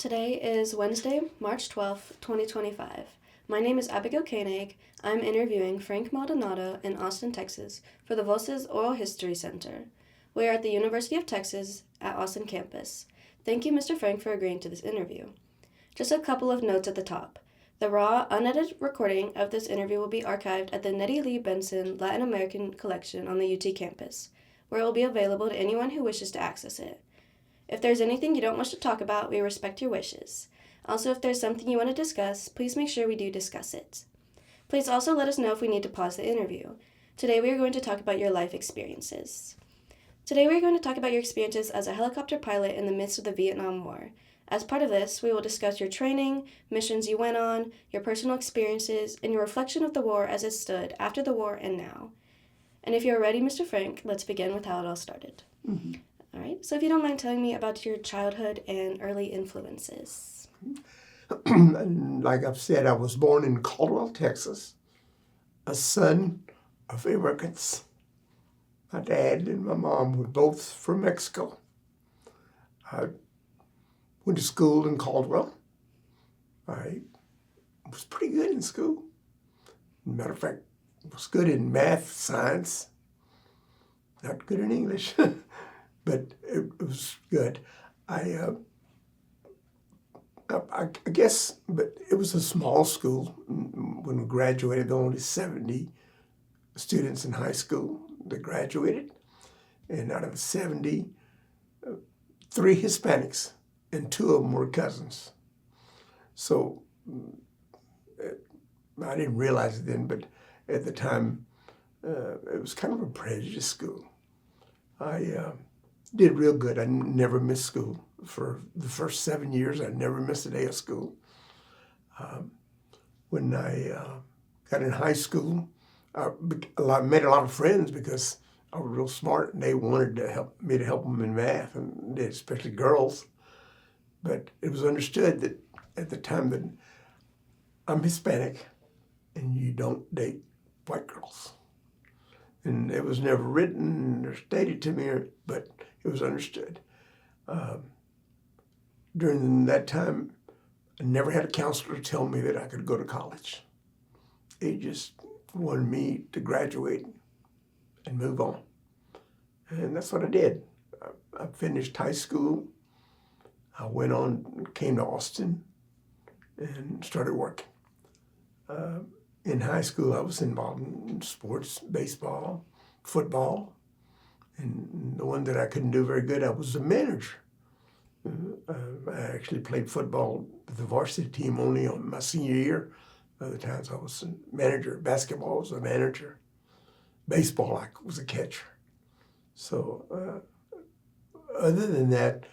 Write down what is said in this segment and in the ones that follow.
Today is Wednesday, March 12th, 2025. My name is Abigail Koenig. I'm interviewing Frank Maldonado in Austin, Texas for the Voces Oral History Center. We are at the University of Texas at Austin campus. Thank you, Mr. Frank, for agreeing to this interview. Just a couple of notes at the top. The raw, unedited recording of this interview will be archived at the Nettie Lee Benson Latin American Collection on the UT campus, where it will be available to anyone who wishes to access it. If there's anything you don't wish to talk about, we respect your wishes. Also, if there's something you want to discuss, please make sure we do discuss it. Please also let us know if we need to pause the interview. Today we are going to talk about your life experiences. Today we are going to talk about your experiences as a helicopter pilot in the midst of the Vietnam War. As part of this, we will discuss your training, missions you went on, your personal experiences, and your reflection of the war as it stood after the war and now. And if you're ready, Mr. Frank, let's begin with how it all started. Mm-hmm. All right, so if you don't mind telling me about your childhood and early influences. Like I've said, I was born in Caldwell, Texas, a son of immigrants. My dad and my mom were both from Mexico. I went to school in Caldwell. I was pretty good in school. Matter of fact, I was good in math, science, not good in English. But it was good. I guess, but it was a small school. When we graduated, there were only 70 students in high school that graduated. And out of the 70, 3 Hispanics, and 2 of them were cousins. So I didn't realize it then, but at the time, it was kind of a prejudiced school. I did real good. I never missed school. For the first 7 years, I never missed a day of school. When I got in high school, I made a lot of friends because I was real smart, and they wanted to help them in math, and especially girls. But it was understood that at the time that I'm Hispanic, and you don't date white girls. And it was never written or stated to me, but it was understood. During that time, I never had a counselor tell me that I could go to college. They just wanted me to graduate and move on. And that's what I did. I finished high school. I went on, came to Austin, and started working. In high school, I was involved in sports, baseball, football, and the one that I couldn't do very good, I was a manager. I actually played football with the varsity team only on my senior year. Other times I was a manager. Basketball, I was a manager. Baseball, I was a catcher. So other than that,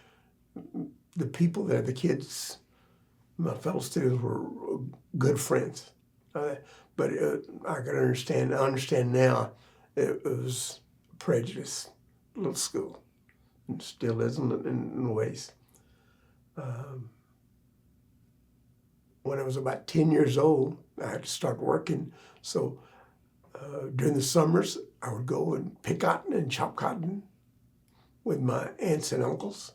the people there, the kids, my fellow students were good friends. But I understand now it was prejudice, little school, and still is in ways. When I was about 10 years old, I had to start working. So during the summers, I would go and pick cotton and chop cotton with my aunts and uncles.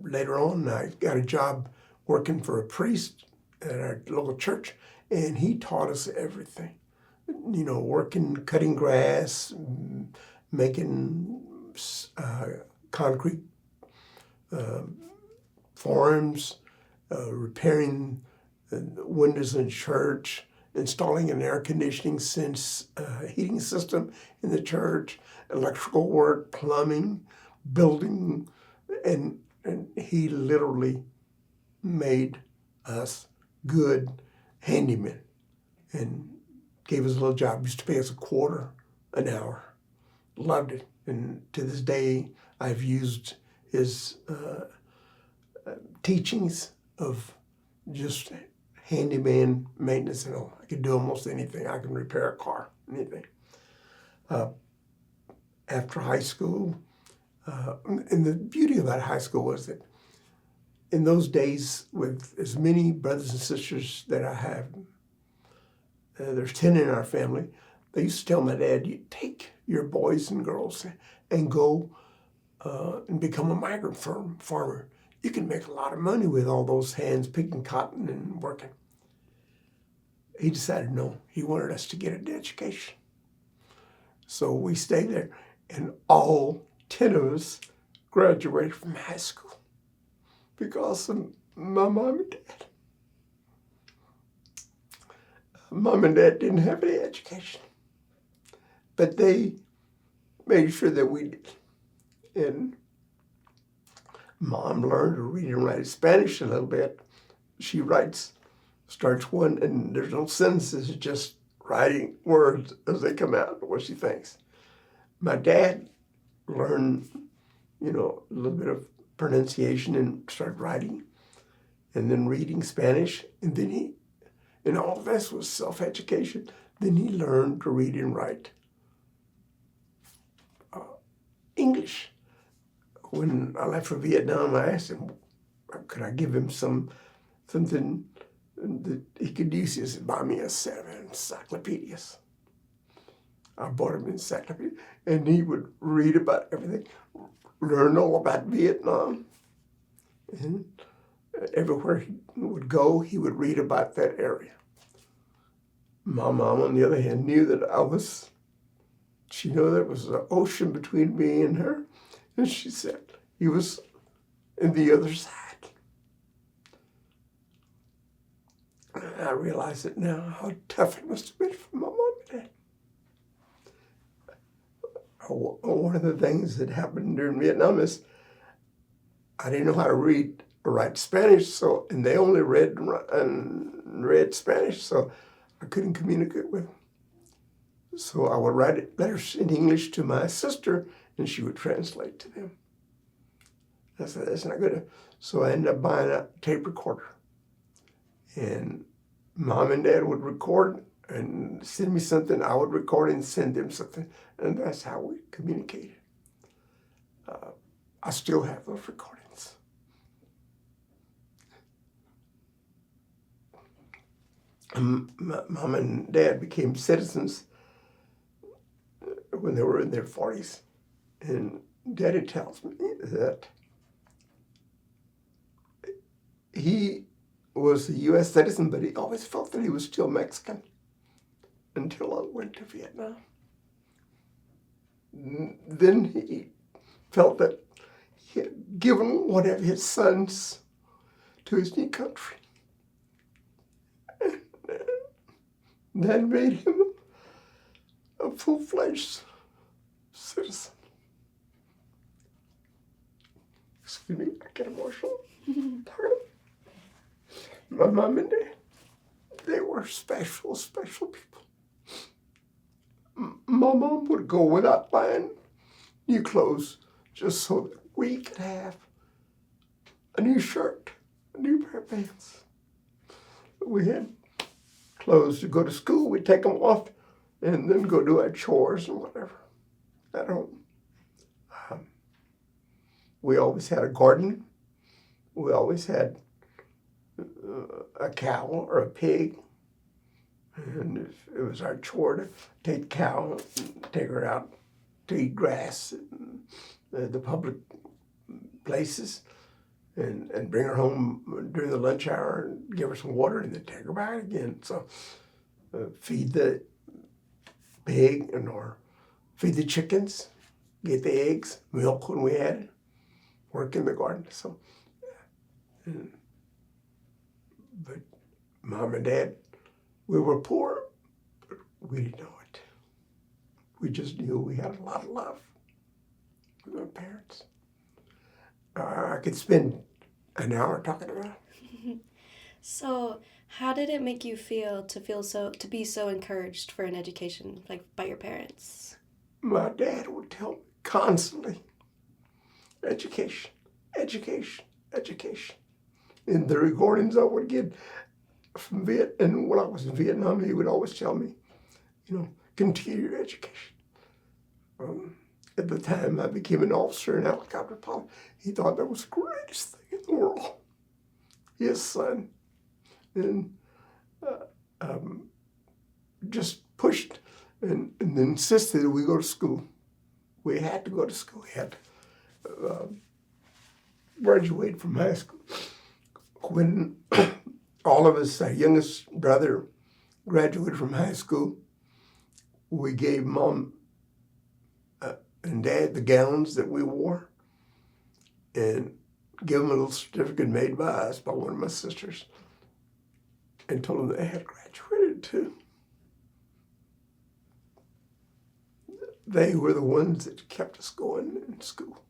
Later on, I got a job working for a priest at our local church, and he taught us everything. You know, working, cutting grass, making concrete forms, repairing windows in church, installing an air conditioning heating system in the church, electrical work, plumbing, building, and he literally made us good handymen and gave us a little job. Used to pay us $0.25 an hour. Loved it. And to this day, I've used his teachings of just handyman maintenance and all. I could do almost anything. I can repair a car, anything. After high school, and the beauty about high school was that in those days, with as many brothers and sisters that I have, there's 10 in our family, they used to tell my dad, you take your boys and girls and go and become a migrant farmer. You can make a lot of money with all those hands picking cotton and working. He decided no, he wanted us to get an education. So we stayed there, and all 10 of us graduated from high school because of my mom and dad. Mom and dad didn't have any education, but they made sure that we did. And Mom learned to read and write Spanish a little bit. She starts one, and there's no sentences, it's just writing words as they come out, what she thinks. My dad learned, a little bit of pronunciation and started writing, and then reading Spanish, and then and all this was self-education. Then he learned to read and write English. When I left for Vietnam, I asked him, could I give him something that he could use? He said, buy me a set of encyclopedias. I bought him an encyclopedia, and he would read about everything, learn all about Vietnam. And everywhere he would go, he would read about that area. My mom, on the other hand, knew that she knew there was an ocean between me and her. And she said, he was in the other side. I realize it now, how tough it must have been for my mom and dad. One of the things that happened during Vietnam is I didn't know how to read or write Spanish, and they only read Spanish, so I couldn't communicate with them. So I would write letters in English to my sister, and she would translate to them. I said, that's not good. So I ended up buying a tape recorder. And Mom and Dad would record and send me something. I would record and send them something. And that's how we communicated. I still have those recordings. Mom and Dad became citizens when they were in their 40s. And Daddy tells me that he was a U.S. citizen, but he always felt that he was still Mexican until I went to Vietnam. Then he felt that he had given one of his sons to his new country. And that made him a full-fledged citizen. Excuse me, I get emotional. My mom and dad, they were special, special people. My mom would go without buying new clothes just so that we could have a new shirt, a new pair of pants. We had clothes to go to school, we'd take them off and then go do our chores and whatever at home. We always had a garden. We always had a cow or a pig. And it was our chore to take the cow and take her out to eat grass in the public places and bring her home during the lunch hour and give her some water and then take her back again. So feed the pig or feed the chickens, get the eggs, milk when we had it, work in the garden. So, but Mom and Dad, we were poor, but we didn't know it. We just knew we had a lot of love with our parents. I could spend an hour talking about it. So, how did it make you feel to be so encouraged for an education, like by your parents? My dad would tell me constantly, education, education, education. In the recordings I would get from and when I was in Vietnam, he would always tell me, continue your education. At the time, I became an officer in helicopter pilot. He thought that was the greatest thing in the world. His son, and just pushed and insisted that we go to school. We had to go to school. We had graduated from high school. When all of us, our youngest brother, graduated from high school, we gave Mom and Dad the gowns that we wore and gave them a little certificate made by us, by one of my sisters, and told them they had graduated too. They were the ones that kept us going in school.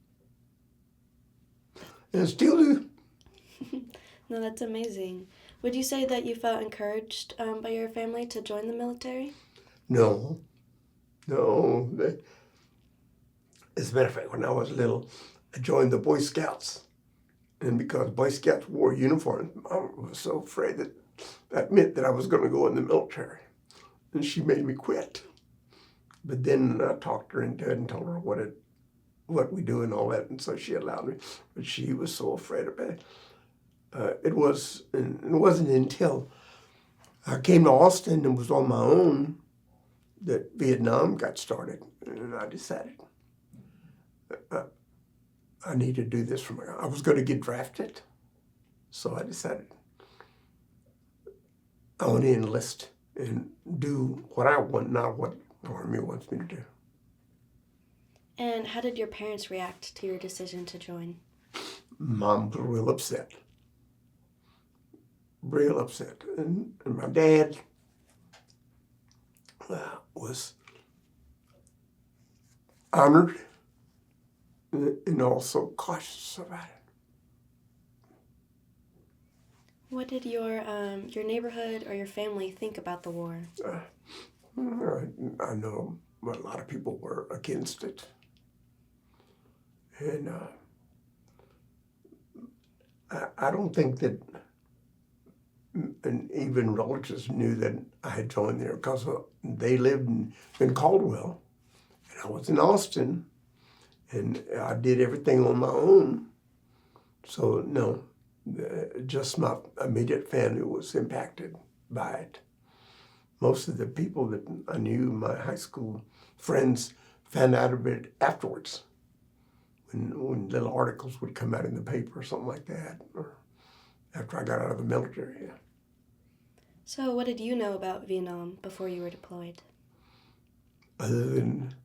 And still do. No, that's amazing. Would you say that you felt encouraged by your family to join the military? No. As a matter of fact, when I was little, I joined the Boy Scouts. And because Boy Scouts wore uniforms, Mom was so afraid that meant that I was going to go in the military. And she made me quit. But then I talked her into it and told her what we do and all that, and so she allowed me. But she was so afraid of it. It wasn't until I came to Austin and was on my own that Vietnam got started, and I decided I need to do this for my. I was going to get drafted, so I decided I want to enlist and do what I want, not what the Army wants me to do. And how did your parents react to your decision to join? Mom was real upset. And my dad was honored and also cautious about it. What did your neighborhood or your family think about the war? I know a lot of people were against it. And I don't think that and even relatives knew that I had joined there because they lived in Caldwell, and I was in Austin, and I did everything on my own. So no, just my immediate family was impacted by it. Most of the people that I knew, my high school friends, found out about it afterwards, when little articles would come out in the paper or something like that, or after I got out of the military. Yeah. So what did you know about Vietnam before you were deployed? Other than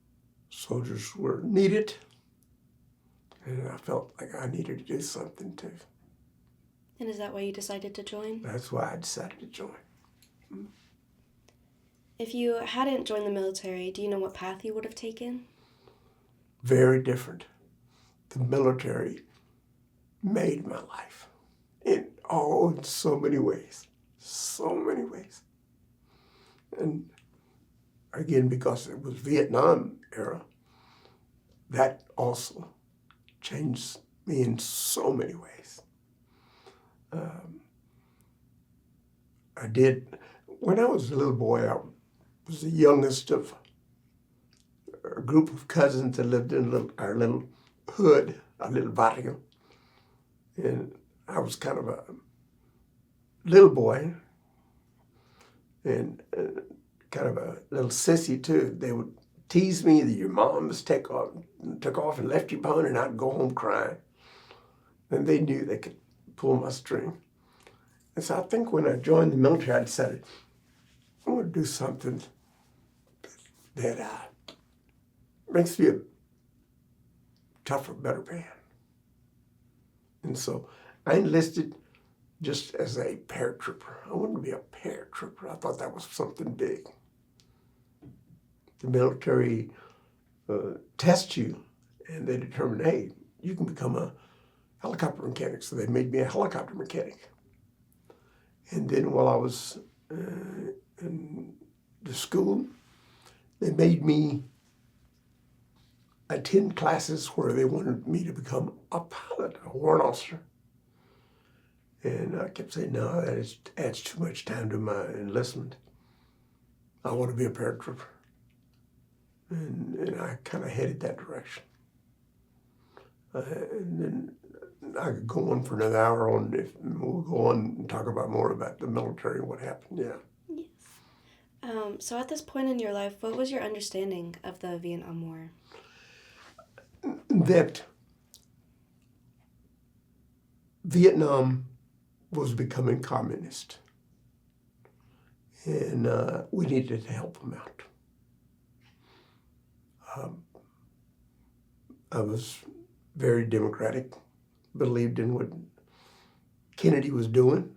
soldiers were needed, and I felt like I needed to do something too. And is that why you decided to join? That's why I decided to join. If you hadn't joined the military, do you know what path you would have taken? Very different. The military made my life in so many ways. So many ways. And again, because it was Vietnam era, that also changed me in so many ways. When I was a little boy, I was the youngest of a group of cousins that lived in our little hood, our little barrio. And I was kind of a little boy and kind of a little sissy too. They would tease me that your mom took off and left you behind, and I'd go home crying. And they knew they could pull my string. And so I think when I joined the military, I decided I want to do something that makes me a tougher, better man. And so I enlisted just as a paratrooper. I wanted to be a paratrooper. I thought that was something big. The military tests you, and they determine, hey, you can become a helicopter mechanic. So they made me a helicopter mechanic. And then while I was in the school, they made me attend classes where they wanted me to become a pilot, a warrant officer. And I kept saying, no, that adds too much time to my enlistment. I want to be a paratrooper. And I kind of headed that direction. And then I could go on for another hour we'll go on and talk about more about the military and what happened, yeah. Yes. So at this point in your life, what was your understanding of the Vietnam War? That Vietnam was becoming communist, and we needed to help them out. I was very democratic, believed in what Kennedy was doing,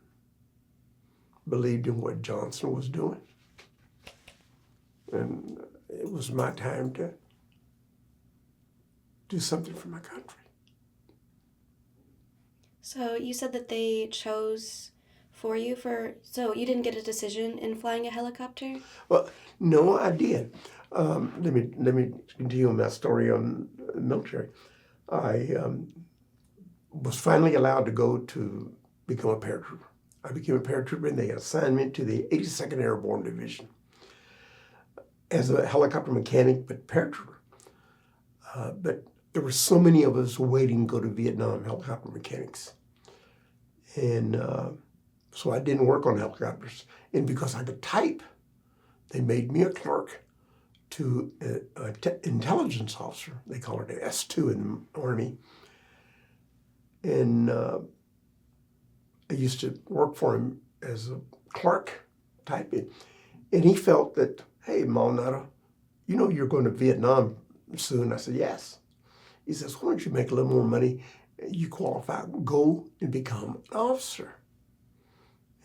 believed in what Johnson was doing, and it was my time to do something for my country. So you said that they chose for you so you didn't get a decision in flying a helicopter? Well, no, I did. Let me continue my story on the military. I was finally allowed to go to become a paratrooper. I became a paratrooper, and they assigned me to the 82nd Airborne Division as a helicopter mechanic, but paratrooper. But there were so many of us waiting to go to Vietnam, helicopter mechanics. And so I didn't work on helicopters. And because I could type, they made me a clerk to an intelligence officer. They call it an S2 in the Army. And I used to work for him as a clerk typing. And he felt that, hey, Maldonado, you know you're going to Vietnam soon. I said, yes. He says, why don't you make a little more money? You qualify, go and become an officer.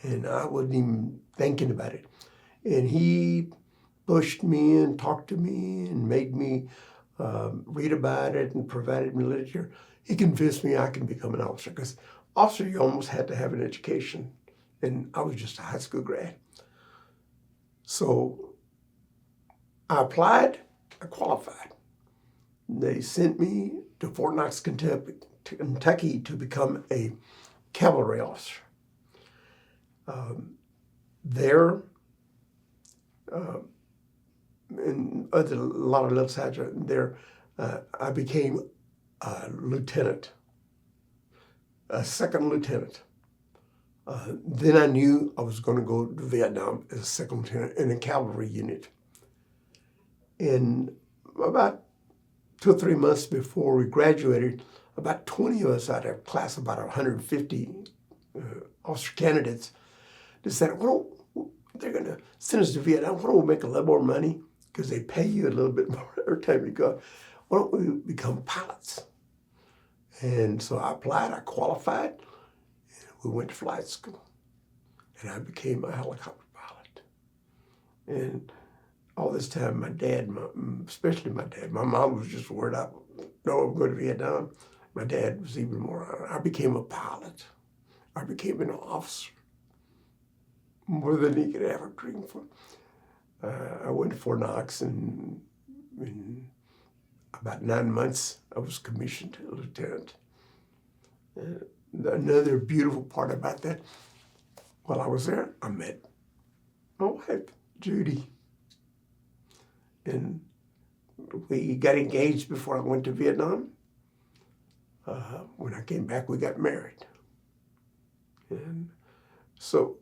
And I wasn't even thinking about it. And he pushed me and talked to me and made me read about it and provided me literature. He convinced me I can become an officer, because officer, you almost had to have an education. And I was just a high school grad. So I applied, I qualified. They sent me to Fort Knox, Kentucky to become a cavalry officer. There, and a lot of little sides there, I became a lieutenant, a second lieutenant. Then I knew I was going to go to Vietnam as a second lieutenant in a cavalry unit. And about 2 or 3 months before we graduated, about 20 of us out of a class of about 150 officer candidates decided, they're going to send us to Vietnam. Why don't we make a little more money? Because they pay you a little bit more every time you go. Why don't we become pilots? And so I applied, I qualified, and we went to flight school. And I became a helicopter pilot. And all this time, my dad, especially my dad, my mom was just worried I I'm going to Vietnam. My dad was even more. I became a pilot. I became an officer, more than he could ever dream for. I went to Fort Knox, and in about 9 months, I was commissioned a lieutenant. Another beautiful part about that, while I was there, I met my wife, Judy. And we got engaged before I went to Vietnam. When I came back, we got married. And so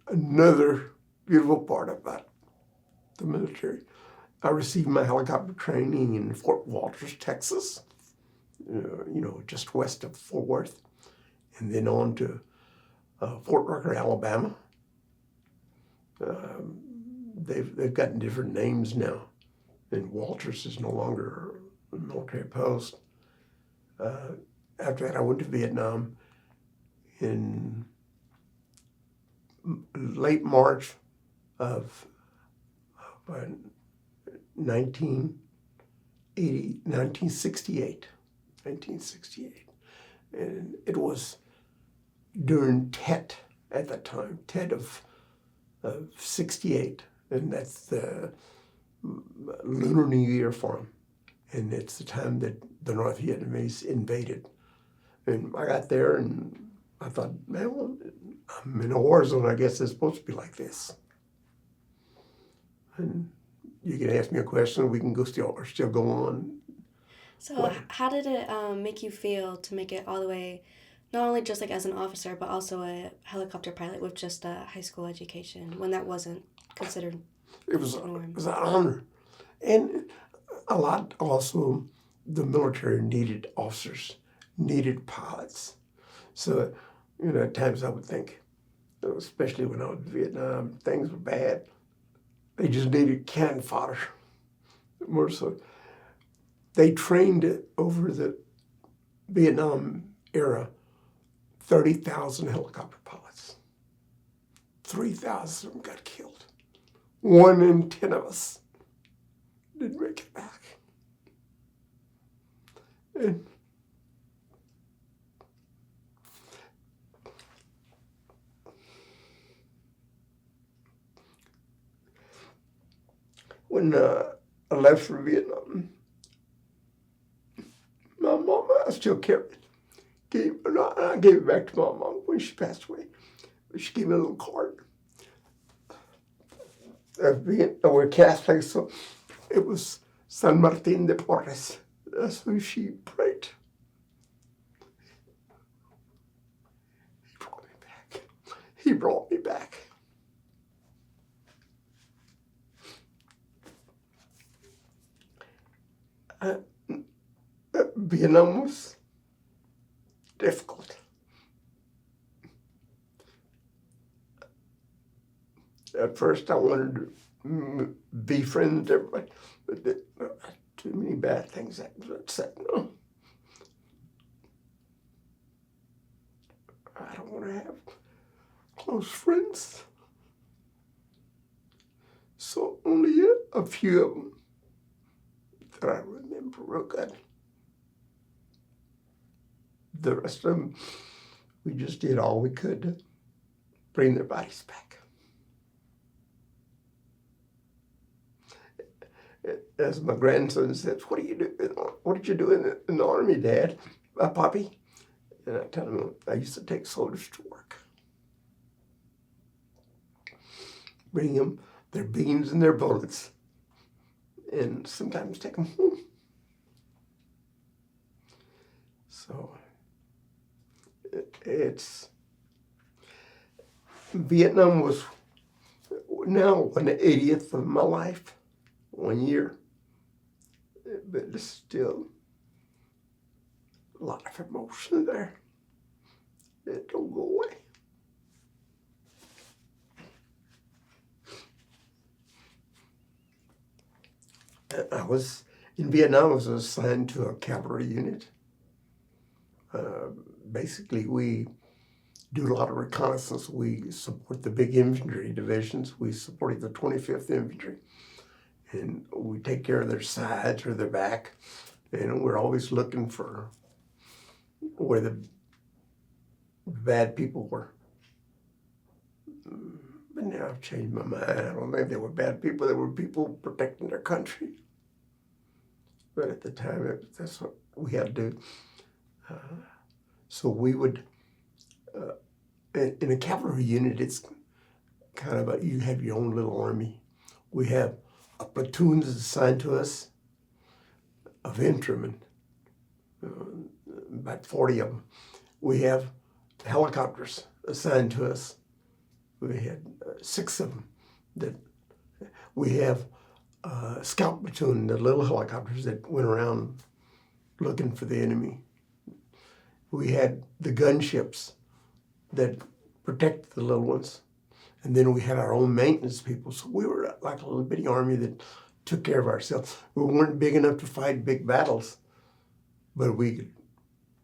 another beautiful part about the military, I received my helicopter training in Fort Walters, Texas, just west of Fort Worth, and then on to Fort Rucker, Alabama. They've gotten different names now, and Walters is no longer a military post. After that, I went to Vietnam in late March of 1968. And it was during Tet at that time, Tet of 68. And that's the Lunar New Year for them. And it's the time that the North Vietnamese invaded. And I got there and I thought, man, well, I'm in a war zone. I guess it's supposed to be like this. And you can ask me a question. We can still go on. So how did it make you feel to make it all the way, not only just like as an officer, but also a helicopter pilot with just a high school education, when that wasn't considered It was the norm? it was an honor. And a lot also, the military needed officers, needed pilots. So At times I would think, especially when I was in Vietnam, things were bad. They just needed cannon fodder more so. They trained it over the Vietnam era 30,000 helicopter pilots. 3,000 of them got killed. 1 in 10 of us didn't make it back. And when I left for Vietnam, my mom, I still kept it. I gave it back to my mom when she passed away. She gave me a little card. We're Catholic, so it was San Martin de Porres. That's who she prayed. He brought me back. He brought me back. Vietnam was difficult. At first, I wanted to be friends with everybody, but too many bad things happened. I said, no, I don't want to have close friends. So only a few of them that I remember real good. The rest of them, we just did all we could to bring their bodies back. As my grandson said, what do you do? What did you do in the Army, Dad? Poppy? And I tell him, I used to take soldiers to work. Bring them their beans and their bullets, and sometimes take them home. So Vietnam was now on the 80th of my life, 1 year, but it's still a lot of emotion there. It don't go away. I was in Vietnam. I was assigned to a cavalry unit. Basically, we do a lot of reconnaissance. We support the big infantry divisions. We supported the 25th Infantry. And we take care of their sides or their back. And we're always looking for where the bad people were. But now I've changed my mind. I don't think they were bad people. They were people protecting their country. But at the time, that's what we had to do. So we would, in a cavalry unit, it's kind of you have your own little army. We have a platoon that's assigned to us of infantrymen, about 40 of them. We have helicopters assigned to us. We had 6 of them. That we have a scout platoon, the little helicopters that went around looking for the enemy. We had the gunships that protected the little ones. And then we had our own maintenance people. So we were like a little bitty army that took care of ourselves. We weren't big enough to fight big battles, but we could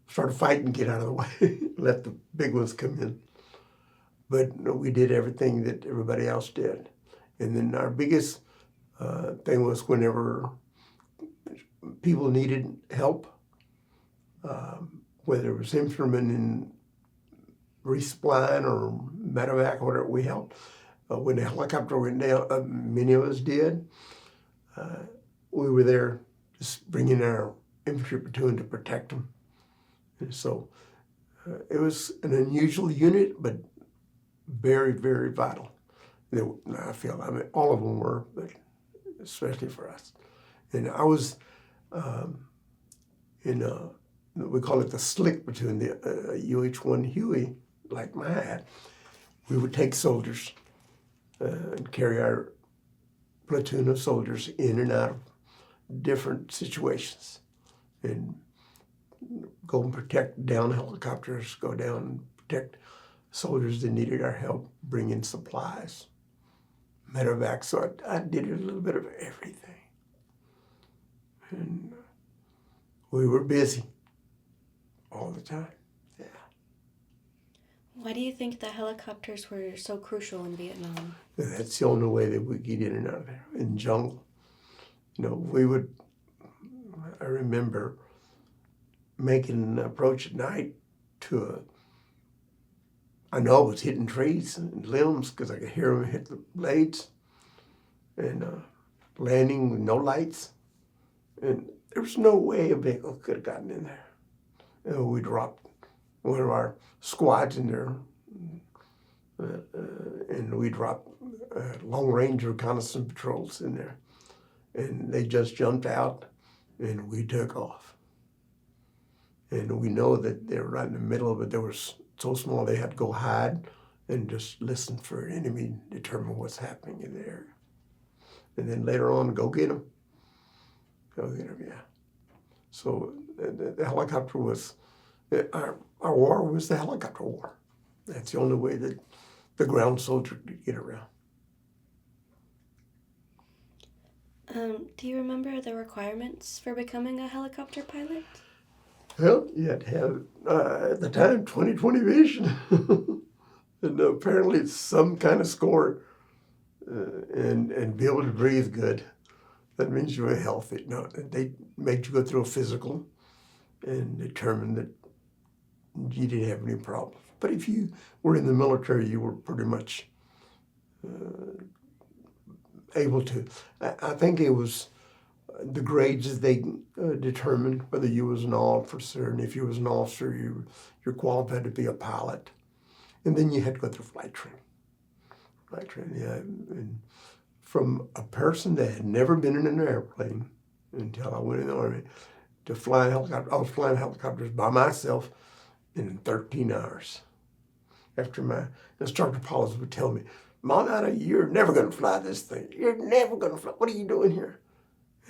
start a fight and get out of the way, let the big ones come in. But we did everything that everybody else did. And then our biggest thing was whenever people needed help, whether it was infantrymen in resupplying or medevac or whatever, we helped. When the helicopter went down, many of us did. We were there just bringing our infantry platoon to protect them. And so it was an unusual unit, but very, very vital. I feel, all of them were, but especially for us. And I was we call it the slick platoon, the UH-1 Huey, like my hat. We would take soldiers and carry our platoon of soldiers in and out of different situations and go and protect down helicopters, go down and protect soldiers that needed our help, bring in supplies, medevac. So I did a little bit of everything. And we were busy all the time. Yeah. Why do you think the helicopters were so crucial in Vietnam? That's the only way that we get in and out of there, in the jungle. I remember making an approach at night to I know it was hitting trees and limbs because I could hear them hit the blades, and landing with no lights. And there was no way a vehicle could have gotten in there. And we dropped one of our squads in there, and we dropped long-range reconnaissance patrols in there. And they just jumped out, and we took off. And we know that they were right in the middle of it. They were so small they had to go hide and just listen for an enemy, determine what's happening in the area. And then later on, go get them. Go get them, yeah. So the helicopter was, our war was the helicopter war. That's the only way that the ground soldier could get around. Do you remember the requirements for becoming a helicopter pilot? Well, you had to have, at the time, 20/20 vision. And apparently some kind of score, and be able to breathe good. That means you were healthy. No, they made you go through a physical and determine that you didn't have any problems. But if you were in the military, you were pretty much able to. I think it was the grades that they determined whether you was an officer, and if you was an officer, you're qualified to be a pilot. And then you had to go through flight training. Flight training, yeah. And from a person that had never been in an airplane until I went in the Army to fly a helicopter, I was flying helicopters by myself in 13 hours. After my instructor pilots would tell me, Maldonado, you're never going to fly this thing. You're never going to fly. What are you doing here?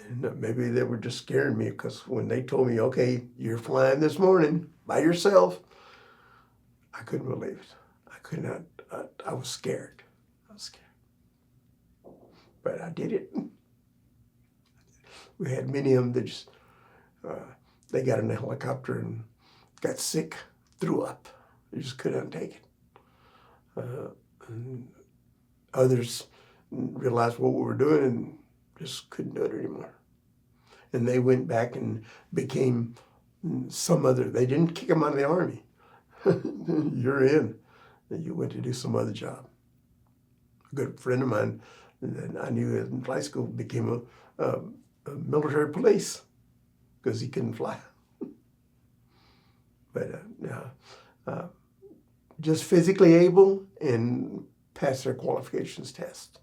And maybe they were just scaring me, because when they told me, okay, you're flying this morning by yourself, I couldn't believe it. I could not. I was scared. But I did it. We had many of them that just, they got in a helicopter and got sick, threw up. They just couldn't take it. And others realized what we were doing and just couldn't do it anymore. And they went back and became some other, they didn't kick them out of the Army. You're in. And you went to do some other job. A good friend of mine that I knew in high school became a military police because he couldn't fly. But just physically able and passed their qualifications test.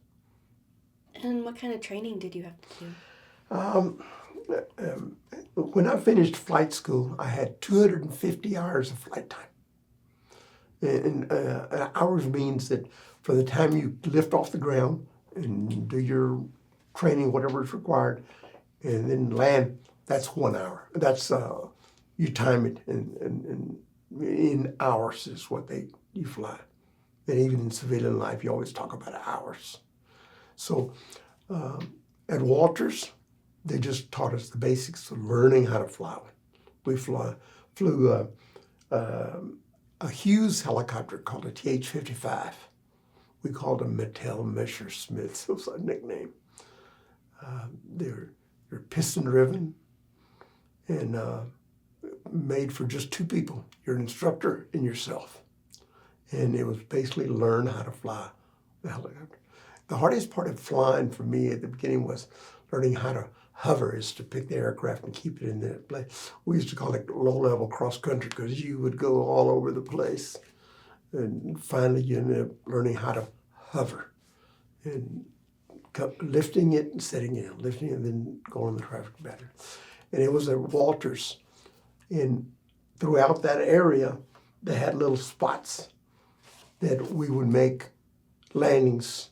And what kind of training did you have to do? When I finished flight school, I had 250 hours of flight time. And hours means that from the time you lift off the ground and do your training, whatever is required, and then land, that's 1 hour. That's, you time it in hours is what you fly. And even in civilian life, you always talk about hours. So at Walters, they just taught us the basics of learning how to fly. We flew a Hughes helicopter called a TH-55. We called them Mattel Messerschmitts. That was our nickname. They're piston-driven and made for just two people, your instructor and yourself. And it was basically learn how to fly the helicopter. The hardest part of flying for me at the beginning was learning how to hover, is to pick the aircraft and keep it in that place. We used to call it low-level cross-country because you would go all over the place. And finally you ended up learning how to hover and lifting it and setting it, lifting it and then going the traffic pattern. And it was at Walters. And throughout that area, they had little spots that we would make landings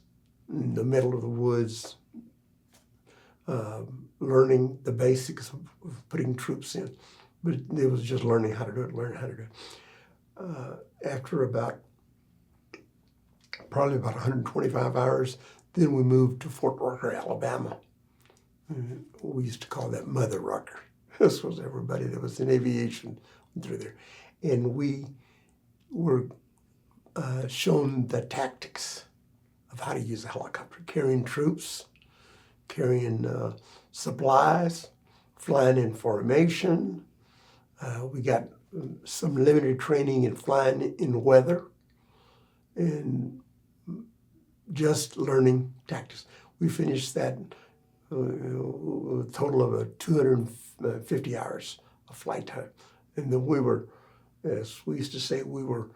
in the middle of the woods, learning the basics of putting troops in. But it was just learning how to do it, After probably about 125 hours, then we moved to Fort Rucker, Alabama. We used to call that Mother Rucker. This was everybody that was in aviation through there. And we were shown the tactics of how to use a helicopter, carrying troops, carrying supplies, flying in formation. We got some limited training in flying in weather and just learning tactics. We finished that a total of 250 hours of flight time. And then we were, as we used to say, we were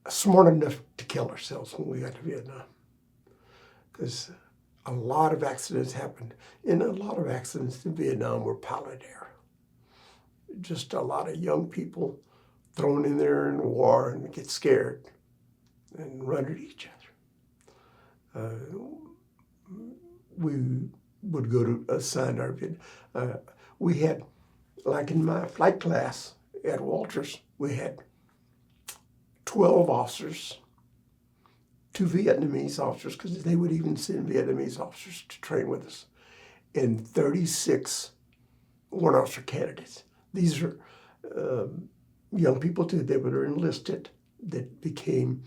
smart enough to kill ourselves when we got to Vietnam. Because a lot of accidents happened, and a lot of accidents in Vietnam were pilot error. Just a lot of young people thrown in there in war and get scared and run at each other. We would go to assign our we had, like in my flight class at Walters, we had 12 officers, 2 Vietnamese officers, because they would even send Vietnamese officers to train with us, and 36 warrant officer candidates. These are young people too. They were enlisted that became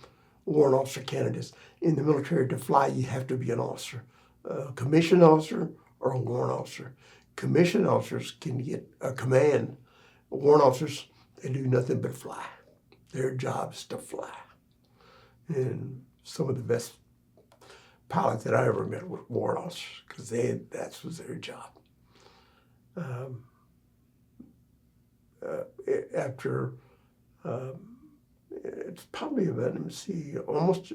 warrant officer candidates. In the military, to fly, you have to be an officer, a commissioned officer or a warrant officer. Commissioned officers can get a command. Warrant officers, they do nothing but fly. Their job is to fly. And some of the best pilots that I ever met were warrant officers, because that was their job. After it's probably about, let me see, almost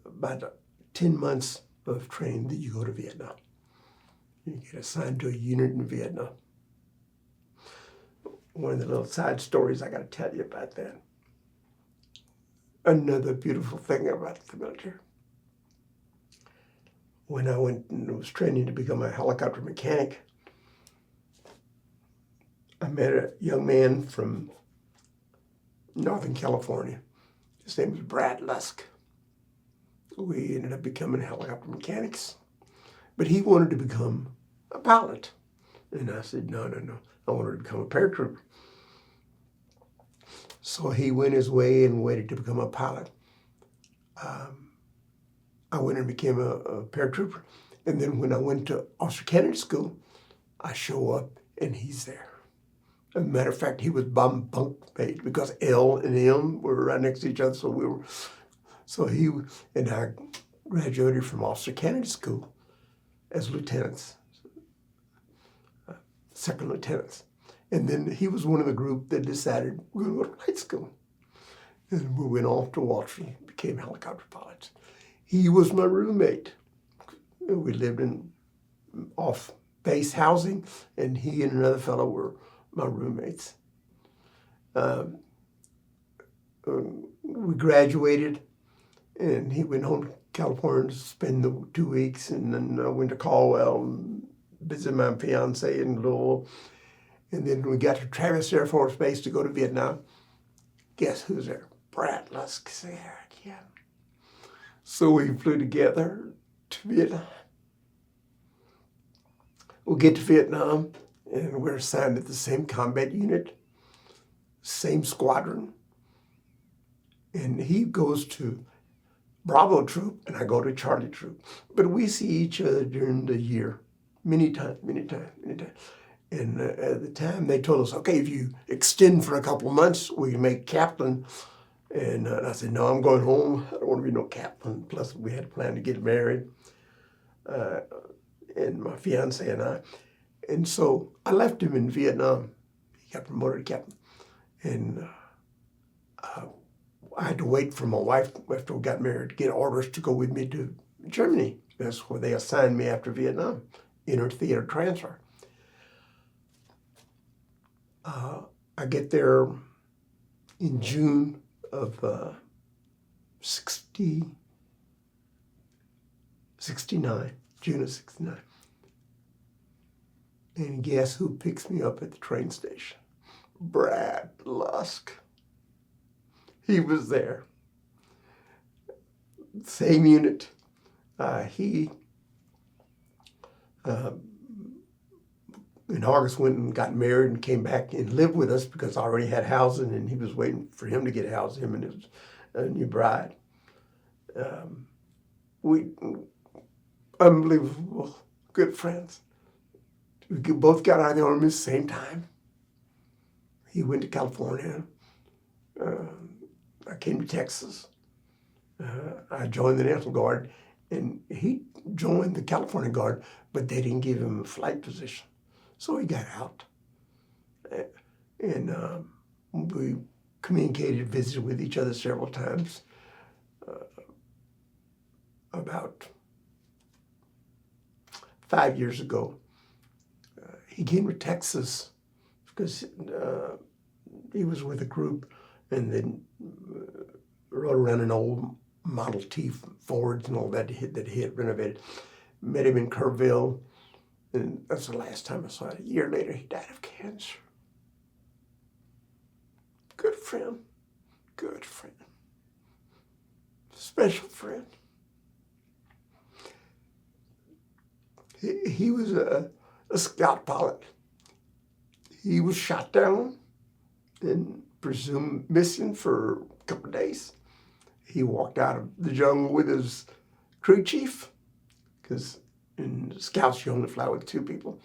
about 10 months of training that you go to Vietnam. You get assigned to a unit in Vietnam. One of the little side stories I got to tell you about that. Another beautiful thing about the military. When I went and was training to become a helicopter mechanic, I met a young man from Northern California. His name was Brad Lusk. We ended up becoming helicopter mechanics, but he wanted to become a pilot. And I said, no, I wanted to become a paratrooper. So he went his way and waited to become a pilot. I went and became a paratrooper. And then when I went to officer candidate school, I show up and he's there. As a matter of fact, he was bunk mate because L and M were right next to each other. So he and I graduated from officer candidate school as lieutenants, second lieutenants. And then he was one of the group that decided we're going to go to flight school. And we went off to Walters and became helicopter pilots. He was my roommate. We lived in off-base housing, and he and another fellow were my roommates. We graduated, and he went home to California to spend the 2 weeks, and then I went to Caldwell and visited my fiance in Louisville. And then we got to Travis Air Force Base to go to Vietnam. Guess who's there? Brad Lusk's there, yeah. So we flew together to Vietnam. We get to Vietnam, and we're assigned to the same combat unit, same squadron. And he goes to Bravo Troop, and I go to Charlie Troop. But we see each other during the year, many times. And at the time, they told us, okay, if you extend for a couple of months, we can make captain. And I said, no, I'm going home. I don't want to be no captain. Plus, we had planned to get married, and my fiance and I. And so I left him in Vietnam. He got promoted to captain. And I had to wait for my wife after we got married to get orders to go with me to Germany. That's where they assigned me after Vietnam, inter-theater transfer. I get there in June of 69, June of 69. And guess who picks me up at the train station? Brad Lusk. he was there. Same unit. He in August went and got married and came back and lived with us because I already had housing and he was waiting for him to get housing, him and his new bride. We unbelievable good friends. We both got out of the Army at the same time. He went to California. I came to Texas. I joined the National Guard, and he joined the California Guard, but they didn't give him a flight position. So he got out. And we communicated, visited with each other several times. About 5 years ago, he came to Texas because he was with a group and then rode around an old Model T Fords and all that he had renovated. Met him in Kerrville, and that's the last time I saw it. A year later, he died of cancer. Good friend, special friend. He was a scout pilot. He was shot down and presumed missing for a couple of days. He walked out of the jungle with his crew chief, because in scouts you only fly with 2 people,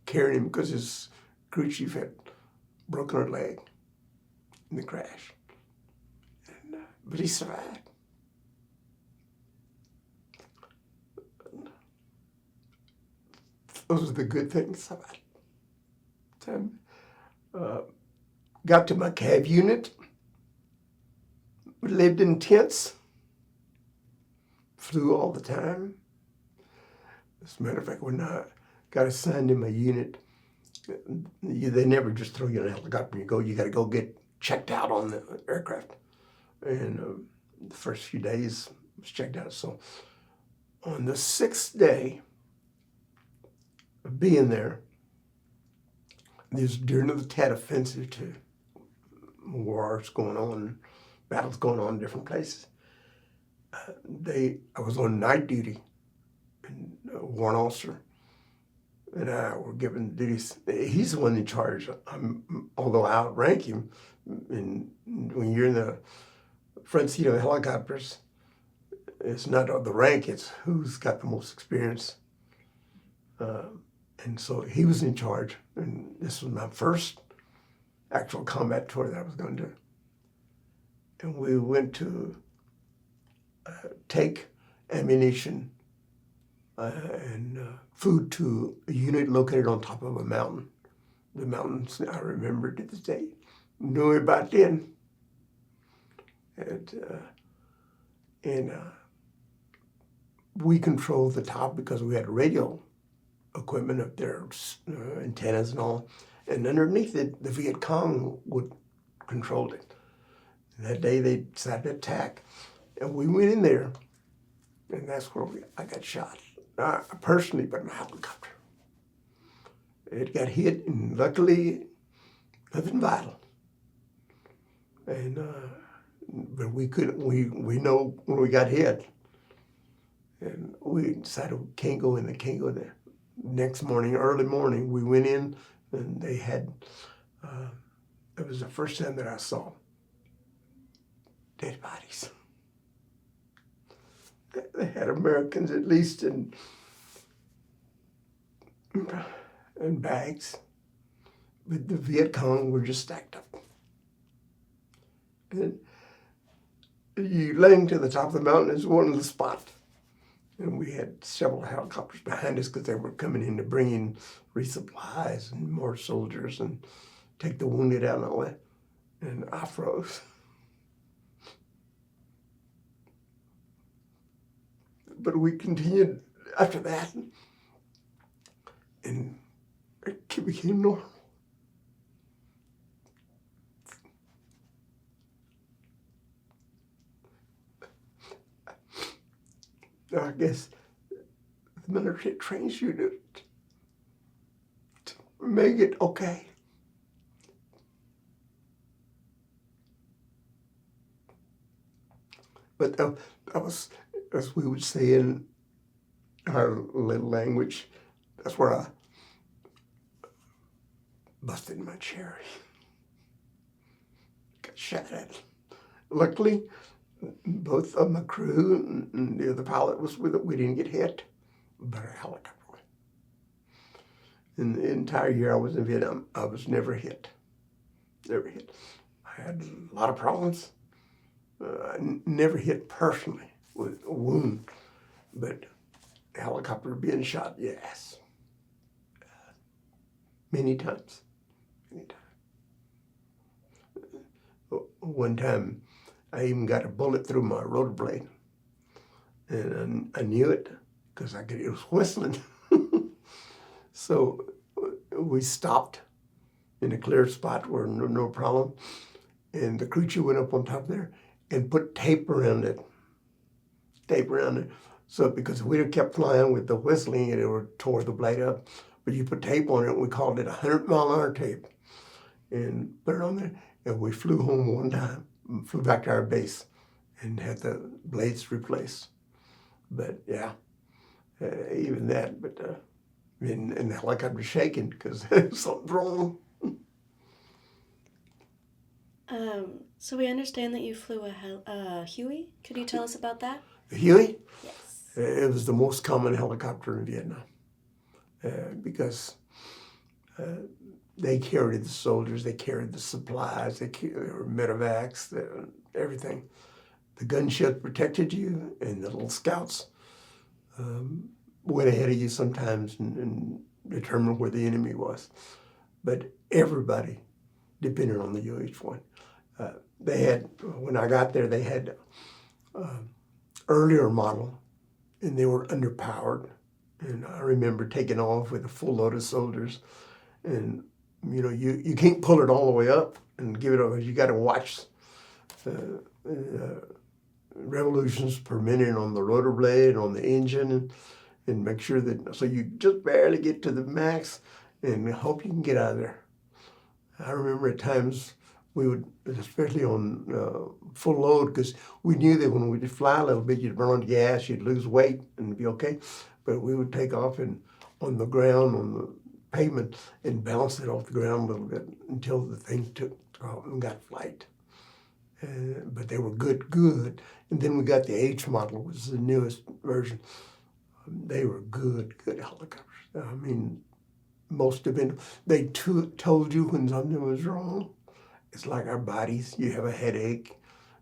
carrying him because his crew chief had broken her leg in the crash. But he survived. Those are the good things about him. Got to my CAV unit. We lived in tents. Flew all the time. As a matter of fact, when I got assigned in my unit, they never just throw you in a helicopter and you got to go get checked out on the aircraft. And the first few days I was checked out. So on the 6th day of being there, this during the Tet Offensive too. Wars going on, battles going on in different places. I was on night duty, and a warrant officer and I were given duties. He's the one in charge. Although I outrank him, and when you're in the front seat of the helicopters, it's not the rank, it's who's got the most experience. And so he was in charge, and this was my first actual combat tour that I was going to do. And we went to take ammunition and food to a unit located on top of a mountain. The mountains I remember to this day. Knew about then. And we controlled the top because we had radio equipment up there, antennas and all. And underneath it, the Viet Cong would control it. And that day they decided to attack. And we went in there, and that's where I got shot. Not personally, but my helicopter. It got hit, and luckily, nothing vital. And but we couldn't. We know when we got hit, and we decided we can't go in there. Can't go there. Next morning, early morning, we went in, and they had. It was the first time that I saw dead bodies. They had Americans, at least in bags, but the Viet Cong were just stacked up. And you laying to the top of the mountain is one of the spots. And we had several helicopters behind us because they were coming in to bring in resupplies and more soldiers and take the wounded out and all that. And I froze. But we continued after that, and it became normal. I guess the military trains you to make it okay. But that was, as we would say in our little language, that's where I busted my cherry. Got shot at. Luckily, both of my crew and the other pilot was with it. We didn't get hit, but our helicopter went. In the entire year I was in Vietnam, I was never hit. Never hit. I had a lot of problems. Never hit personally with a wound, but helicopter being shot, yes. Many times. Many times. One time, I even got a bullet through my rotor blade, and I knew it because it was whistling. So we stopped in a clear spot where no problem, and the crew chief went up on top there and put tape around it. Tape around it. So because if we'd have kept flying with the whistling, it would have tore the blade up. But you put tape on it, we called it 100-mile-an-hour tape, and put it on there, and we flew home one time, flew back to our base, and had the blades replaced. But yeah, even that, but and the helicopter shaking because something's wrong. So we understand that you flew a Huey. Could you tell us about that? The Huey? Yes. It was the most common helicopter in Vietnam because they carried the soldiers, they carried the supplies, they were medevacs, everything. The gunship protected you, and the little scouts went ahead of you sometimes and determined where the enemy was. But everybody depended on the UH-1. They had, when I got there, they had earlier model, and they were underpowered. And I remember taking off with a full load of soldiers, and you can't pull it all the way up and give it over. You got to watch revolutions per minute on the rotor blade, on the engine, and make sure that, so you just barely get to the max and hope you can get out of there. I remember at times we would, especially on full load, because we knew that when we would fly a little bit, you'd burn on gas, you'd lose weight and be okay. But we would take off and on the ground, on the pavement, and bounce it off the ground a little bit until the thing took off and got flight. But they were good. And then we got the H model, which is the newest version. They were good helicopters. I mean, most of them, they told you when something was wrong. It's like our bodies. You have a headache,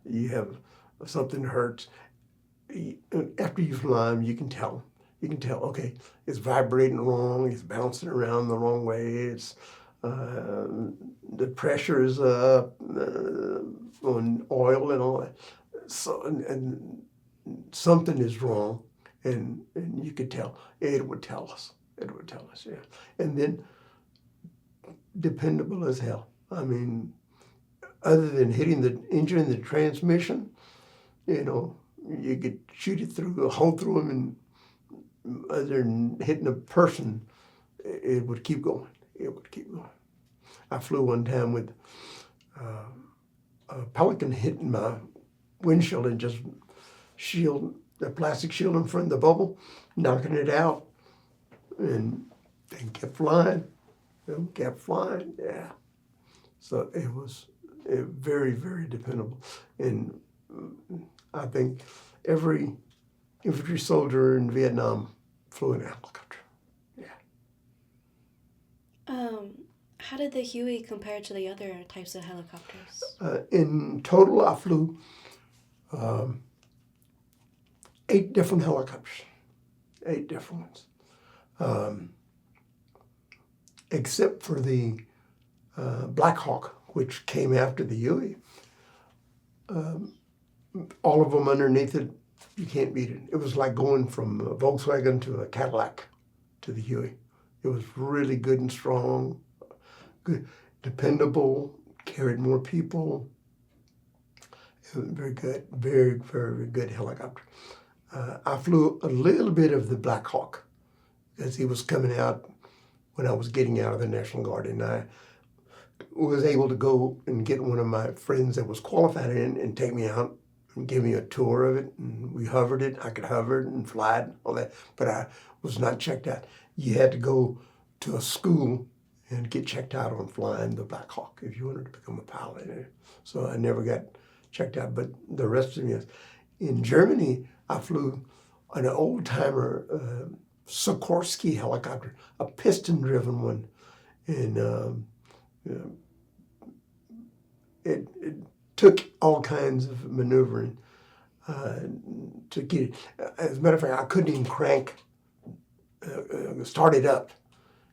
you have something hurts. After you fly them, you can tell. You can tell, okay, it's vibrating wrong, it's bouncing around the wrong way, it's the pressure is up on oil and all that. So, and something is wrong, and you could tell. It would tell us. It would tell us, yeah. And then dependable as hell. I mean, other than hitting the engine and the transmission, you could shoot it through, a hole through them, and other than hitting a person, it would keep going. It would keep going. I flew one time with a pelican hitting my windshield and just the plastic shield in front of the bubble, knocking it out, and kept flying. Kept flying, yeah. So it was very, very dependable. And I think every infantry soldier in Vietnam flew in a helicopter. Yeah. How did the Huey compare to the other types of helicopters? In total, I flew 8 different helicopters. 8 different ones. Except for the Black Hawk, which came after the Huey. All of them underneath it, you can't beat it. It was like going from a Volkswagen to a Cadillac to the Huey. It was really good and strong, good, dependable, carried more people. It was very good, very, very good helicopter. I flew a little bit of the Black Hawk as he was coming out when I was getting out of the National Guard, and I was able to go and get one of my friends that was qualified in and take me out and gave me a tour of it, and we hovered it. I could hover it and fly it, all that, but I was not checked out. You had to go to a school and get checked out on flying the Black Hawk if you wanted to become a pilot. So I never got checked out, but the rest of them, yes. In Germany, I flew an old-timer Sikorsky helicopter, a piston-driven one, and it took all kinds of maneuvering to get it. As a matter of fact, I couldn't even start it up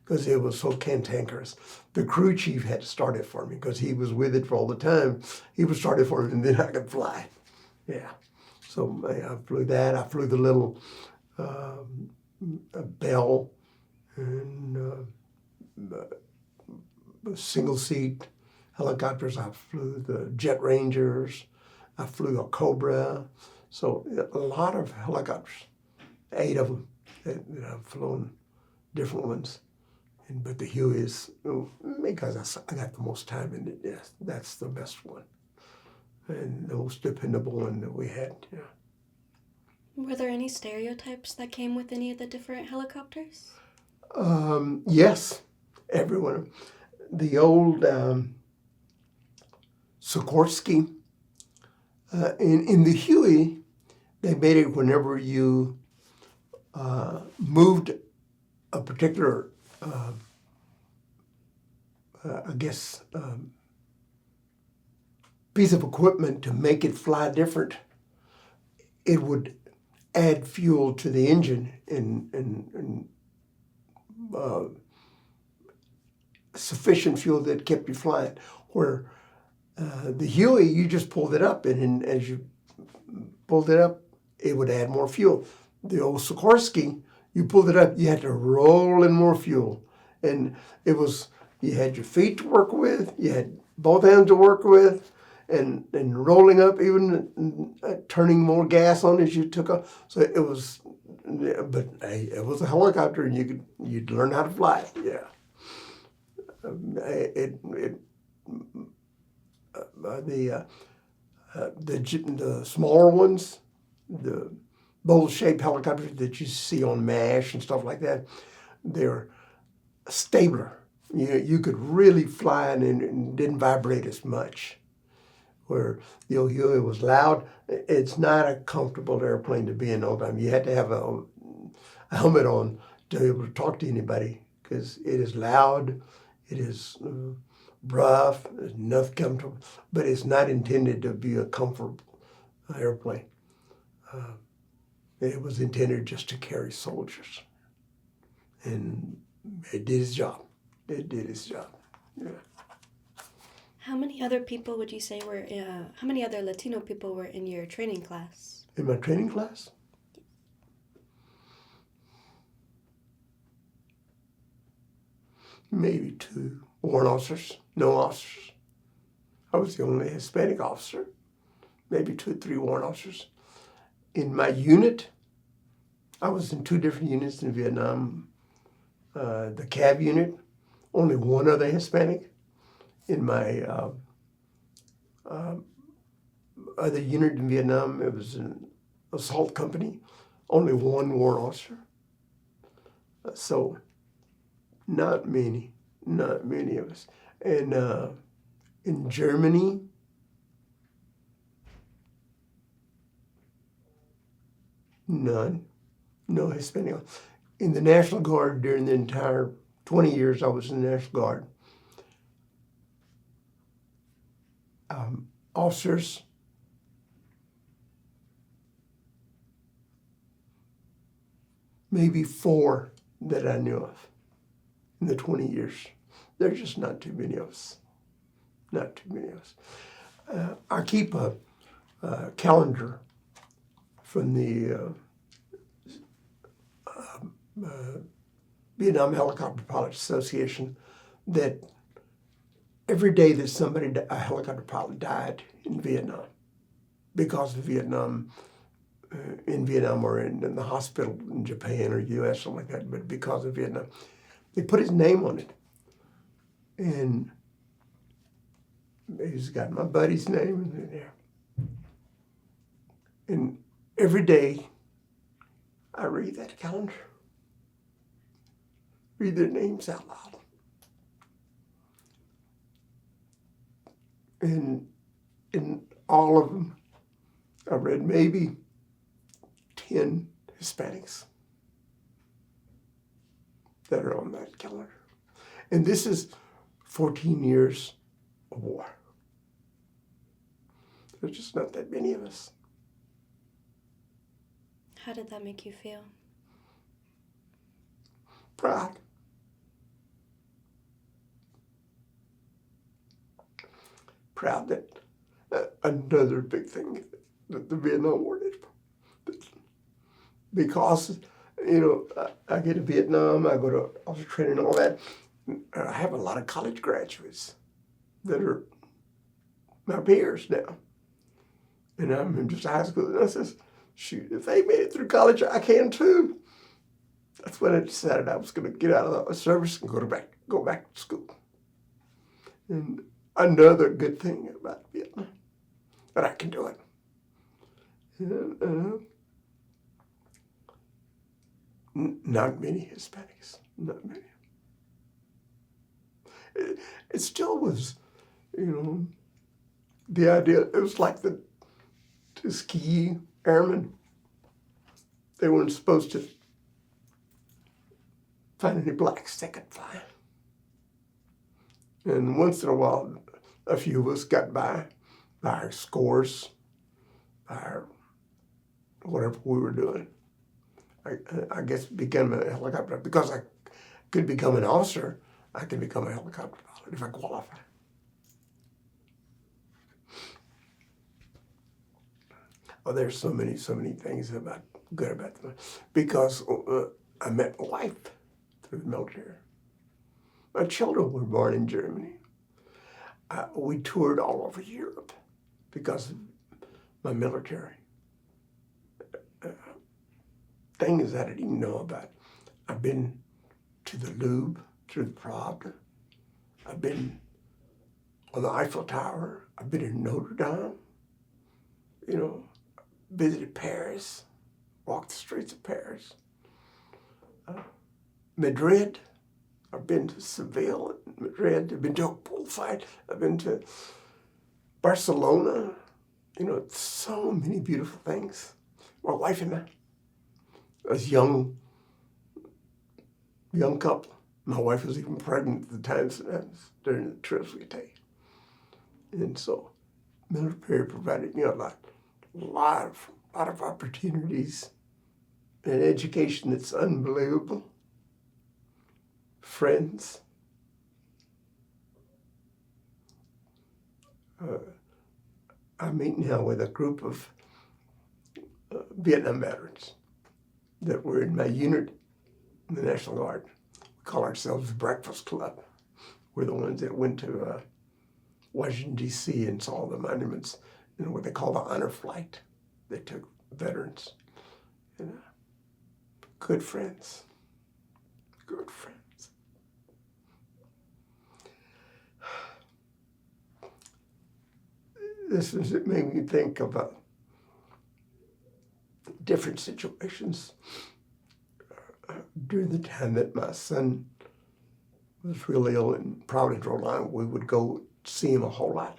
because it was so cantankerous. The crew chief had to start it for me because he was with it for all the time. He would start it for me, and then I could fly. Yeah. So I flew that. I flew the little Bell and single-seat helicopters. I flew the Jet Rangers. I flew a Cobra. So a lot of helicopters, 8 of them that I've flown, different ones. But the Hueys, because I got the most time in it, yes, that's the best one. And the most dependable one that we had, yeah. Were there any stereotypes that came with any of the different helicopters? Yes, everyone. The old Sikorsky, in the Huey, they made it whenever you moved a particular, piece of equipment to make it fly different, it would add fuel to the engine and sufficient fuel that kept you flying. Where the Huey, you just pulled it up, and as you pulled it up, it would add more fuel. The old Sikorsky, you pulled it up, you had to roll in more fuel. And it was, you had your feet to work with, you had both hands to work with, and rolling up, even turning more gas on as you took off. So it was, but hey, it was a helicopter, and you'd learn how to fly it. Yeah. The smaller ones, the bowl-shaped helicopters that you see on MASH and stuff like that, they're stabler. You could really fly and it didn't vibrate as much. Where the old Huey was loud, it's not a comfortable airplane to be in all the time. You had to have a helmet on to be able to talk to anybody because it is loud, it is rough, there's nothing comfortable, but it's not intended to be a comfortable airplane. It was intended just to carry soldiers. And it did its job. It did its job. Yeah. How many other people would you say were, how many other Latino people were in your training class? In my training class? Maybe 2 warrant officers, no officers. I was the only Hispanic officer. Maybe 2 or 3 warrant officers. In my unit, I was in 2 different units in Vietnam. The CAV unit, only 1 other Hispanic. In my other unit in Vietnam, it was an assault company, only 1 warrant officer. So not many of us. And in Germany, none, no Hispanic. In the National Guard, during the entire 20 years I was in the National Guard, officers, maybe 4 that I knew of in the 20 years. There's just not too many of us. Not too many of us. I keep a calendar from the Vietnam Helicopter Pilots Association that every day that a helicopter pilot died in Vietnam because of Vietnam, in Vietnam or in the hospital in Japan or US, something like that, but because of Vietnam, they put his name on it. And he's got my buddy's name in there. And every day I read that calendar, read their names out loud. And in all of them, I read maybe 10 Hispanics that are on that calendar. And this is 14 years of war. There's just not that many of us. How did that make you feel? Proud. Proud that another big thing that the Vietnam War did. Because, I get to Vietnam, I go to officer training and all that. I have a lot of college graduates that are my peers now. And I'm in just high school. And I says, shoot, if they made it through college, I can too. That's when I decided I was going to get out of the service and go back to school. And another good thing about Vietnam, that I can do it. And, not many Hispanics, not many. It still was, the idea, it was like the Tuskegee Airmen. They weren't supposed to find any blacks they could find. And once in a while, a few of us got by our scores, by our whatever we were doing. I guess became a helicopter. Because I could become an officer, I could become a helicopter pilot if I qualify. Oh, there's so many things good about them. Because I met my wife through the military. My children were born in Germany. We toured all over Europe because of my military. Things that I didn't even know about. I've been to the Louvre, to the Prado. I've been on the Eiffel Tower. I've been in Notre Dame. Visited Paris, walked the streets of Paris. Madrid. I've been to Seville, Madrid. I've been to a bullfight. I've been to Barcelona. So many beautiful things. My wife and I, as young couple. My wife was even pregnant at the time sometimes during the trips we take. And so, military provided me a lot of opportunities, and education that's unbelievable. Friends. I meet now with a group of Vietnam veterans that were in my unit in the National Guard. We call ourselves the Breakfast Club. We're the ones that went to Washington, D.C. and saw the monuments, what they call the honor flight. They took veterans. Good friends. Good friends. It made me think about different situations. During the time that my son was really ill in Providence, Rhode Island, we would go see him a whole lot.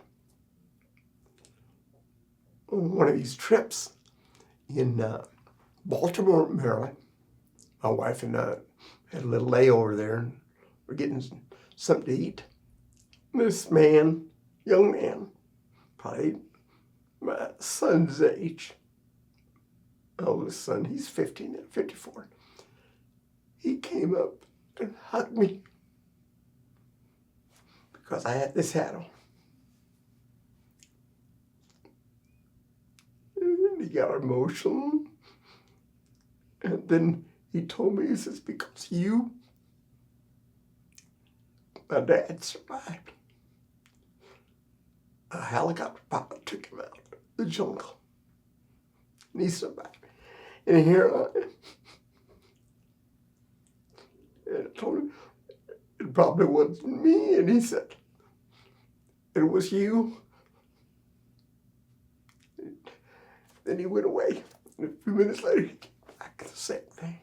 On one of these trips in Baltimore, Maryland, my wife and I had a little layover there, and we're getting something to eat. This man, young man, probably my son's age, my oldest son, he's 54. He came up and hugged me because I had this hat on. And he got emotional. And then he told me, he says, because you, my dad survived. A helicopter pilot took him out of the jungle. And he survived. And here I am. And I told him, it probably wasn't me. And he said, it was you. Then he went away. And a few minutes later, he came back, the same thing.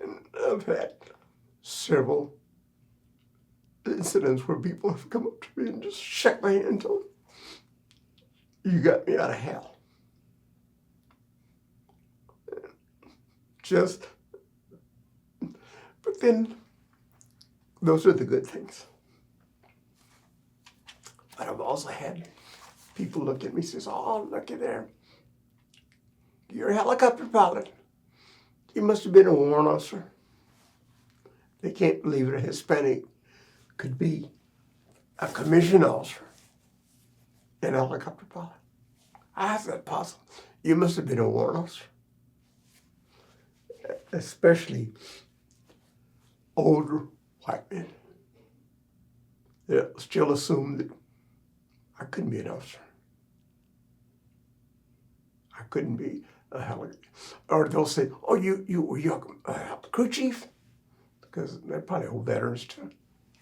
And I've had several incidents where people have come up to me and just shook my hand and told me, "You got me out of hell." But then, those are the good things. But I've also had people look at me and say, "Oh, looky there. You're a helicopter pilot. You must have been a warrant officer." They can't believe that a Hispanic could be a commissioned officer and a helicopter pilot. How is that possible? You must have been a warrant officer. Especially older white men. They still assume that I couldn't be an officer. I couldn't be a helicopter. Or they'll say, "Oh, were you a crew chief?" Because they're probably old veterans too.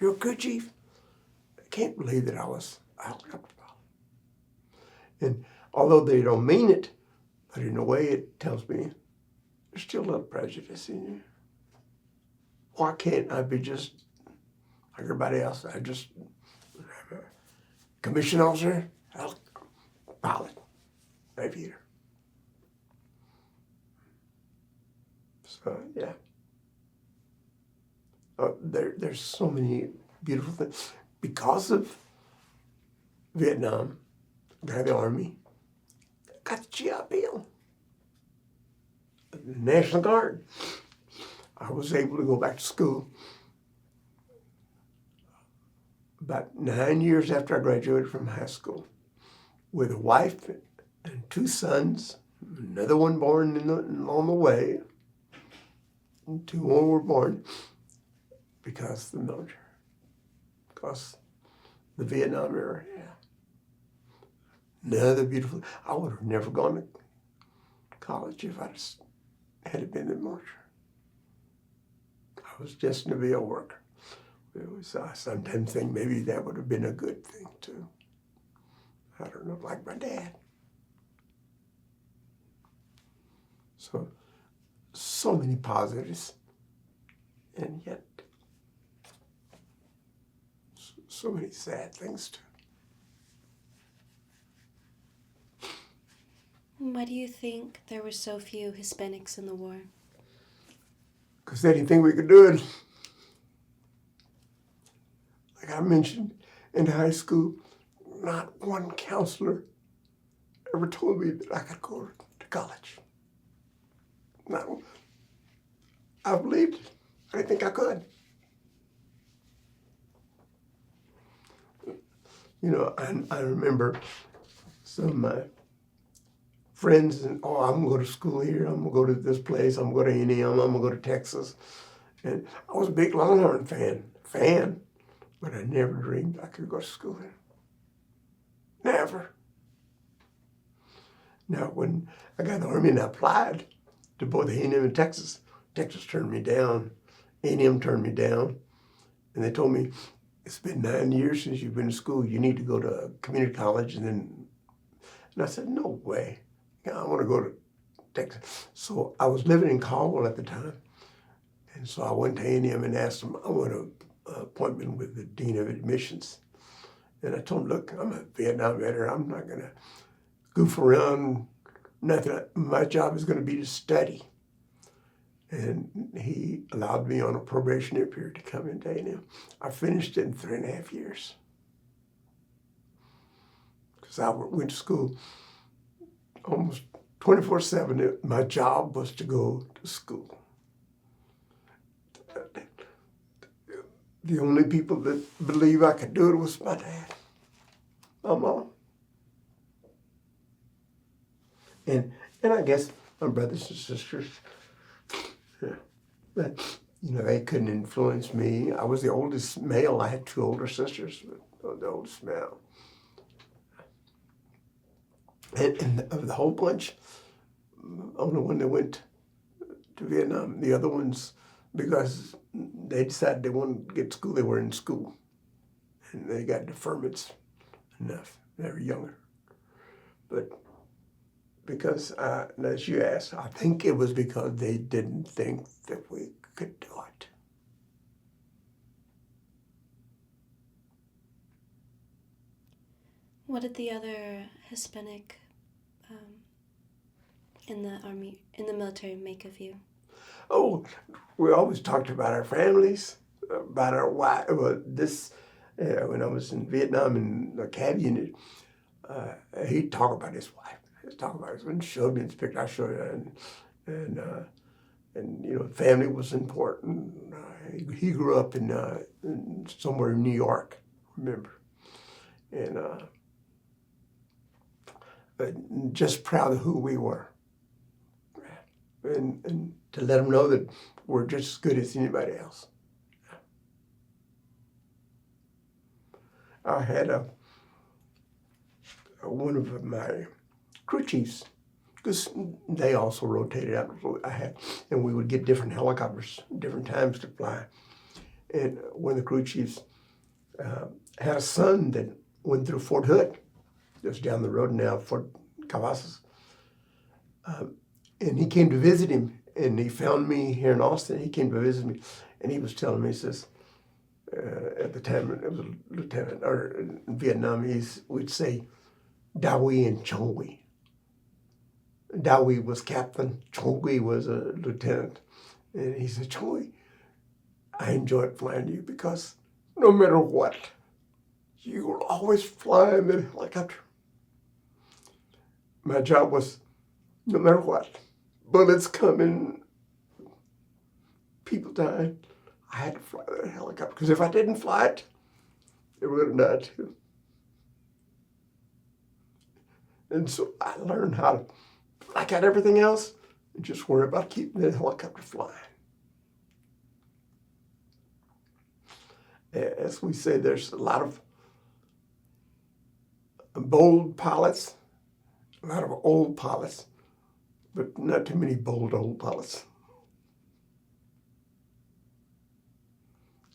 "You're a crew chief?" They can't believe that I was a helicopter pilot. And although they don't mean it, but in a way it tells me there's still a little prejudice in you. Why can't I be just like everybody else? I just am a commissioned officer, pilot, aviator. So, yeah. There's so many beautiful things. Because of Vietnam, got the Army, got the GI Bill, the National Guard. I was able to go back to school about 9 years after I graduated from high school with a wife and 2 sons, another one born along the way, and 2 more were born because of the military, because the Vietnam era, yeah. Another beautiful, I would have never gone to college if I had it been in the military. I was destined to be a worker. I sometimes think maybe that would have been a good thing too. I don't know, like my dad. So many positives, and yet so many sad things too. Why do you think there were so few Hispanics in the war? Because they didn't think we could do it. Like I mentioned, in high school, not one counselor ever told me that I could go to college. Not one. I believed it. I didn't think I could. You know, I remember some of my friends, and I'm gonna go to school here, I'm gonna go to this place, I'm gonna go to A&M, I'm gonna go to Texas. And I was a big Longhorn fan, but I never dreamed I could go to school there. Never. Now, when I got in the Army and I applied to both A&M and Texas, Texas turned me down, A&M turned me down, and they told me, "It's been 9 years since you've been to school, you need to go to community college," and I said, "No way. I want to go to Texas." So I was living in Caldwell at the time. And so I went to A&M and asked them, I want an appointment with the Dean of Admissions. And I told him, "Look, I'm a Vietnam veteran. I'm not going to goof around. Nothing. My job is going to be to study." And he allowed me on a probationary period to come into A&M. I finished it in 3.5 years. Because I went to school almost 24/7. My job was to go to school. The only people that believe I could do it was my dad, my mom. And I guess my brothers and sisters. Yeah. But, they couldn't influence me. I was the oldest male. I had 2 older sisters, but the oldest male. And of the whole bunch, I'm the only one that went to Vietnam. The other ones, because they decided they wanted to get to school, they were in school. And they got deferments enough. they were younger. But because, as you asked, I think it was because they didn't think that we could do it. What did the other Hispanic in the military make of you? Oh, we always talked about our families, about our wife. Well, when I was in Vietnam in the CAV unit, he'd talk about his wife. He'd talk about his wife and showed me his picture. I showed you, and family was important. He grew up in somewhere in New York, remember, and just proud of who we were, and to let them know that we're just as good as anybody else. I had one of my crew chiefs, because they also rotated out. And we would get different helicopters, different times to fly. And one of the crew chiefs had a son that went through Fort Hood, just down the road now, Fort Cavazos. And he came to visit him, and he found me here in Austin. He came to visit me, and he was telling me, he says, at the time, it was a lieutenant, or in Vietnamese, we'd say, Dawi and Chongwi. Dawi was captain, Chongwi was a lieutenant. And he said, Chongwi, I enjoyed flying you because no matter what, you were always flying the helicopter. My job was, no matter what, bullets coming, people dying, I had to fly that helicopter. Because if I didn't fly it, it would have died too. And so I learned how to black out everything else and just worry about keeping the helicopter flying. As we say, there's a lot of bold pilots, a lot of old pilots, but not too many bold old pilots.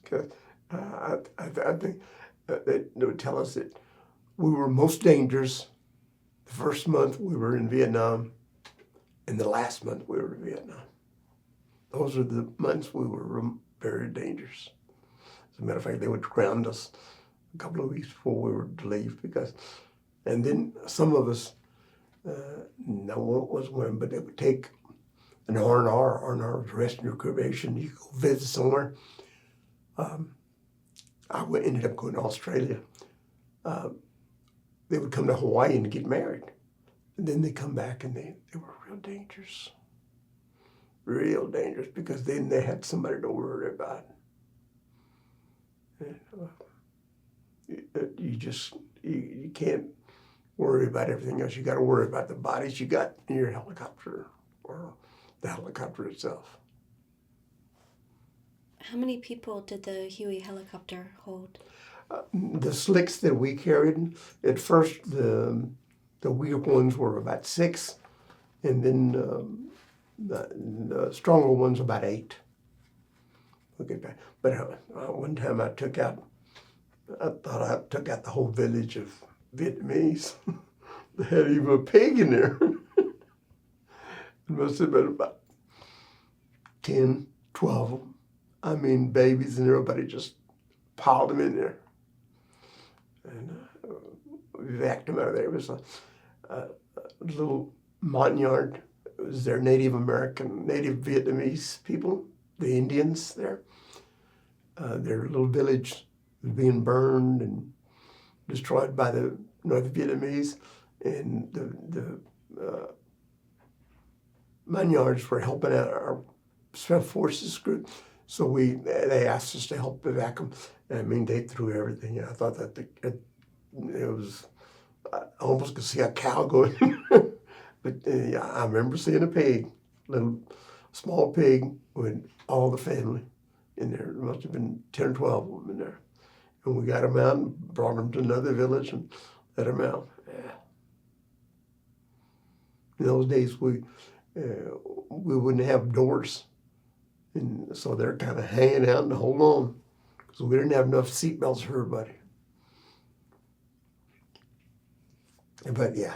Because I think they would tell us that we were most dangerous the first month we were in Vietnam and the last month we were in Vietnam. Those are the months we were very dangerous. As a matter of fact, they would ground us a couple of weeks before we were to leave and then some of us, no one was one, but they would take an R&R. R&R was rest and recreation. You go visit somewhere. I ended up going to Australia. They would come to Hawaii and get married. And then they come back and they were real dangerous. Real dangerous, because then they had somebody to worry about. And, you can't worry about everything else. You got to worry about the bodies you got in your helicopter or the helicopter itself. How many people did the Huey helicopter hold? The slicks that we carried, at first the weaker ones were about 6, and then the stronger ones about 8. Okay, but one time I thought I took out the whole village of Vietnamese. They had even a pig in there. It must have been about 10, 12 of them. I mean, babies, and everybody just piled them in there. And we vacuumed them out of there. It was a little Montagnard. It was their Native Vietnamese people, the Indians there. Their little village was being burned and destroyed by the North Vietnamese, and the Montagnards were helping out our Special Forces group. So they asked us to help evacuate them. I mean, they threw everything. I thought that it was, I almost could see a cow going. But I remember seeing a pig, little small pig with all the family in there. There must have been 10 or 12 of them in there. And we got them out and brought them to another village and let them out. Yeah. In those days, we wouldn't have doors. And so they're kind of hanging out and hold on, because we didn't have enough seatbelts for everybody. But yeah,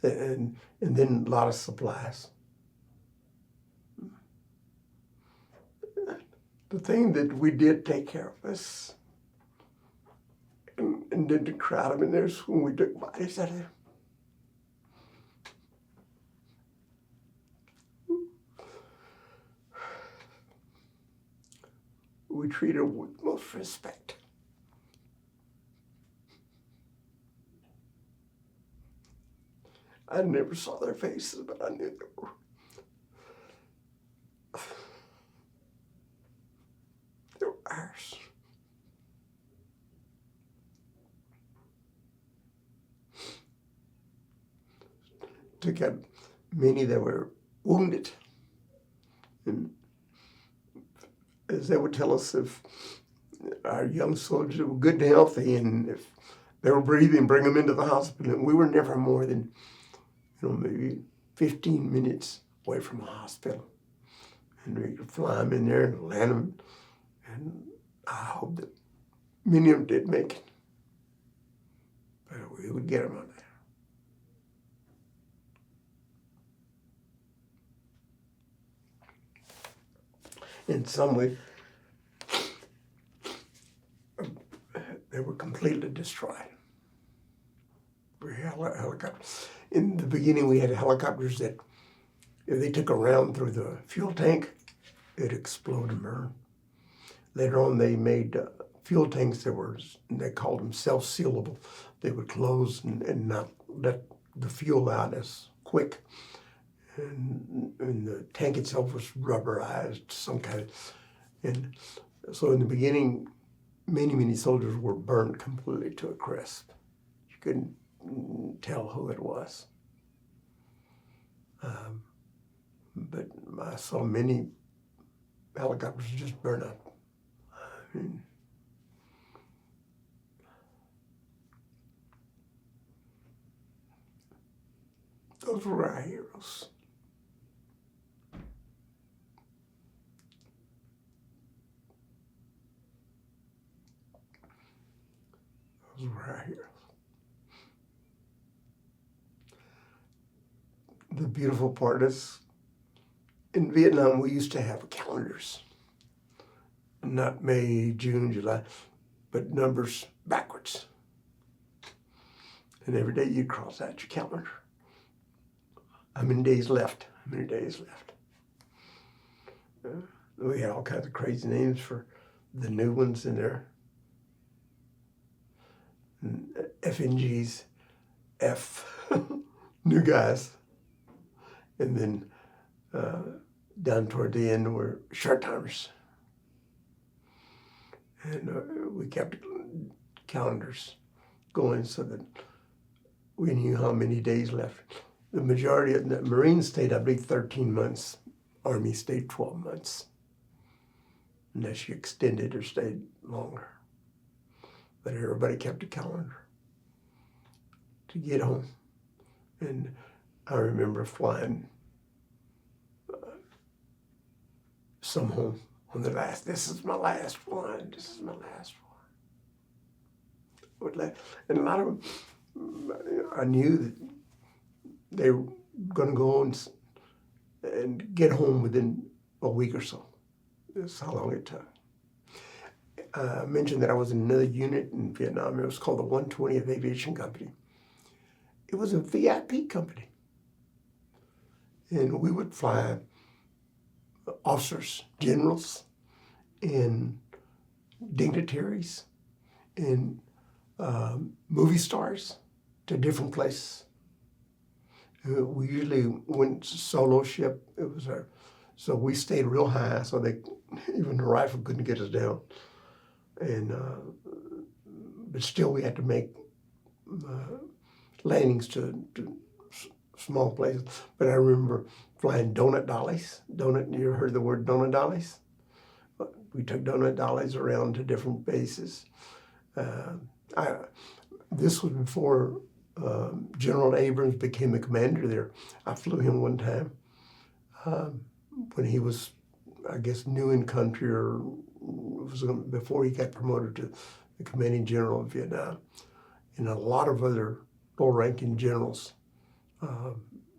and then a lot of supplies. The thing that we did take care of us and didn't crowd them in there is when we took bodies out of there. We treated them with most respect. I never saw their faces, but I knew they were. They were ours. Took out many that were wounded. And as they would tell us, if our young soldiers were good and healthy, and if they were breathing, bring them into the hospital. And we were never more than, maybe 15 minutes away from a hospital. And we could fly them in there and land them. And I hope that many of them did make it. But we would get them out there. In some way, they were completely destroyed. We had helicopters. In the beginning, we had helicopters that, if they took a round through the fuel tank, it exploded and burned. Later on, they made fuel tanks they called them self-sealable. They would close and not let the fuel out as quick. And the tank itself was rubberized, some kind of, and so in the beginning, many soldiers were burned completely to a crisp. You couldn't tell who it was. But I saw many helicopters just burn up. I mean, those were our heroes. Those were our heroes. The beautiful part is, in Vietnam, we used to have calendars. Not May, June, July, but numbers backwards. And every day you cross out your calendar. How many days left? How many days left? We had all kinds of crazy names for the new ones in there. FNGs, F, new guys. And then down toward the end were short timers. And we kept calendars going so that we knew how many days left. The majority of the Marines stayed, I believe, 13 months. Army stayed 12 months, unless you extended or stayed longer. But everybody kept a calendar to get home. And I remember flying some home on the last, this is my last one, this is my last one. And a lot of them, I knew that they were going to go and get home within a week or so. That's how long it took. I mentioned that I was in another unit in Vietnam. It was called the 120th Aviation Company. It was a VIP company. And we would fly officers, generals, and dignitaries, and movie stars to different places. We usually went solo ship. So we stayed real high, so even the rifle couldn't get us down. And but still, we had to make landings to small places. But I remember flying donut dollies. You ever heard the word donut dollies? We took donut dollies around to different bases. This was before General Abrams became the commander there. I flew him one time when he was, I guess, new in country, or before he got promoted to the commanding general of Vietnam. And a lot of other low-ranking generals,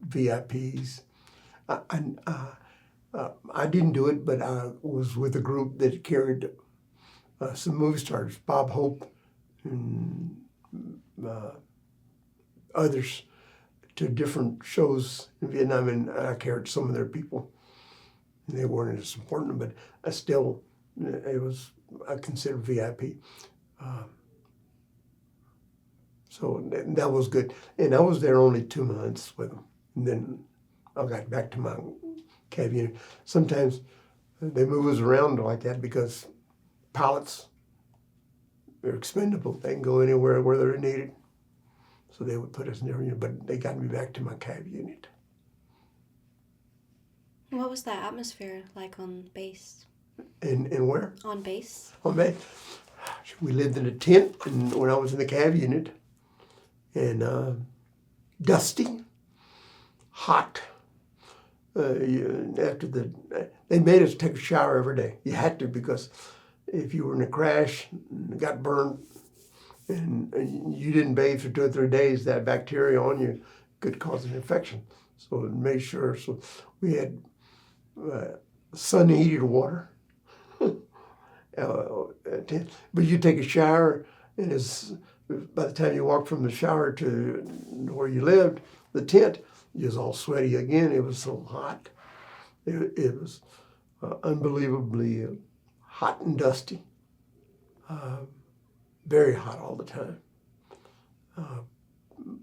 VIPs. I didn't do it, but I was with a group that carried some movie stars, Bob Hope and others, to different shows in Vietnam, and I carried some of their people. They weren't as important, but I considered VIP. So that was good. And I was there only 2 months with them. And then I got back to my cab unit. Sometimes they move us around like that because pilots, they're expendable. They can go anywhere where they're needed. So they would put us in their unit, but they got me back to my cab unit. What was that atmosphere like on base? And where? On base? On base. We lived in a tent and when I was in the cab unit. And dusty, hot. They made us take a shower every day. You had to, because if you were in a crash and got burned and you didn't bathe for 2 or 3 days, that bacteria on you could cause an infection. So it made sure. So we had sun-heated water. But you take a shower, and by the time you walked from the shower to where you lived, the tent, you was all sweaty again. It was so hot. It was unbelievably hot and dusty. Very hot all the time.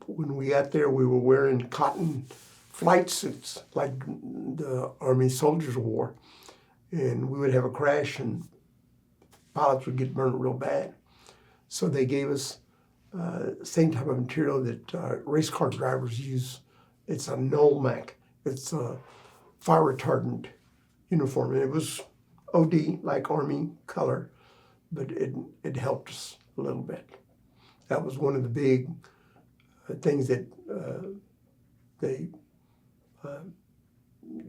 When we got there, we were wearing cotton flight suits like the Army soldiers wore. And we would have a crash and pilots would get burned real bad. So they gave us same type of material that race car drivers use. It's a Nolmac. It's a fire retardant uniform. And it was OD, like Army color, but it helped us a little bit. That was one of the big things that they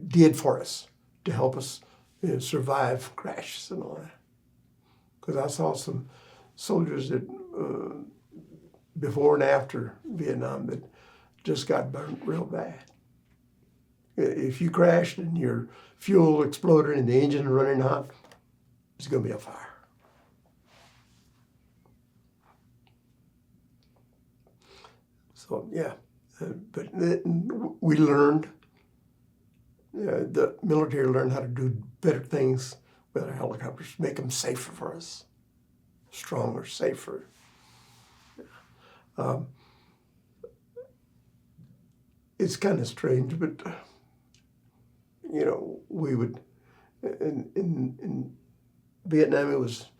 did for us to help us survive crashes and all that. Because I saw some soldiers that before and after Vietnam that just got burnt real bad. If you crashed and your fuel exploded and the engine running hot, it's going to be a fire. So yeah, but we learned, the military learned how to do better things with our helicopters, make them safer for us, stronger, safer. It's kind of strange, but we would, in Vietnam, it was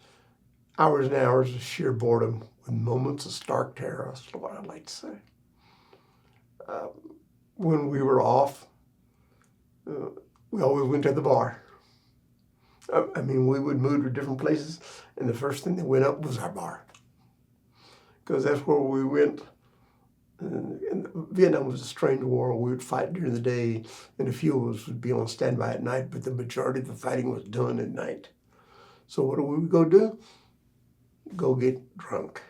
hours and hours of sheer boredom with moments of stark terror, that's what I'd like to say. When we were off, we always went to the bar. We would move to different places, and the first thing that went up was our bar. Because that's where we went. And Vietnam was a strange war. We would fight during the day, and a few of us would be on standby at night, but the majority of the fighting was done at night. So what do we go do? Go get drunk.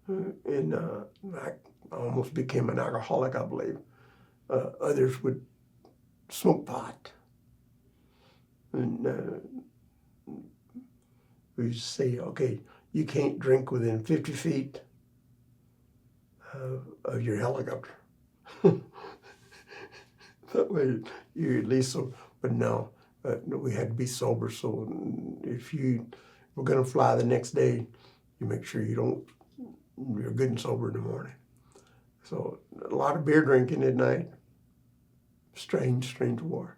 And I almost became an alcoholic, I believe. Others would smoke pot. And we used to say, okay, you can't drink within 50 feet of your helicopter. That way you at least, but no, we had to be sober. So if you were going to fly the next day, you make sure you're good and sober in the morning. So a lot of beer drinking at night. Strange war.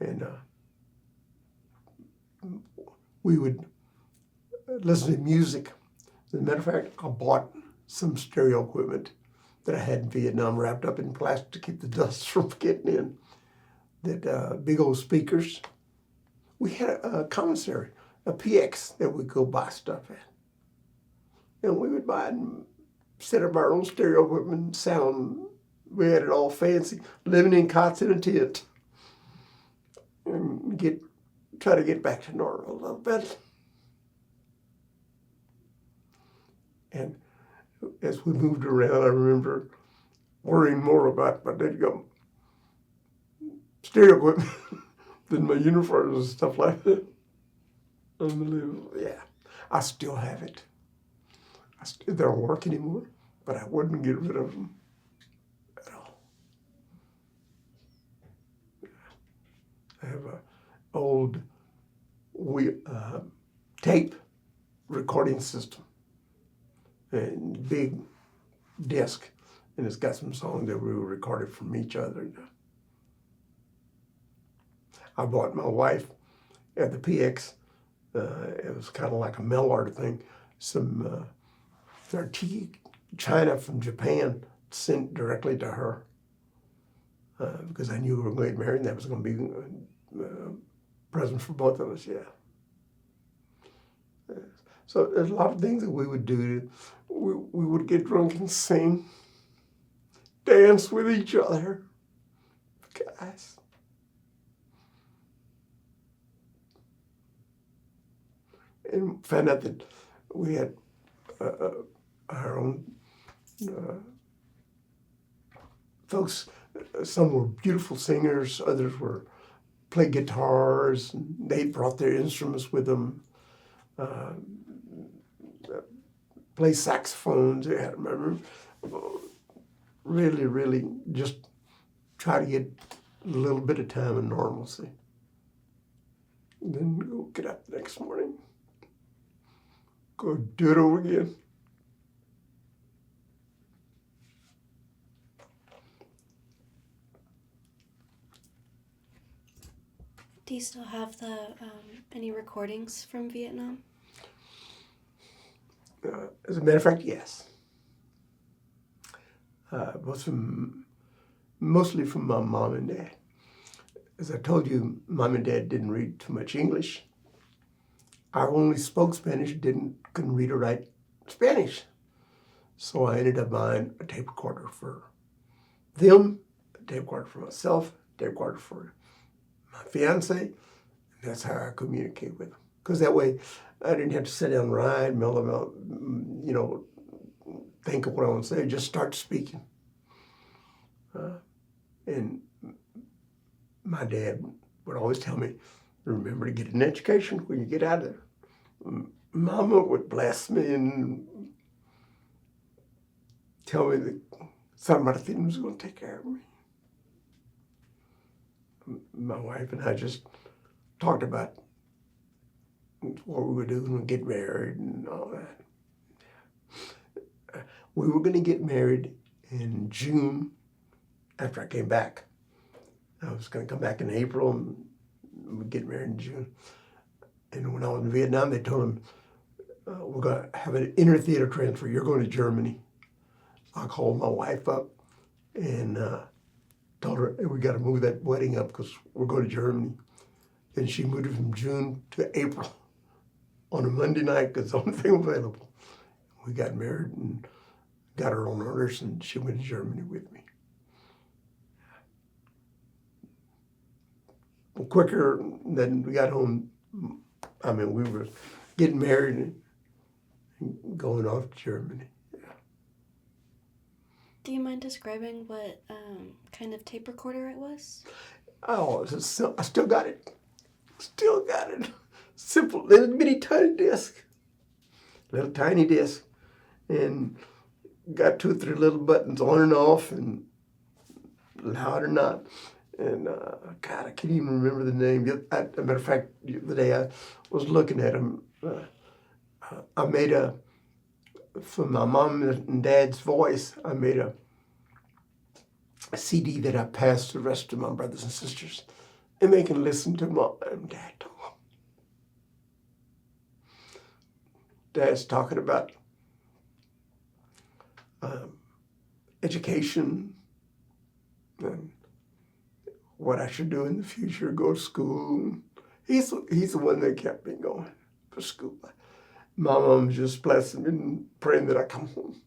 And we would listen to music. As a matter of fact, I bought some stereo equipment that I had in Vietnam wrapped up in plastic to keep the dust from getting in. That big old speakers. We had a commissary, a PX that we'd go buy stuff at. And we would buy and set up our own stereo equipment, sound. We had it all fancy, living in cots in a tent. And try to get back to normal a little bit. And as we moved around, I remember worrying more about my dadgum stereo equipment than my uniforms and stuff like that. Unbelievable. Yeah, I still have it. They don't work anymore, but I wouldn't get rid of them at all. I have a old tape recording system and big disc, and it's got some songs that we recorded from each other. I bought my wife at the PX. It was kind of like a mail order thing. Some their tea china from Japan sent directly to her because I knew we were going to get married, and that was going to be a present for both of us. Yeah. So there's a lot of things that we would do. We would get drunk and sing, dance with each other, guys. And found out that we had our own folks. Some were beautiful singers, others played guitars, and they brought their instruments with them. Play saxophones. I remember really just try to get a little bit of time of normalcy. And then go get up the next morning. Go do it over again. Do you still have any recordings from Vietnam? As a matter of fact, yes. Mostly from my mom and dad. As I told you, mom and dad didn't read too much English. I only spoke Spanish, couldn't read or write Spanish. So I ended up buying a tape recorder for them, a tape recorder for myself, a tape recorder for my fiance. And that's how I communicate with them. Because that way I didn't have to sit down and write, think of what I want to say, just start speaking. And my dad would always tell me, remember to get an education when you get out of there. Mama would bless me and tell me that San Martin was going to take care of me. My wife and I just talked about what we would do when we get married and all that. We were going to get married in June after I came back. I was going to come back in April and we'd get married in June. And when I was in Vietnam, they told him, we're going to have an inter-theater transfer. You're going to Germany. So I called my wife up and told her, hey, we got to move that wedding up because we're going to Germany. And she moved it from June to April on a Monday night because it's the only thing available. We got married and got her on orders, and she went to Germany with me. Quicker than we got home. I mean, we were getting married and going off to Germany. Yeah. Do you mind describing what kind of tape recorder it was? Oh, I still got it. Still got it. Simple, little bitty tiny disc. Little tiny disc. And got 2 or 3 little buttons on and off and loud or not. And God, I can't even remember the name. As a matter of fact, the other day I was looking at them. I made for my mom and dad's voice, I made a CD that I passed to the rest of my brothers and sisters. And they can listen to mom and dad talk. Dad's talking about education and what I should do in the future, go to school. He's the one that kept me going for school. My mom's just blessing me and praying that I come home.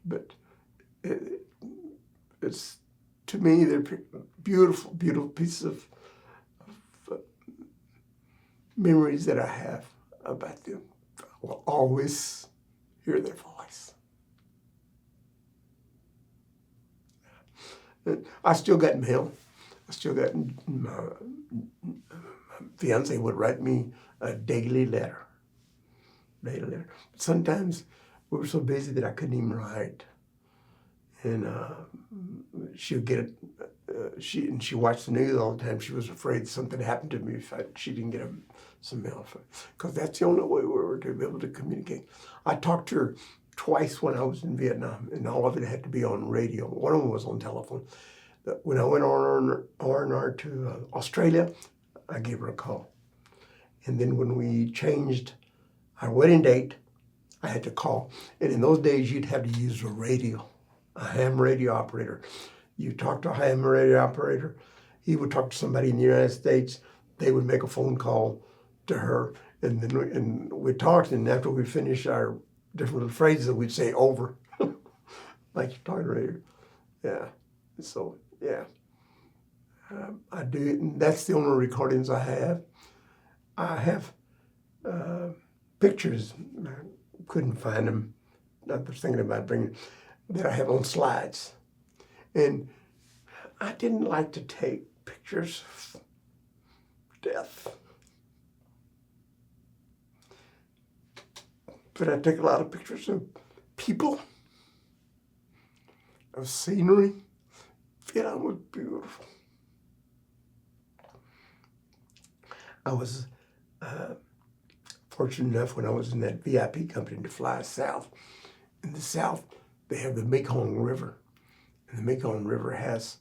But it's, to me, they're beautiful, beautiful pieces of memories that I have about them. I will always hear their voice. I still got mail. I still got, my fiance would write me a daily letter. Sometimes we were so busy that I couldn't even write. And she'd get it. She watched the news all the time. She was afraid something happened to me if she didn't get some mail. Because that's the only way we were to be able to communicate. I talked to her twice when I was in Vietnam, and all of it had to be on radio. One of them was on telephone. But when I went on R&R to Australia, I gave her a call. And then when we changed our wedding date, I had to call. And in those days, you'd have to use a radio, a ham radio operator. You talk to a ham radio operator, he would talk to somebody in the United States, they would make a phone call to her, and then we talked, and after we finished our different little phrases, we'd say over, like you're talking radio. Yeah, so, yeah. I do it, and that's the only recordings I have. I have pictures, I couldn't find them. I was thinking about bringing, that I have on slides. And I didn't like to take pictures of death. But I take a lot of pictures of people, of scenery. Vietnam was beautiful. I was fortunate enough when I was in that VIP company to fly south. In the south, they have the Mekong River. And the Mekong River has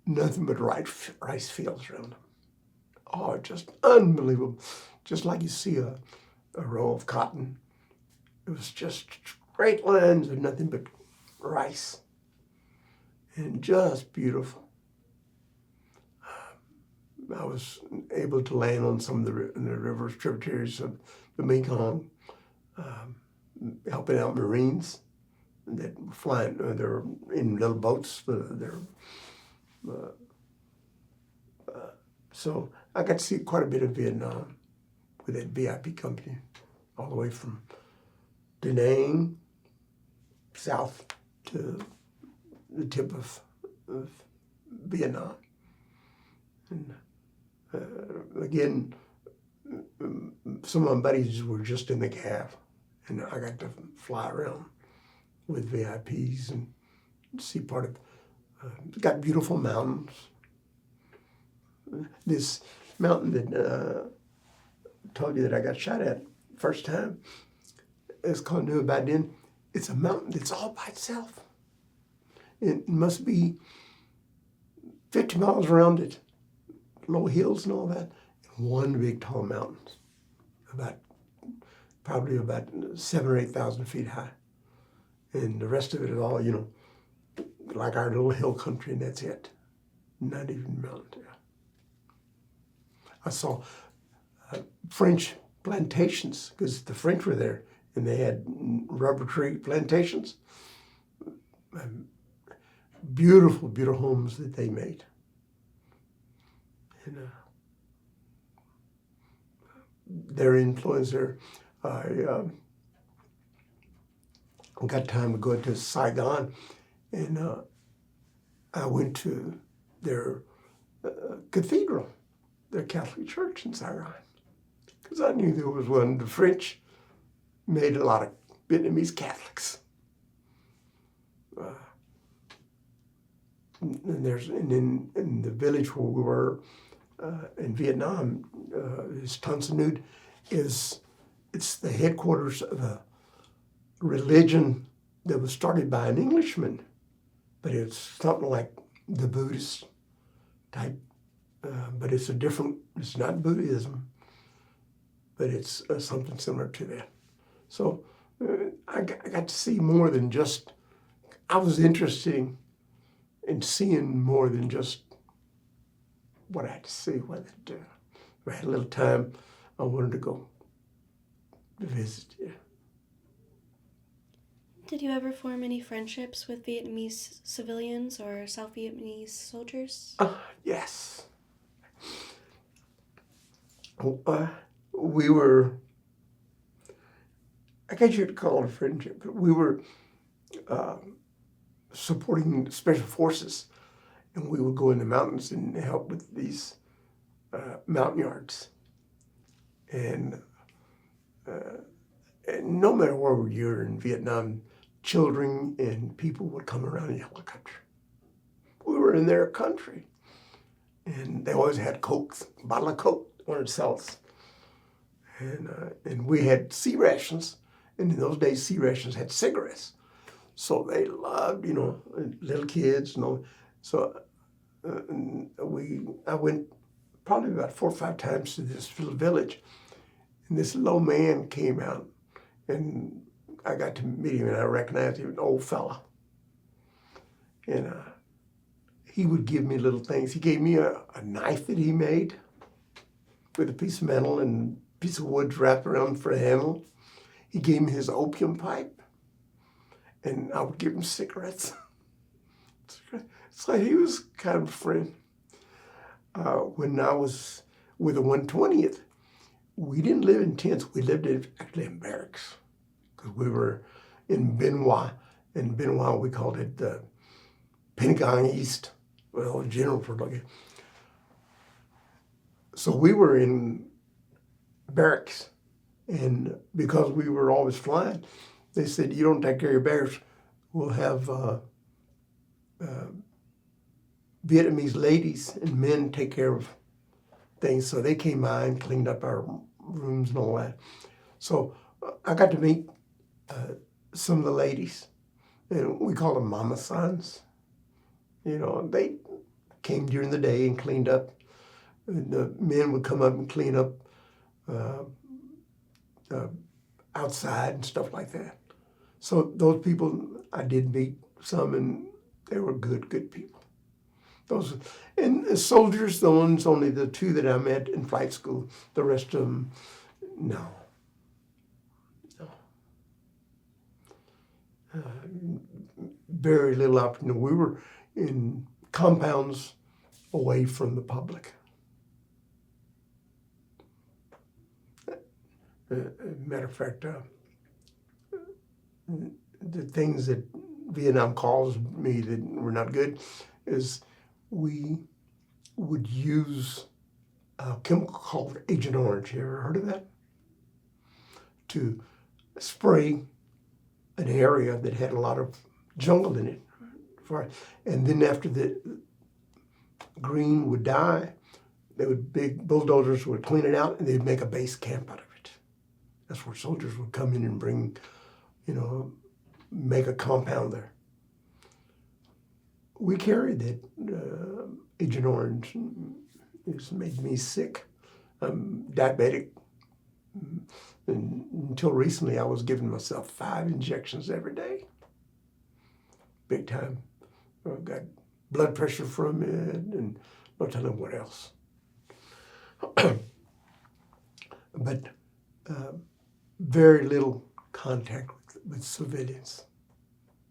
nothing but rice fields around them. Oh, just unbelievable. Just like you see a row of cotton. It was just straight lines of nothing but rice. And just beautiful. I was able to land on some of the river tributaries of the Mekong, helping out Marines that were flying. They're in little boats. So I got to see quite a bit of Vietnam with that VIP company, all the way from Da Nang south to the tip of Vietnam. And again, some of my buddies were just in the cab, and I got to fly around with VIPs and see part of. It's got beautiful mountains. This mountain that told you that I got shot at first time is called New Ba Dinh. It's a mountain that's all by itself. It must be 50 miles around it, low hills and all that, and one big tall mountain, probably about 7,000 or 8,000 feet high. And the rest of it is all, like our little hill country, and that's it. Not even mountain. I saw French plantations, because the French were there, and they had rubber tree plantations. Beautiful, beautiful homes that they made. And their influence there. I got time to go to Saigon, and I went to their cathedral, their Catholic church in Saigon, because I knew there was one. The French made a lot of Vietnamese Catholics. And in the village where we were in Vietnam, is Tan Son Nhut, it's the headquarters of a religion that was started by an Englishman, but it's something like the Buddhist type, but it's it's not Buddhism, but it's something similar to that. So I got to see more than just, I was interested in seeing more than just what I had to see. If I had a little time, I wanted to go to visit. Yeah. Did you ever form any friendships with Vietnamese civilians or South Vietnamese soldiers? Yes. We were, I guess you'd call it a friendship, but we were supporting special forces and we would go in the mountains and help with these mountain yards. And no matter where you were in Vietnam, children and people would come around in helicopter. We were in their country. And they always had Coke, a bottle of Coke, wanted to sell us. And we had C rations. And in those days, C rations had cigarettes. So they loved, little kids. So I went probably about 4 or 5 times to this little village. And this little man came out. And I got to meet him, and I recognized him, an old fella. And he would give me little things. He gave me a knife that he made with a piece of metal and a piece of wood wrapped around for a handle. He gave me his opium pipe, and I would give him cigarettes. So he was kind of a friend. When I was with the 120th, we didn't live in tents. We lived actually in barracks, because we were in Benoit. In Benoit, we called it the Pentagon East. Well, general for looking. So we were in barracks, and because we were always flying, they said, "You don't take care of your barracks, we'll have Vietnamese ladies and men take care of things." So they came by and cleaned up our rooms and all that. So I got to meet some of the ladies, and we call them mama sons. They came during the day and cleaned up. And the men would come up and clean up outside and stuff like that. So those people, I did meet some, and they were good people. And as soldiers, only the 2 that I met in flight school. The rest of them, no. Very little opportunity. We were in compounds away from the public. Matter of fact, the things that Vietnam calls me that were not good is we would use a chemical called Agent Orange. You ever heard of that? To spray an area that had a lot of jungle in it. And then after the green would die, big bulldozers would clean it out, and they'd make a base camp out of it. That's where soldiers would come in and bring, make a compound there. We carried that Agent Orange. It's made me sick. I'm diabetic. And until recently, I was giving myself 5 injections every day. Big time. I got blood pressure from it, and no telling what else. But very little contact with civilians.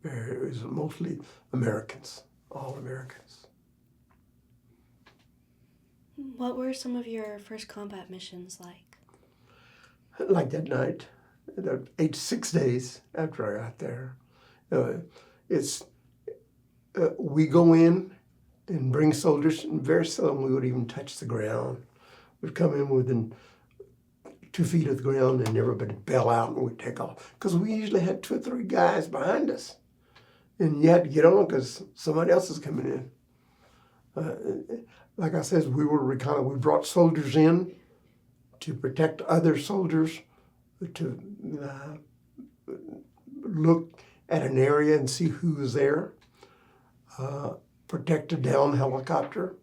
It was mostly Americans, all Americans. What were some of your first combat missions like? Like that night, 6 days after I got there, we go in and bring soldiers, and very seldom we would even touch the ground. We'd come in within 2 feet of the ground, and everybody bail out, and we'd take off. Because we usually had 2 or 3 guys behind us. And you had to get on because somebody else is coming in. Like I said, we brought soldiers in to protect other soldiers, to look at an area and see who was there, protect a down helicopter.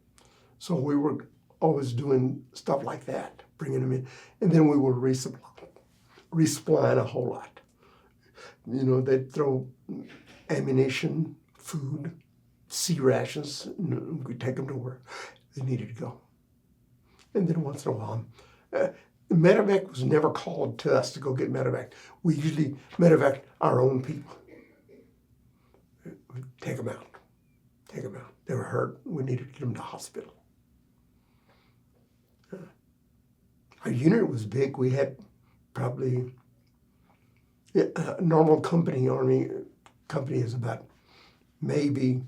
So we were always doing stuff like that, bringing them in. And then we were resupplying a whole lot. They'd throw ammunition, food, C rations, and we'd take them to where they needed to go. And then once in a while, medevac was never called to us to go get medevac. We usually medevac our own people. We'd take them out. They were hurt. We needed to get them to the hospital. Our unit was big. We had probably a normal Army company is about maybe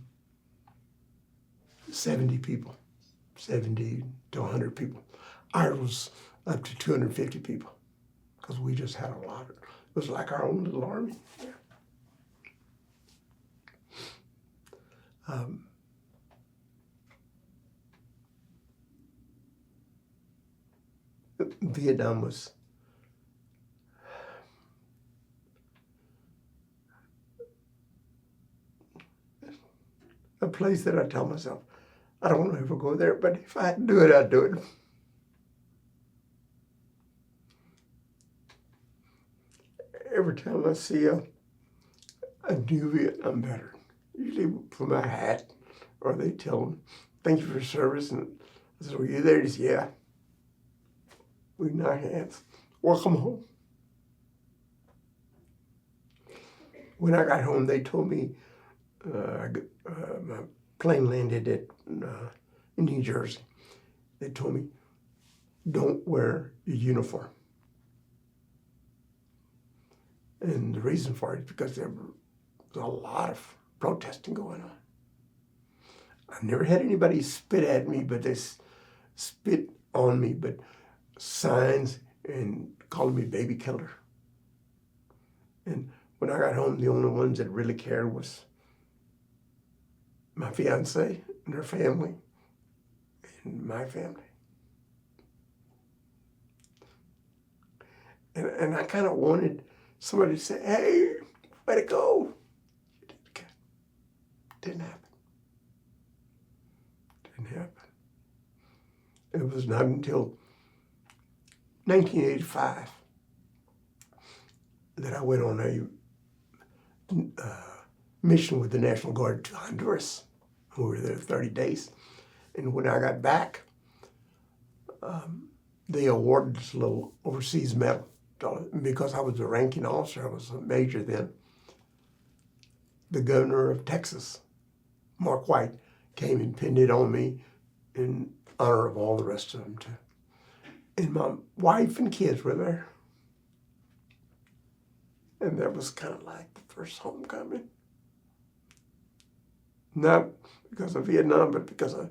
70 people, 70 to 100 people. Ours was up to 250 people because we just had a lot. It was like our own little army. Vietnam was a place that I tell myself, I don't want to ever go there, but if I had to do it, I'd do it. Every time I see a new Vietnam veteran, usually for my hat, or they tell them, thank you for your service, and I said, were you there? He said, yeah. We knock hands. Welcome home. When I got home, they told me my plane landed in New Jersey. They told me, don't wear your uniform. And the reason for it is because there was a lot of protesting going on. I've never had anybody spit at me, but they spit on me, but signs and calling me baby killer. And when I got home, the only ones that really cared was my fiance and her family and my family. And I kind of wanted somebody to say, hey, way to go. Didn't happen. Didn't happen. It was not until 1985 that I went on a mission with the National Guard to Honduras. We were there 30 days. And when I got back, they awarded this little overseas medal. Because I was the ranking officer, I was a major then. The governor of Texas, Mark White, came and pinned it on me in honor of all the rest of them too. And my wife and kids were there. And that was kind of like the first homecoming. Not because of Vietnam, but because I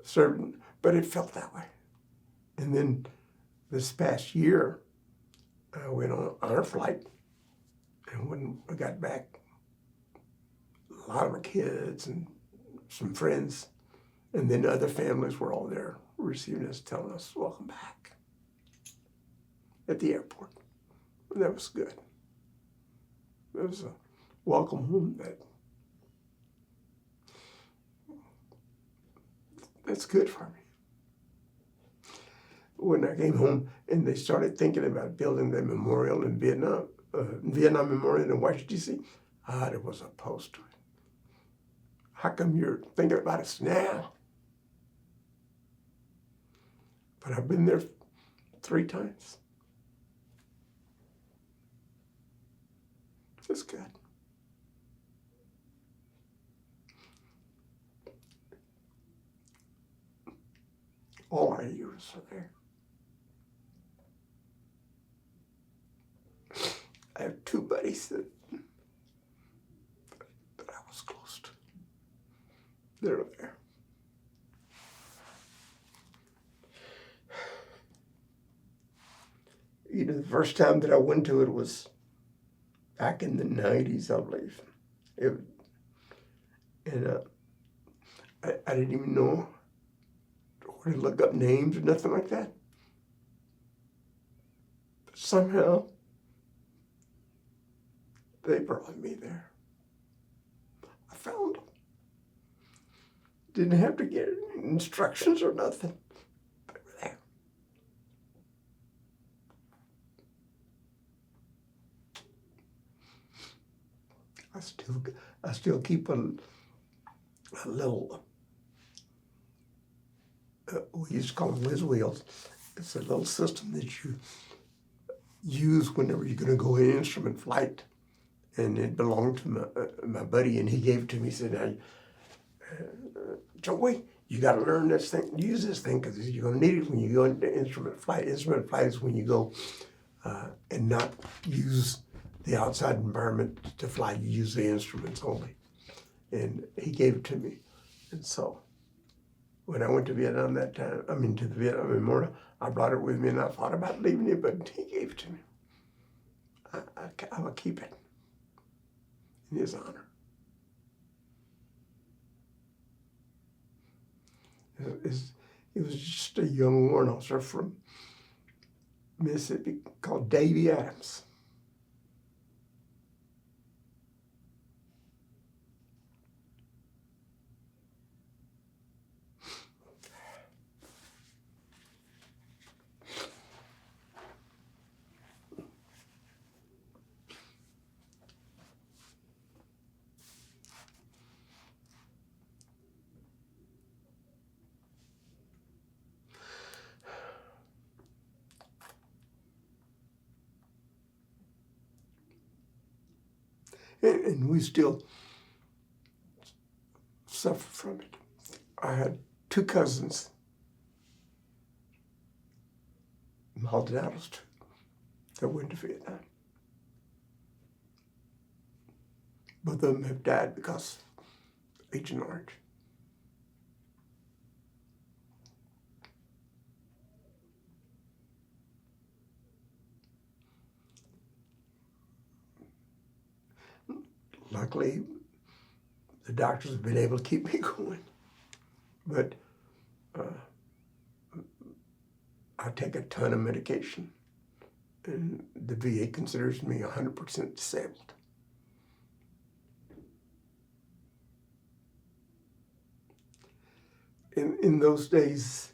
served, but it felt that way. And then this past year, I went on an honor flight. And when we got back, a lot of my kids and some friends, and then other families were all there receiving us, telling us, welcome back at the airport. And that was good. It was a welcome home that's good for me. When I came home and they started thinking about building the memorial in Vietnam Memorial in Washington, D.C., there was opposed to it. How come you're thinking about us now? But I've been there 3 times. It's good. All our heroes are there. I have 2 buddies that I was close to. They're there. You know, the first time that I went to it was back in the 90s, I believe. I didn't even know where to look up names or nothing like that. But somehow, they brought me there. I found them. Didn't have to get instructions or nothing. They were there. I still keep a little, we used to call them whiz wheels. It's a little system that you use whenever you're going to go in instrument flight. And it belonged to my buddy, and he gave it to me. He said, Joey, you got to learn this thing, use this thing, because you're going to need it when you go into instrument flight. Instrument flight is when you go and not use the outside environment to fly. You use the instruments only. And he gave it to me. And so when I went to Vietnam that time, to the Vietnam Memorial, I brought it with me and I thought about leaving it, but he gave it to me. I will keep it in his honor. He was just a young warrant officer from Mississippi called Davy Adams. And we still suffer from it. I had two cousins, Maldonados, that went to Vietnam. Both of them have died because of Agent Orange. Luckily, the doctors have been able to keep me going. But I take a ton of medication, and the VA considers me 100% disabled. In those days,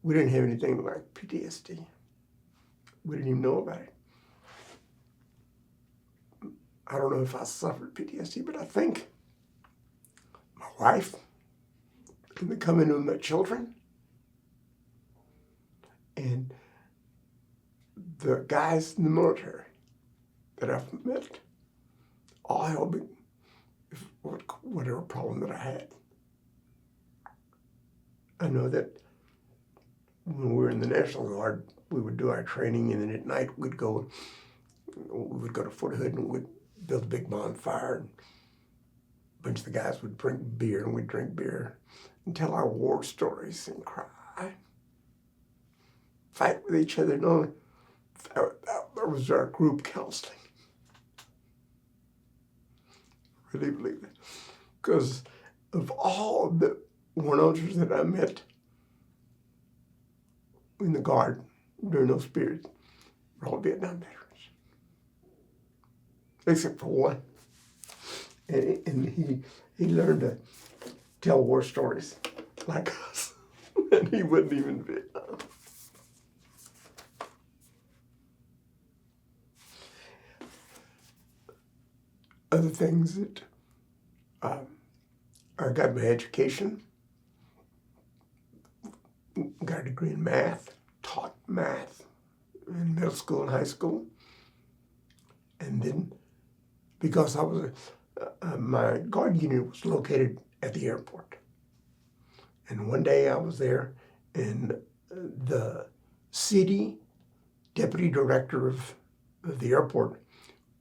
we didn't have anything like PTSD. We didn't even know about it. I don't know if I suffered PTSD, but I think my wife and the coming of my children and the guys in the military that I've met all helped me with whatever problem that I had. I know that when we were in the National Guard, we would do our training, and then at night we would go to Fort Hood and we'd build a big bonfire, and a bunch of the guys would drink beer, and we'd drink beer and tell our war stories and cry, fight with each other. No, that was our group counseling. I really believe it. Because of all the warrant officers that I met in the Guard during those periods, were all Vietnam veterans. Except for one. And he learned to tell war stories like us. And he wasn't even in Vietnam. Other things that I got my education, got a degree in math, taught math in middle school and high school. And then, because I was my Guard unit was located at the airport. And one day I was there, and the city deputy director of the airport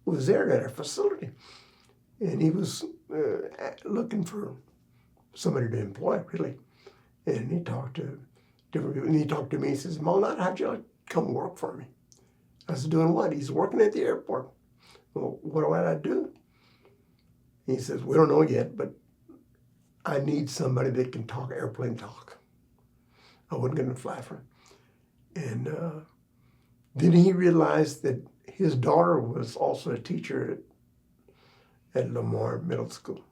was there at our facility. And he was looking for somebody to employ, really. And he talked to different people. And he talked to me. He says, "Maldonado, how'd you like to come work for me?" I said, "Doing what?" He's working at the airport. "Well, what do I do?" He says, "We don't know yet, but I need somebody that can talk airplane talk." I wasn't going to fly for him. And then he realized that his daughter was also a teacher at Lamar Middle School.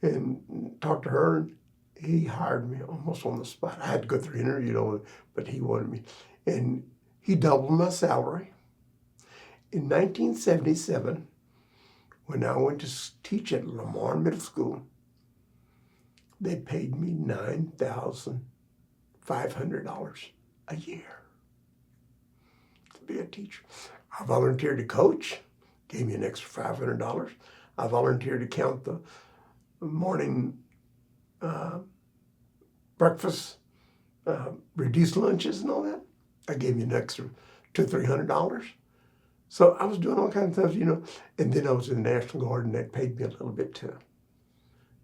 And talked to her, and he hired me almost on the spot. I had to go through an interview, but he wanted me. And he doubled my salary. In 1977, when I went to teach at Lamar Middle School, they paid me $9,500 a year to be a teacher. I volunteered to coach, gave me an extra $500. I volunteered to count the morning breakfast, reduced lunches and all that. I gave me an extra $200-300. So I was doing all kinds of stuff, and then I was in the National Guard, and that paid me a little bit too.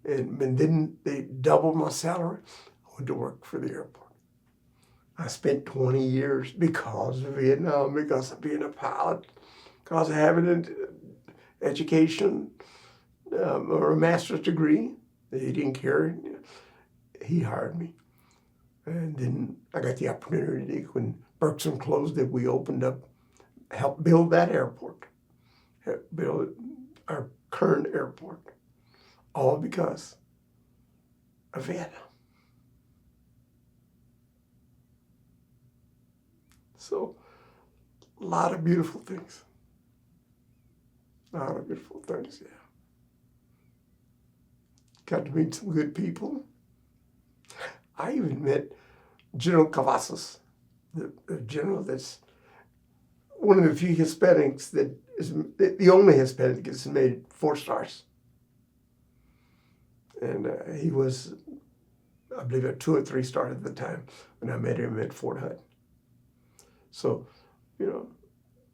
And then they doubled my salary. I went to work for the airport. I spent 20 years because of Vietnam, because of being a pilot, because of having an education or a master's degree. He didn't care. He hired me. And then I got the opportunity when Berkson closed that we opened up, helped build that airport, helped build our current airport, all because of Vietnam. So, a lot of beautiful things. A lot of beautiful things, yeah. Got to meet some good people. I even met General Cavazos, the general that's one of the few Hispanics that is the only Hispanic that's made 4 stars. And he was, I believe, a 2 or 3 star at the time when I met him at Fort Hood. So,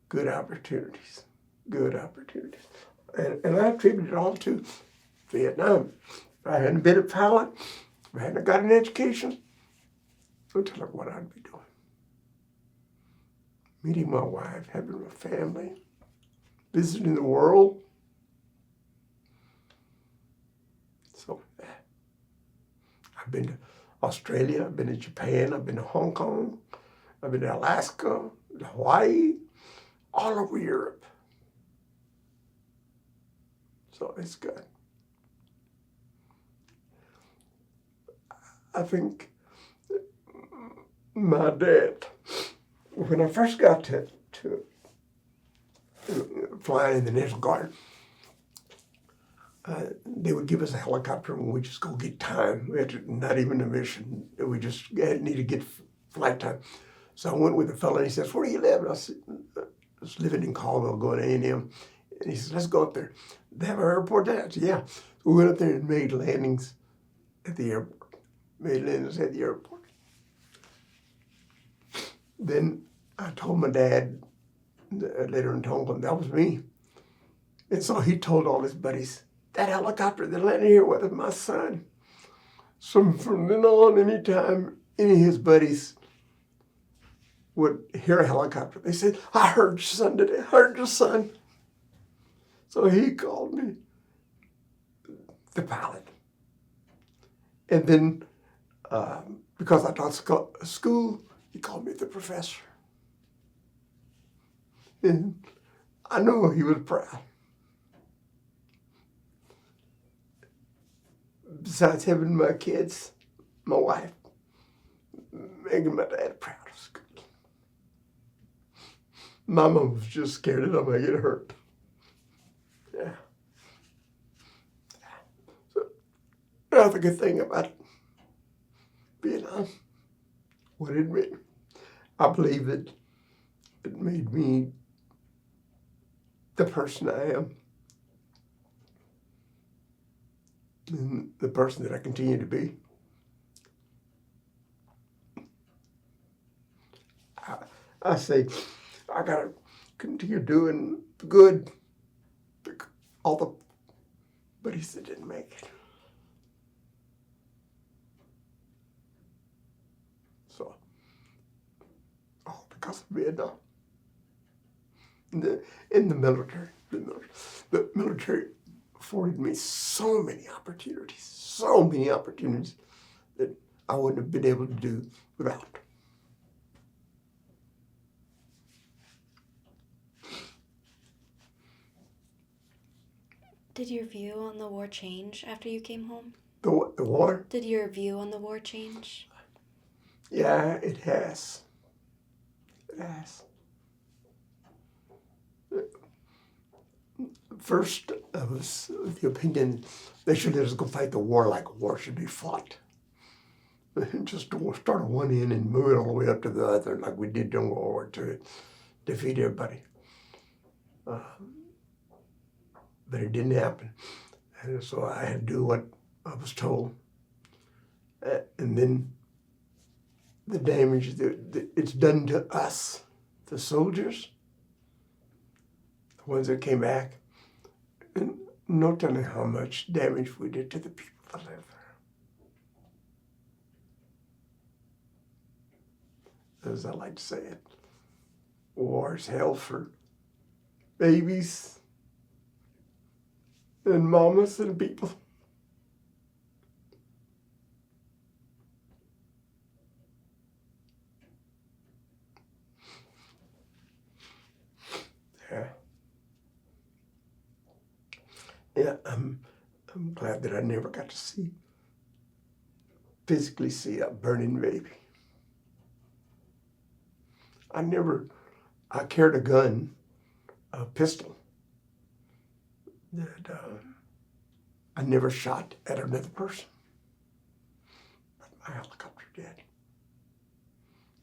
good opportunities, good opportunities. And I attribute it all to Vietnam. If I hadn't been a pilot, if I hadn't got an education, I'll tell you what I'd be doing. Meeting my wife, having a family, visiting the world. So, I've been to Australia, I've been to Japan, I've been to Hong Kong, I've been to Alaska, Hawaii, all over Europe. So it's good. I think my dad, when I first got to flying in the National Guard, they would give us a helicopter and we'd just go get time. We had to, not even a mission. We just needed to get flight time. So I went with a fellow and he says, "Where do you live?" And I said, "I was living in Caldwell, going to A&M. And he says, "Let's go up there. They have an airport there?" I said, "Yeah." So we went up there and made landings at the airport. Then I told my dad later and told him that was me. And so he told all his buddies, "That helicopter that landed here with my son." So from then on, anytime any of his buddies would hear a helicopter, they said, "I heard your son today, I heard your son." So he called me the pilot. And then because I taught school, he called me the professor. And I know he was proud. Besides having my kids, my wife, making my dad proud of school. My mom was just scared that I might get hurt. Yeah. So that's a good thing about Vietnam. What it made. I believe that it made me the person I am. And the person that I continue to be. I say, I gotta continue doing good. All the buddies that didn't make it. So, all because of Vietnam. In the military. The military afforded me so many opportunities that I wouldn't have been able to do without. Did your view on the war change after you came home? The war? Did your view on the war change? Yeah, it has. It has. First, I was of the opinion they should let us go fight the war like war should be fought. Just start at one end and move it all the way up to the other like we did during World War II. Defeat everybody. But it didn't happen. And so I had to do what I was told. And then the damage that it's done to us, the soldiers, the ones that came back, and no telling how much damage we did to the people. to live there. As I like to say it, war's hell for babies and mamas and people. Yeah. Yeah, I'm glad that I never got to physically see a burning baby. I carried a gun, a pistol, that I never shot at another person. But my helicopter did.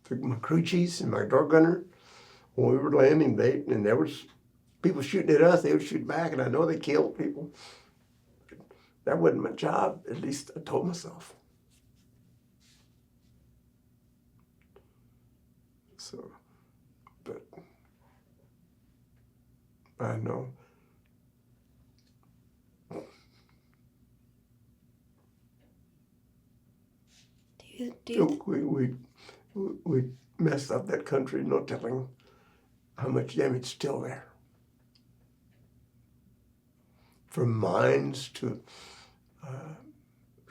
Took my crew chiefs and my door gunner. When we were landing, and there was people shooting at us, they would shoot back, and I know they killed people. That wasn't my job, at least I told myself. So, but I know. We messed up that country, no telling how much damage is still there. From mines to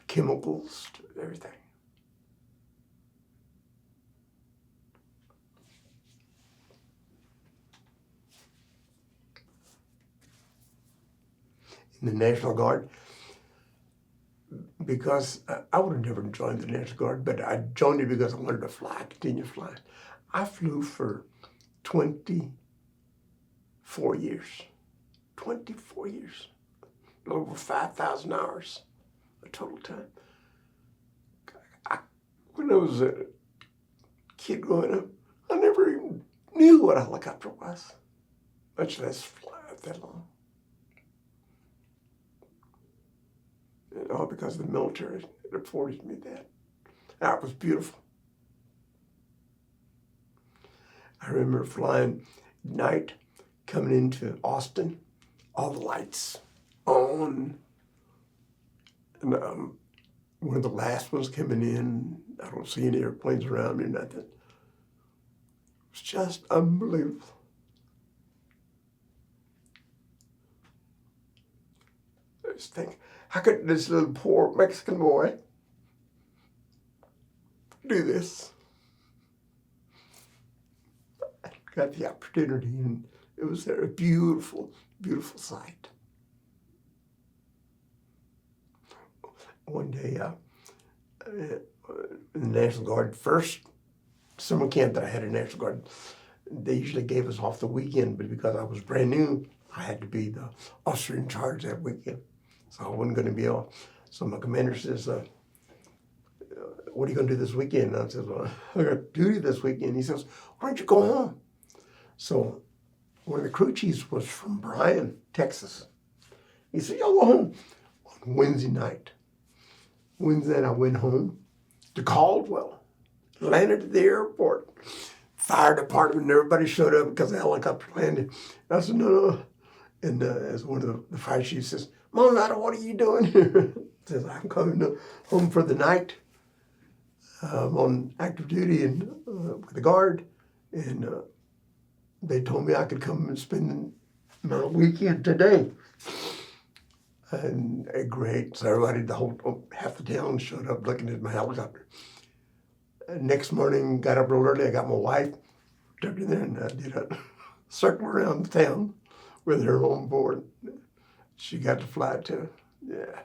chemicals to everything. In the National Guard, because I would have never joined the National Guard, but I joined it because I wanted to fly, continue flying. I flew for 24 years. 24 years. Over 5,000 hours of total time. When I was a kid growing up, I never even knew what a helicopter was, much less fly that long. And all because of the military, it afforded me that. That was beautiful. I remember flying at night, coming into Austin, all the lights on. And one of the last ones coming in, I don't see any airplanes around me or nothing. It was just unbelievable. I just think, how could this little poor Mexican boy do this? I got the opportunity, and it was a beautiful, beautiful sight. One day, in the National Guard, first summer camp that I had in the National Guard, they usually gave us off the weekend, but because I was brand new, I had to be the officer in charge that weekend. So I wasn't going to be off. So my commander says, what are you going to do this weekend? And I said, well, I got duty this weekend. He says, why don't you go home? So one of the crew chiefs was from Bryan, Texas. He said, y'all go home on Wednesday night. Wednesday night I went home to Caldwell, landed at the airport. Fire department and everybody showed up because the helicopter landed. I said, no. And as one of the fire chiefs says, Maldonado, what are you doing here? Says, I'm coming home for the night. I'm on active duty and with the Guard. And they told me I could come and spend my weekend today. And great. So everybody, half the town showed up looking at my helicopter. Next morning, got up real early. I got my wife, took her there, and I did a circle around the town with her on board. She got to fly too. Yeah.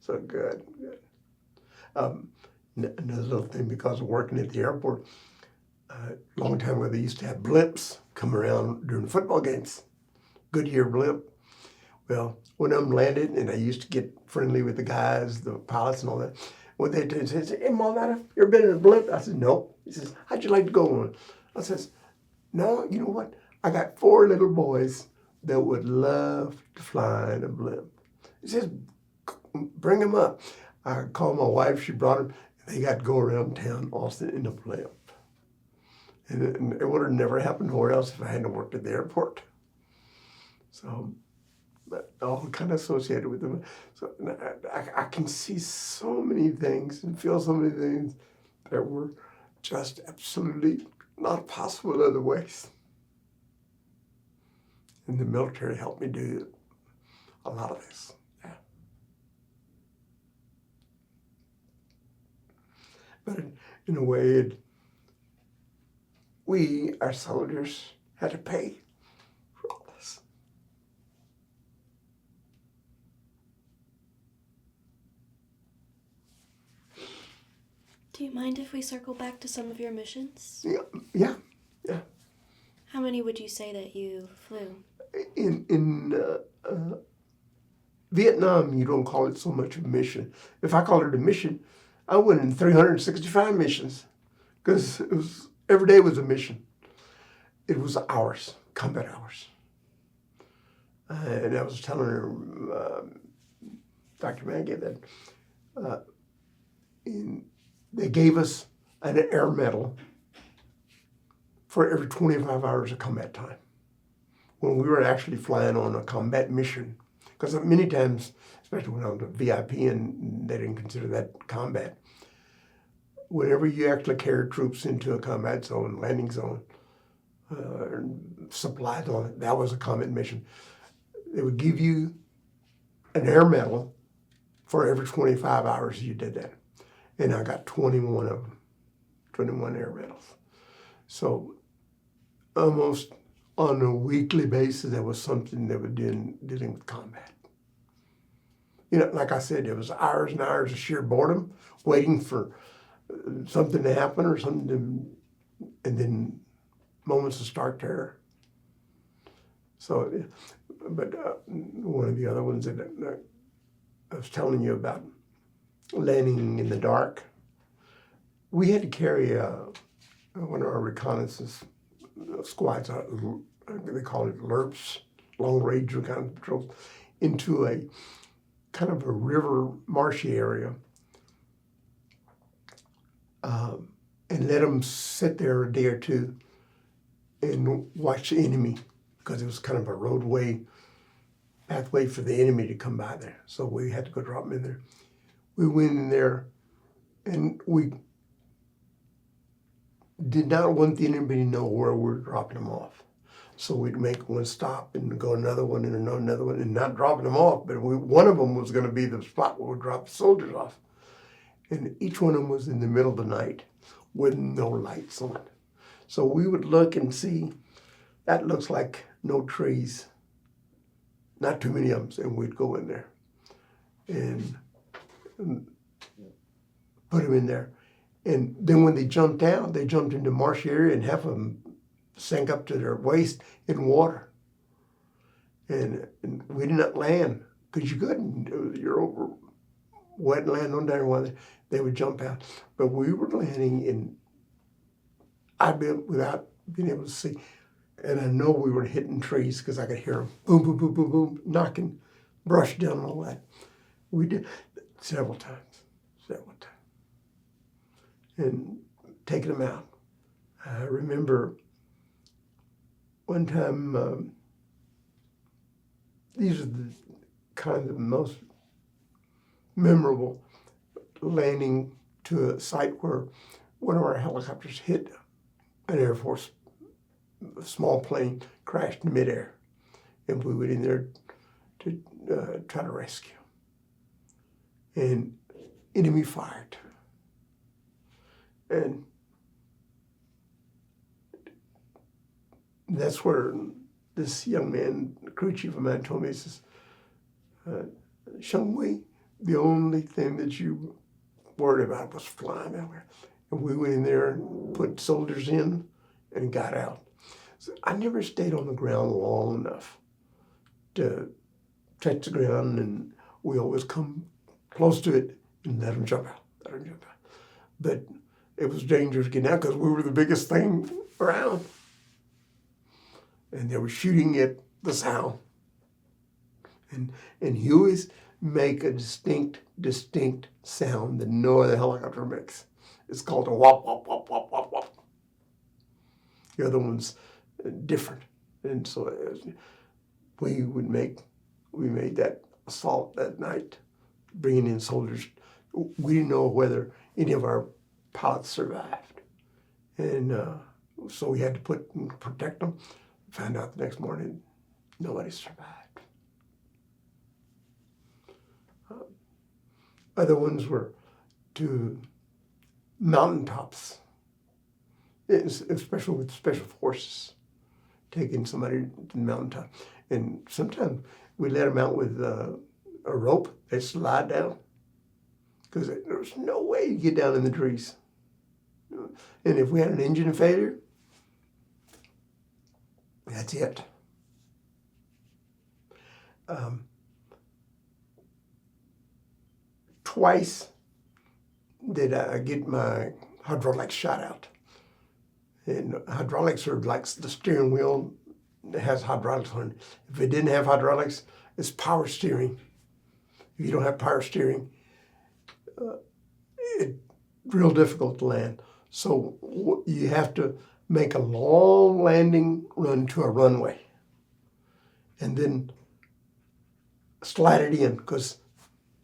So good. Another little thing, because of working at the airport, a long time ago, they used to have blips come around during football games. Goodyear blimp. Well, one of them landed, and I used to get friendly with the guys, the pilots and all that. What they did, they said, hey, Maldonado, you ever been in a blimp? I said, no. He says, how'd you like to go on? I says, no, you know what? I got 4 little boys that would love to fly in a blimp. He says, bring them up. I called my wife, she brought them. They got to go around town, Austin, in a blimp. And it would have never happened nowhere else if I hadn't worked at the airport. So but all kind of associated with them. So I can see so many things and feel so many things that were just absolutely not possible other ways. And the military helped me do a lot of this. Yeah. But in a way, we, our soldiers, had to pay for all this. Do you mind if we circle back to some of your missions? Yeah. How many would you say that you flew? In Vietnam, you don't call it so much a mission. If I called it a mission, I went in 365 missions because it was every day was a mission. It was hours, combat hours. And I was telling her, Dr. Maggie, that they gave us an air medal for every 25 hours of combat time when we were actually flying on a combat mission. Because many times, especially when I was a VIP and they didn't consider that combat, whenever you actually carried troops into a combat zone, landing zone, supply zone, that was a combat mission. They would give you an air medal for every 25 hours you did that. And I got 21 of them, 21 air medals. So almost on a weekly basis, there was something that was dealing with combat. Like I said, there was hours and hours of sheer boredom, waiting for something to happen or something to, and then moments of stark terror. So, but one of the other ones that I was telling you about, landing in the dark, we had to carry one of our reconnaissance squads, they call it LRPs, long range reconnaissance patrols, into a kind of a river marshy area, and let them sit there a day or two and watch the enemy, because it was kind of a roadway pathway for the enemy to come by there. So we had to go drop them in there. We went in there, and we did not want the enemy to know where we were dropping them off. So we'd make one stop and go another one and another one, and not dropping them off, but one of them was going to be the spot where we dropped the soldiers off. And each one of them was in the middle of the night with no lights on. So we would look and see, that looks like no trees, not too many of them, and we'd go in there and put them in there. And then when they jumped out, they jumped into marshy area, and half of them sank up to their waist in water. And we did not land, because you couldn't. You're over wet land on there while they would jump out. But we were landing in, without being able to see. And I know we were hitting trees because I could hear them boom, boom, boom, boom, boom, knocking brush down and all that. We did several times. And taking them out. I remember one time, these are the kind of most memorable, landing to a site where one of our helicopters hit an Air Force small plane, crashed in midair, and we went in there to try to rescue. And enemy fired. And that's where this young man, crew chief of mine, told me, he says, Shung Wei, the only thing that you worried about was flying out there. And we went in there and put soldiers in and got out. So I never stayed on the ground long enough to touch the ground, and we always come close to it and let them jump out. But it was dangerous getting out because we were the biggest thing around. And they were shooting at the sound. And you always make a distinct sound that no other helicopter makes. It's called a wop, wop, wop, wop, wop, wop. The other one's different. And so we would make we made that assault that night, bringing in soldiers. We didn't know whether any of our pilots survived. And so we had to protect them. Found out the next morning, nobody survived. Other ones were to mountaintops, especially with special forces, taking somebody to the mountaintop. And sometimes we let them out with a rope. They slide down because there's no way you get down in the trees. And if we had an engine failure, that's it. Twice did I get my hydraulics shot out. And hydraulics are like the steering wheel. It has hydraulics on it. If it didn't have hydraulics, it's power steering. If you don't have power steering, it's real difficult to land. So you have to make a long landing run to a runway and then slide it in because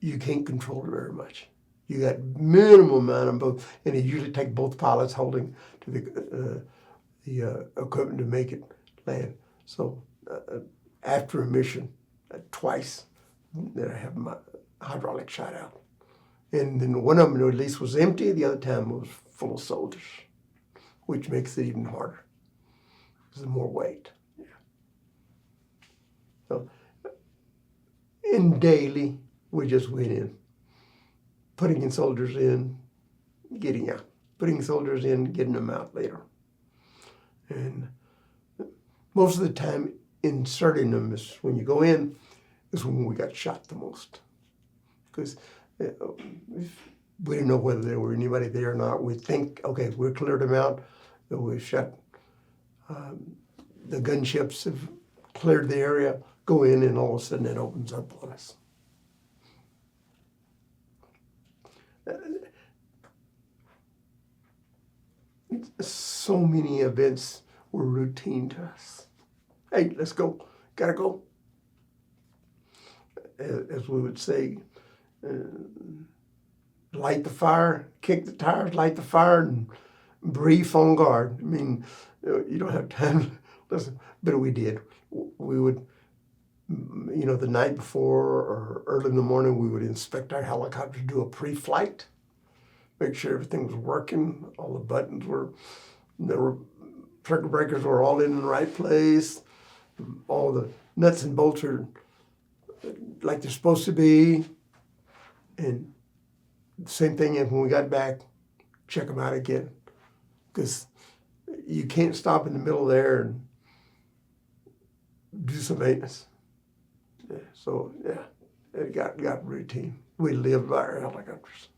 you can't control it very much. You got minimum amount of both, and it usually take both pilots holding to the equipment to make it land. So after a mission, twice that I have my hydraulic shot out. And then one of them at least was empty, the other time was full of soldiers, which makes it even harder because there's more weight. Yeah. So in daily, we just went in, putting in soldiers in, getting out, putting soldiers in, getting them out later. And most of the time, inserting them is when you go in, is when we got shot the most. Because we didn't know whether there were anybody there or not. We think, okay, we cleared them out, we shot. The gunships have cleared the area, go in, and all of a sudden it opens up on us. So many events were routine to us. Hey, let's go. Gotta go. As we would say, light the fire, kick the tires, light the fire, and brief on guard. I mean, you don't have time to listen, but we did. We would, the night before or early in the morning, we would inspect our helicopters, do a pre-flight, make sure everything was working, all the buttons were, trigger breakers were all in the right place, all the nuts and bolts are like they're supposed to be, and the same thing when we got back, check them out again, because you can't stop in the middle there and do some maintenance. Yeah, so yeah, it got routine. We lived by our helicopters.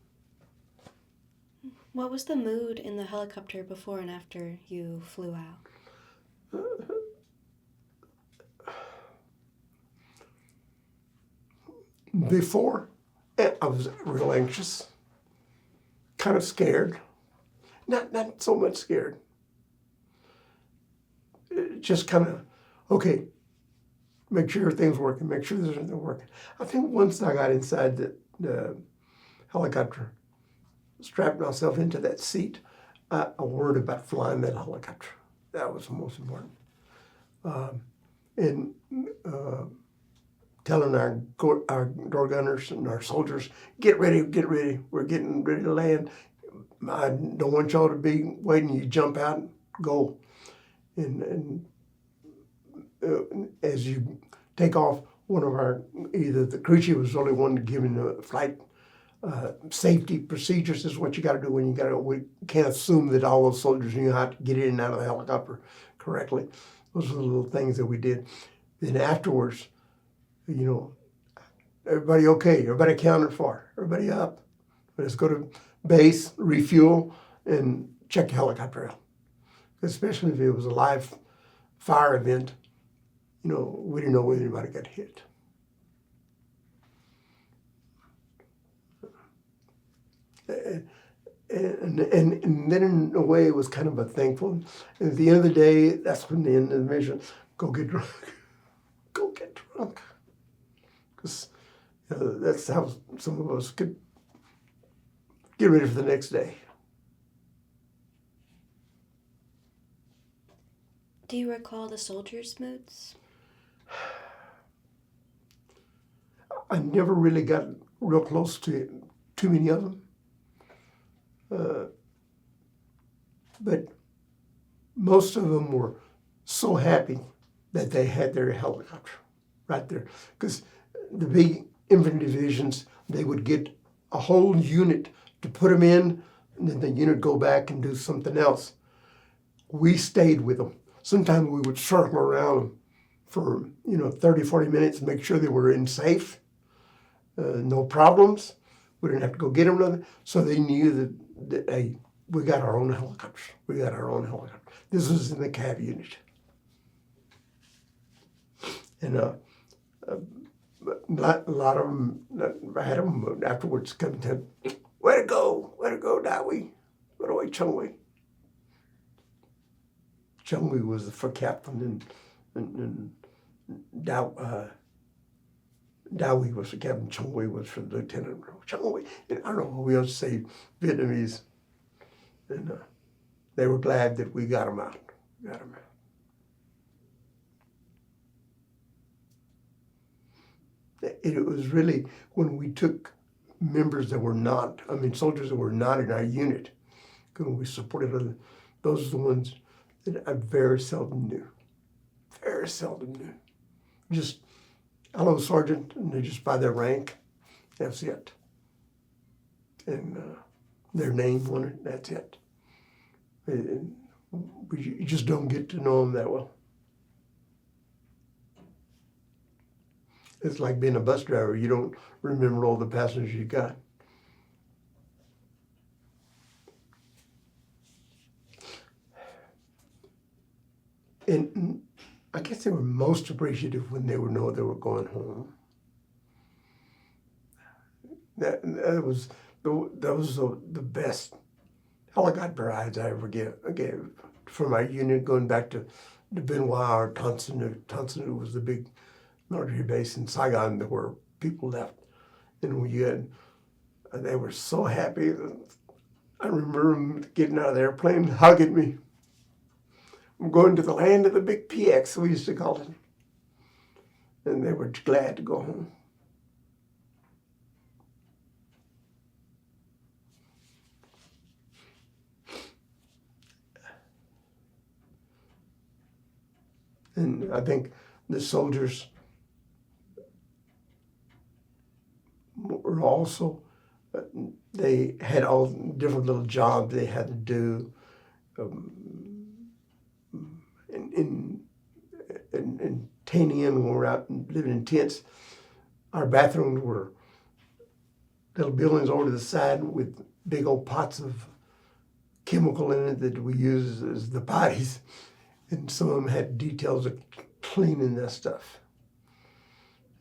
What was the mood in the helicopter before and after you flew out? Before, I was real anxious, kind of scared. Not so much scared. Just kind of, okay, make sure everything's working, make sure there's nothing working. I think once I got inside the helicopter, strapped myself into that seat, I worried about flying that helicopter. That was the most important. And telling our door gunners and our soldiers, get ready, we're getting ready to land. I don't want y'all to be waiting, you jump out and go. And as you take off, one of our, either the crew chief was the only one giving the flight safety procedures is what you got to do when you got to. We can't assume that all those soldiers knew how to get in and out of the helicopter correctly. Those are the little things that we did. Then afterwards, everybody okay, everybody accounted for, everybody up. Let's go to base, refuel, and check the helicopter out. Especially if it was a live fire event, we didn't know whether anybody got hit. And then in a way it was kind of a thankful. And at the end of the day, that's when the end of the mission, go get drunk. Go get drunk. because that's how some of us could get ready for the next day. Do you recall the soldiers' moods? I never really got real close to too many of them. But most of them were so happy that they had their helicopter right there. Because the big infantry divisions, they would get a whole unit to put them in, and then the unit go back and do something else. We stayed with them. Sometimes we would circle around them for 30, 40 minutes and make sure they were in safe, no problems. We didn't have to go get them. So they knew that hey, we got our own helicopters. We got our own helicopter. This was in the CAV unit. And a lot of them, I had them afterwards come to, way to go, Dowie, way away, Chungwei. Chungwei was for captain, and Dowie was for captain, Chungwei was for lieutenant. Chungwei, I don't know, we used to say Vietnamese. And they were glad that we got them out. It was really when we took members that were not, soldiers that were not in our unit, when we supported them, those are the ones that I very seldom knew. Just, hello, Sergeant, and they just by their rank, that's it. And their name on it, that's it. And you just don't get to know them that well. It's like being a bus driver. You don't remember all the passengers you got. And I guess they were most appreciative when they would know they were going home. That was the best helicopter rides I ever gave from our unit going back to Benoit or Tonson. Tonson was the big military base in Saigon where people left. And they were so happy. I remember them getting out of the airplane, hugging me. I'm going to the land of the big PX, we used to call it. And they were glad to go home. And I think the soldiers were also, they had all different little jobs they had to do. In Tanian, when we were out and living in tents, our bathrooms were little buildings over to the side with big old pots of chemical in it that we use as the potties. And some of them had details of cleaning that stuff.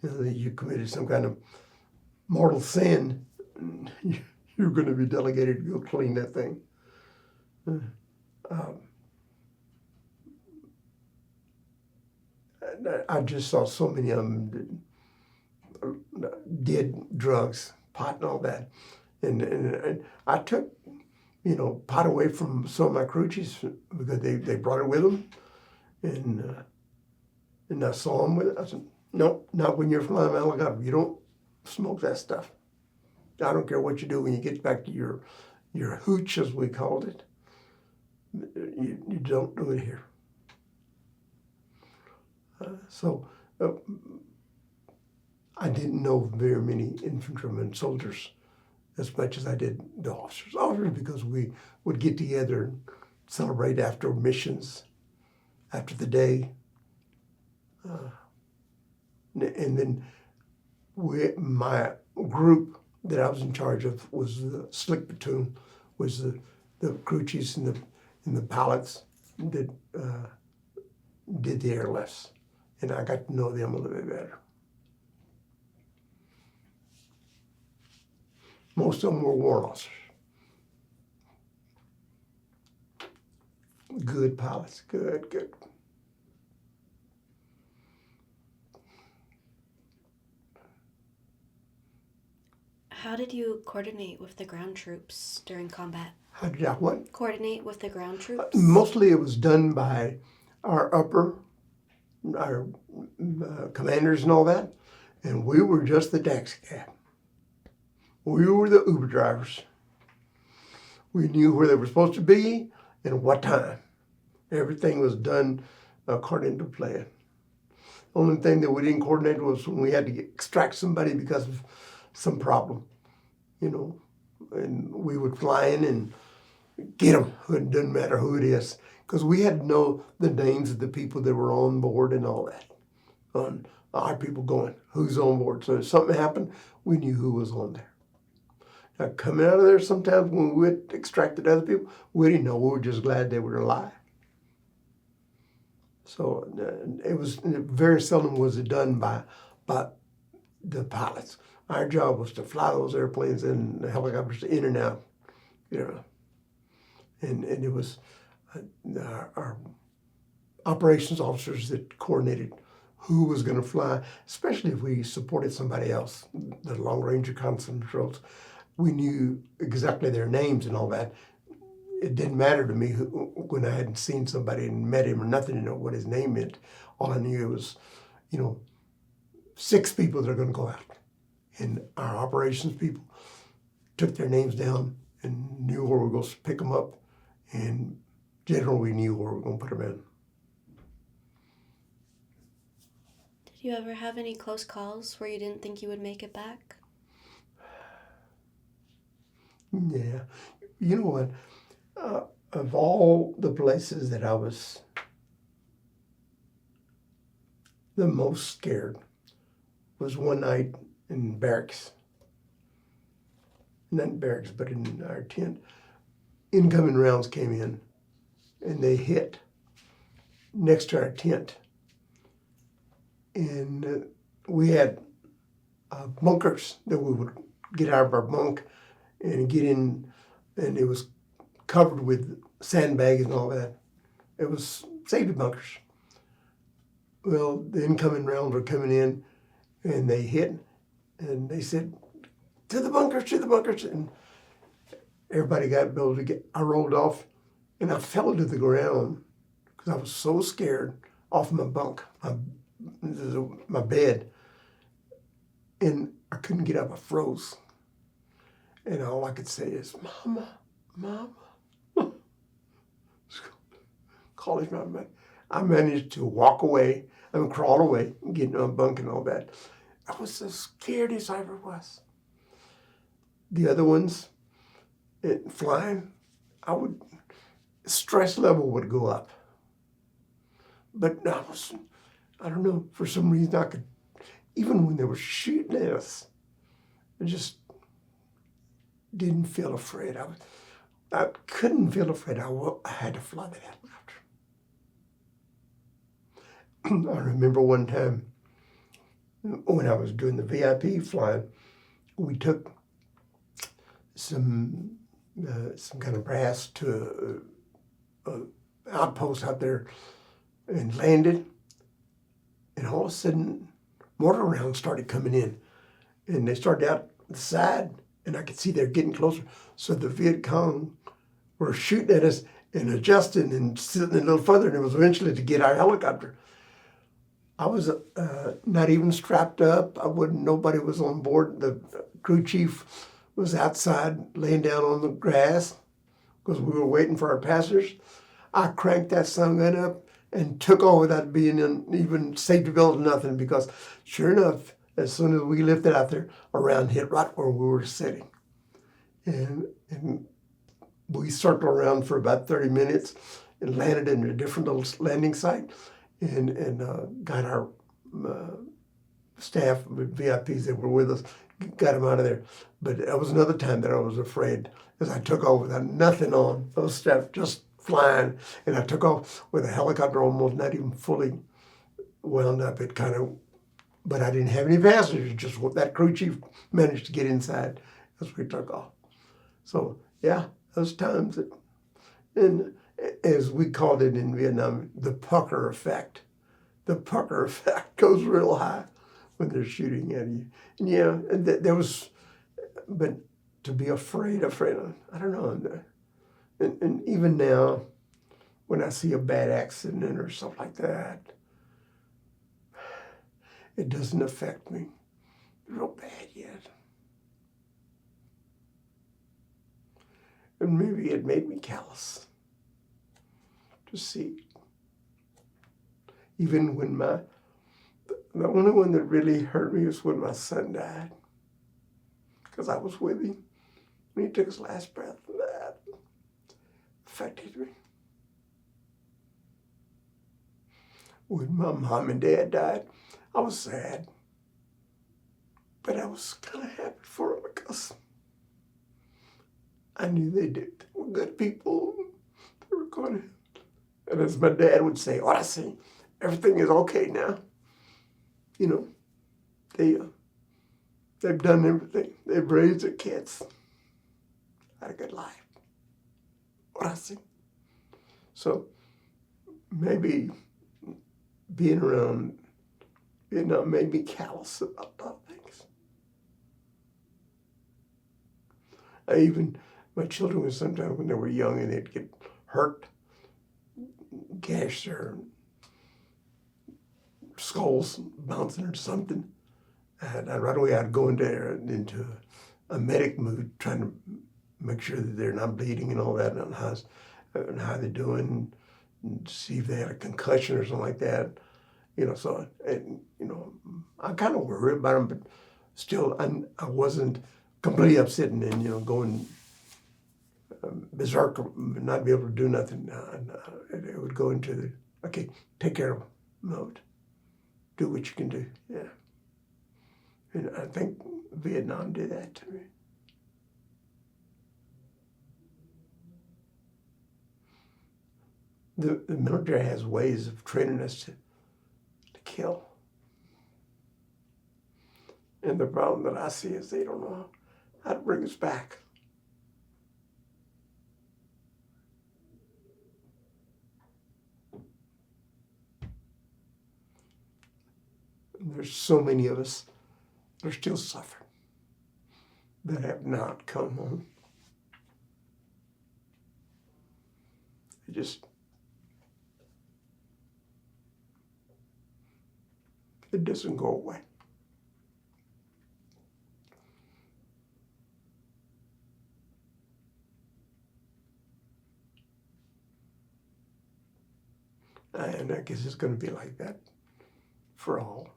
That you committed some kind of mortal sin, you're going to be delegated to go clean that thing. I just saw so many of them that did drugs, pot and all that. And I took, pot away from some of my crew chiefs because they brought it with them. And I saw them with it. I said, no, not when you're flying a helicopter. You don't smoke that stuff. I don't care what you do when you get back to your hooch, as we called it. You don't do it here. I didn't know very many infantrymen, soldiers, as much as I did the officers. Officers, because we would get together and celebrate after missions, after the day. And then my group that I was in charge of was the slick platoon, was the crew chiefs and the pilots that did the airlifts. And I got to know them a little bit better. Most of them were warrant officers. Good pilots, good. How did you coordinate with the ground troops during combat? How did I what? Coordinate with the ground troops? Mostly it was done by our commanders and all that, and we were just the taxi cab. We were the Uber drivers. We knew where they were supposed to be and what time. Everything was done according to plan. The only thing that we didn't coordinate was when we had to extract somebody because of some problem, and we would fly in and get them. It doesn't matter who it is, because we had to know the names of the people that were on board and all that. On our people going, who's on board. So if something happened, we knew who was on there. Now, coming out of there, sometimes when we extracted other people, we didn't know. We were just glad they were alive. So it was very seldom was it done by the pilots. Our job was to fly those airplanes and the helicopters in and out, and it was our operations officers that coordinated who was going to fly, especially if we supported somebody else, the long-range reconnaissance patrols. We knew exactly their names and all that. It didn't matter to me when I hadn't seen somebody and met him or nothing to know what his name meant. All I knew was, 6 people that are going to go out. And our operations people took their names down and knew where we were going to pick them up. And generally, we knew where we were going to put them in. Did you ever have any close calls where you didn't think you would make it back? Yeah. You know what? Of all the places that I was the most scared was one night in barracks. Not in barracks, but in our tent. Incoming rounds came in, and they hit next to our tent. And we had bunkers that we would get out of our bunk and get in, and it was covered with sandbags and all that. It was safety bunkers. Well, the incoming rounds were coming in, and they hit, and they said, to the bunkers, and everybody got able to get. I rolled off, and I fell to the ground because I was so scared off my bunk, my bed, and I couldn't get up. I froze, and all I could say is, "Mama, Mama." College, I managed to walk away and crawl away and get in my bunk and all that. I was as scared as I ever was. The other ones, flying, stress level would go up. But I don't know, for some reason I could, even when they were shooting at us, I just didn't feel afraid. I couldn't feel afraid. I had to fly the helicopter. I remember one time when I was doing the VIP flying, we took some kind of brass to an outpost out there and landed, and all of a sudden mortar rounds started coming in, and they started out the side, and I could see they're getting closer. So the Viet Cong were shooting at us and adjusting and sitting a little further, and it was eventually to get our helicopter. I was not even strapped up. Nobody was on board. The crew chief was outside laying down on the grass because we were waiting for our passengers. I cranked that sun gun up and took off without being in even safety belt or nothing, because sure enough, as soon as we lifted out there, a round hit right where we were sitting. And we circled around for about 30 minutes and landed in a different little landing site. And got our staff, VIPs that were with us, got them out of there. But that was another time that I was afraid, as I took off without nothing on, those staff just flying, and I took off with a helicopter almost not even fully wound up. But I didn't have any passengers, just what that crew chief managed to get inside as we took off. So yeah, those times, and as we called it in Vietnam, the pucker effect. The pucker effect goes real high when they're shooting at you. And yeah, there was but to be afraid of, I don't know. And even now, when I see a bad accident or stuff like that, it doesn't affect me real bad yet. And maybe it made me callous to see. Even when the only one that really hurt me was when my son died. Because I was with him when he took his last breath. That affected me. When my mom and dad died, I was sad. But I was kind of happy for them because I knew they were good people. They were going to. And as my dad would say, "What I see, everything is okay now." You know, they've done everything. They've raised their kids. Had a good life. What I see. So maybe being around Vietnam made me callous about a lot of things. My children would sometimes, when they were young and they'd get hurt, gashed their skulls bouncing or something, and right away I'd go into a medic mood, trying to make sure that they're not bleeding and all that, and how they're doing, and see if they had a concussion or something like that. So I kind of worried about them, but still I wasn't completely upset and then going berserk, not be able to do nothing. It would go into the okay, take care of mode. Do what you can do. Yeah. And I think Vietnam did that to me. The military has ways of training us to kill. And the problem that I see is they don't know how to bring us back. And there's so many of us that are still suffering that have not come home. It doesn't go away. And I guess it's going to be like that for all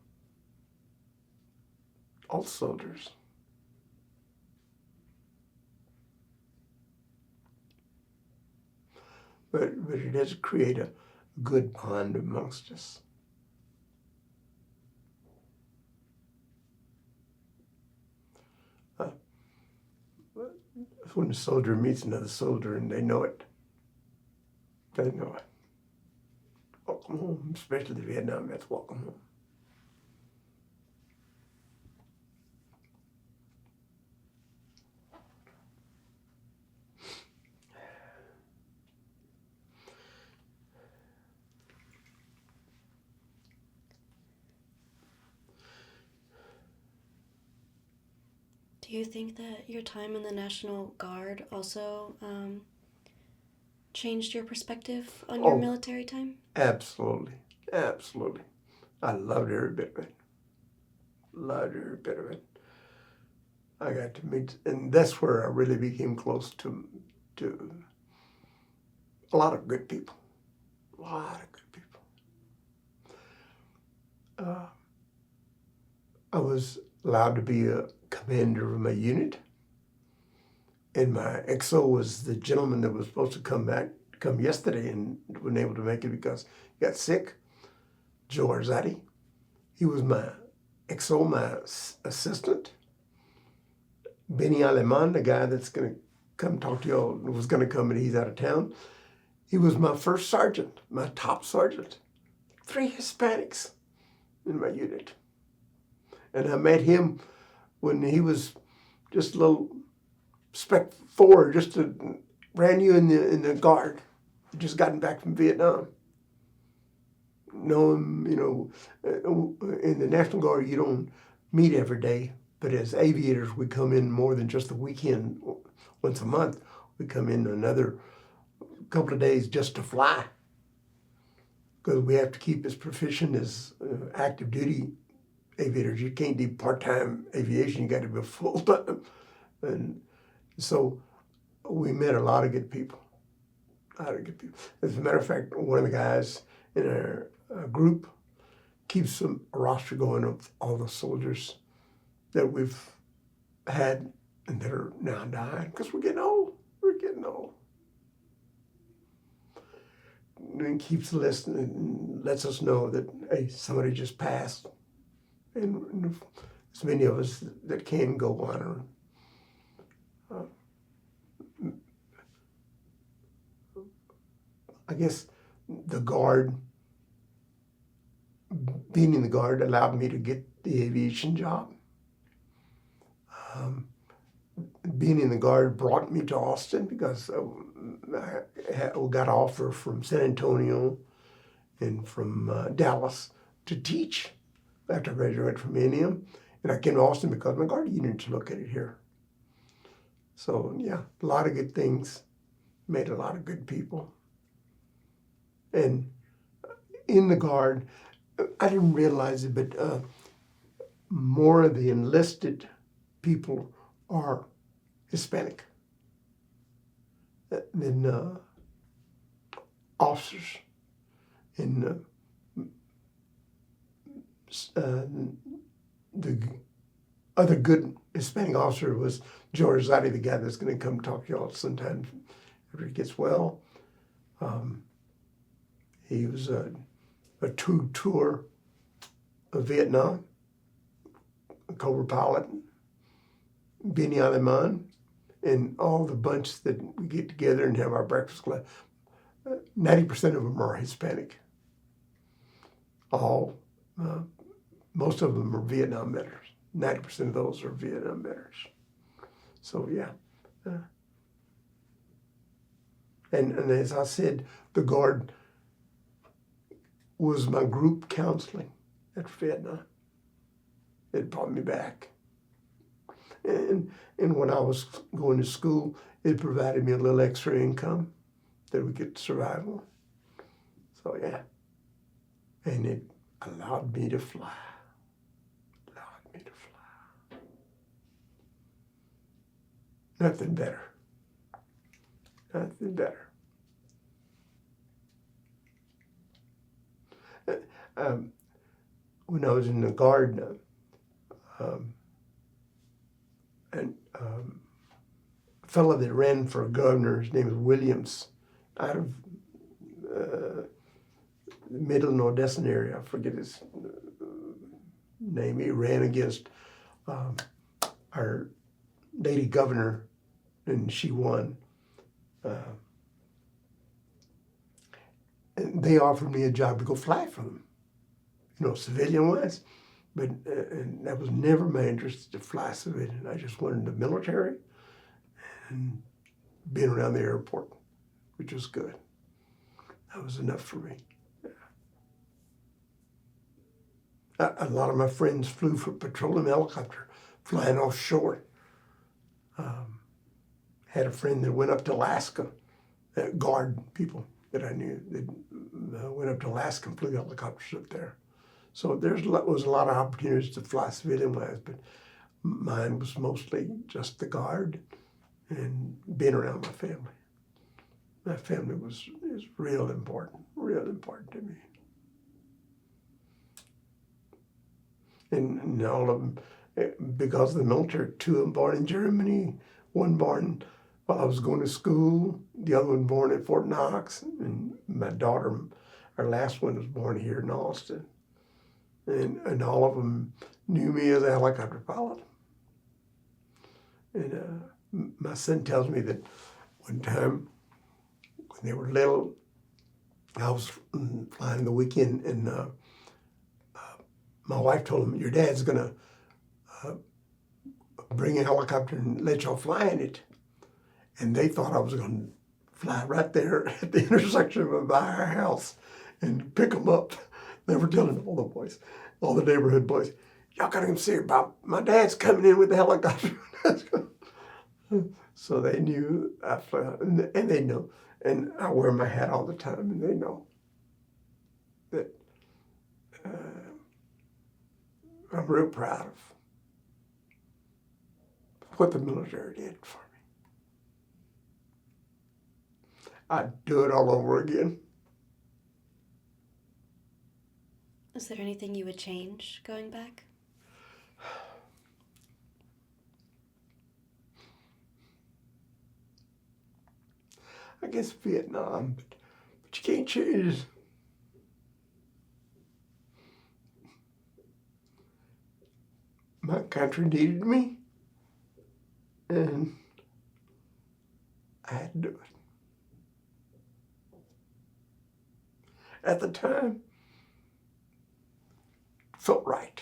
soldiers. But it does create a good bond amongst us. When a soldier meets another soldier and they know it. Welcome home, especially the Vietnam vets, welcome home. Do you think that your time in the National Guard also changed your perspective on your military time? Absolutely. Absolutely. I loved every bit of it. I got to meet, and that's where I really became close to a lot of good people. I was allowed to be a commander of my unit, and my XO was the gentleman that was supposed to come yesterday and wasn't able to make it because he got sick. Joe Arzati. He was my XO, my assistant. Benny Aleman, the guy that's going to come talk to y'all, was going to come and he's out of town. He was my first sergeant, my top sergeant. 3 Hispanics in my unit. And I met him when he was just a little Spec 4, ran you in the guard. Just gotten back from Vietnam. Know him, in the National Guard, you don't meet every day. But as aviators, we come in more than just the weekend, once a month. We come in another couple of days just to fly, because we have to keep as proficient as active duty aviators. You can't do part-time aviation, you got to be full-time. And so we met a lot of good people. A lot of good people. As a matter of fact, one of the guys in our group keeps a roster going of all the soldiers that we've had and that are now dying, because we're getting old. We're getting old. And keeps listening and lets us know that, hey, somebody just passed. And as many of us that can go on. I guess the Guard, being in the Guard allowed me to get the aviation job. Being in the Guard brought me to Austin because I got an offer from San Antonio and from Dallas to teach after I graduated from A&M. And I came to Austin because my Guard unit's located here. So yeah, a lot of good things, made a lot of good people. And in the Guard, I didn't realize it, but more of the enlisted people are Hispanic than officers. And the other good Hispanic officer was Joe Rosati, the guy that's going to come talk to y'all sometime after he gets well. He was a true tour of Vietnam, a Cobra pilot, Benny Aleman, and all the bunch that we get together and have our breakfast club. 90% of them are Hispanic. Most of them are Vietnam veterans. 90% of those are Vietnam veterans. So yeah. And as I said, the Guard was my group counseling after Vietnam. It brought me back. And when I was going to school, it provided me a little extra income that we could survive on. So yeah. And it allowed me to fly. Allowed me to fly. Nothing better. Nothing better. When I was in the Guard, a fellow that ran for governor, his name was Williams, out of the Middle and Odessa area. I forget his name. He ran against our lady governor, and she won. And they offered me a job to go fly for them, civilian-wise. But and that was never my interest to fly civilian. I just wanted the military and being around the airport, which was good. That was enough for me. Yeah. A lot of my friends flew for petroleum helicopter, flying offshore. Had a friend that went up to Alaska, Guard people that I knew that went up to Alaska and flew helicopters up there. So there was a lot of opportunities to fly civilian-wise, but mine was mostly just the Guard and being around my family. My family is real important to me. And all of them, because of the military, 2 of them born in Germany, 1 born while I was going to school, the other one born at Fort Knox, and my daughter, our last one, was born here in Austin. And all of them knew me as a helicopter pilot. And my son tells me that one time when they were little, I was flying the weekend, and my wife told him, your dad's going to bring a helicopter and let y'all fly in it. And they thought I was going to fly right there at the intersection by our house and pick them up. They were telling all the boys, all the neighborhood boys, y'all gotta come see about my dad's coming in with the helicopter. So they knew I flew out, and they know. And I wear my hat all the time, and they know that I'm real proud of what the military did for me. I'd do it all over again. Is there anything you would change going back? I guess Vietnam, but you can't change it. My country needed me, and I had to do it. At the time, it felt right.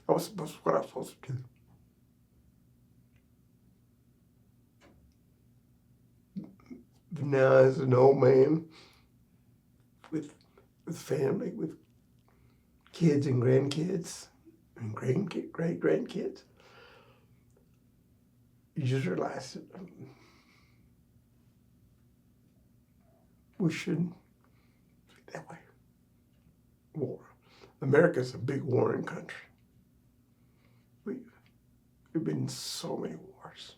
I was supposed what I was supposed to do. But now, as an old man with family, with kids and grandkids and great grandkids, you just realize that we shouldn't be that way. War. America's a big warring country. We've been in so many wars.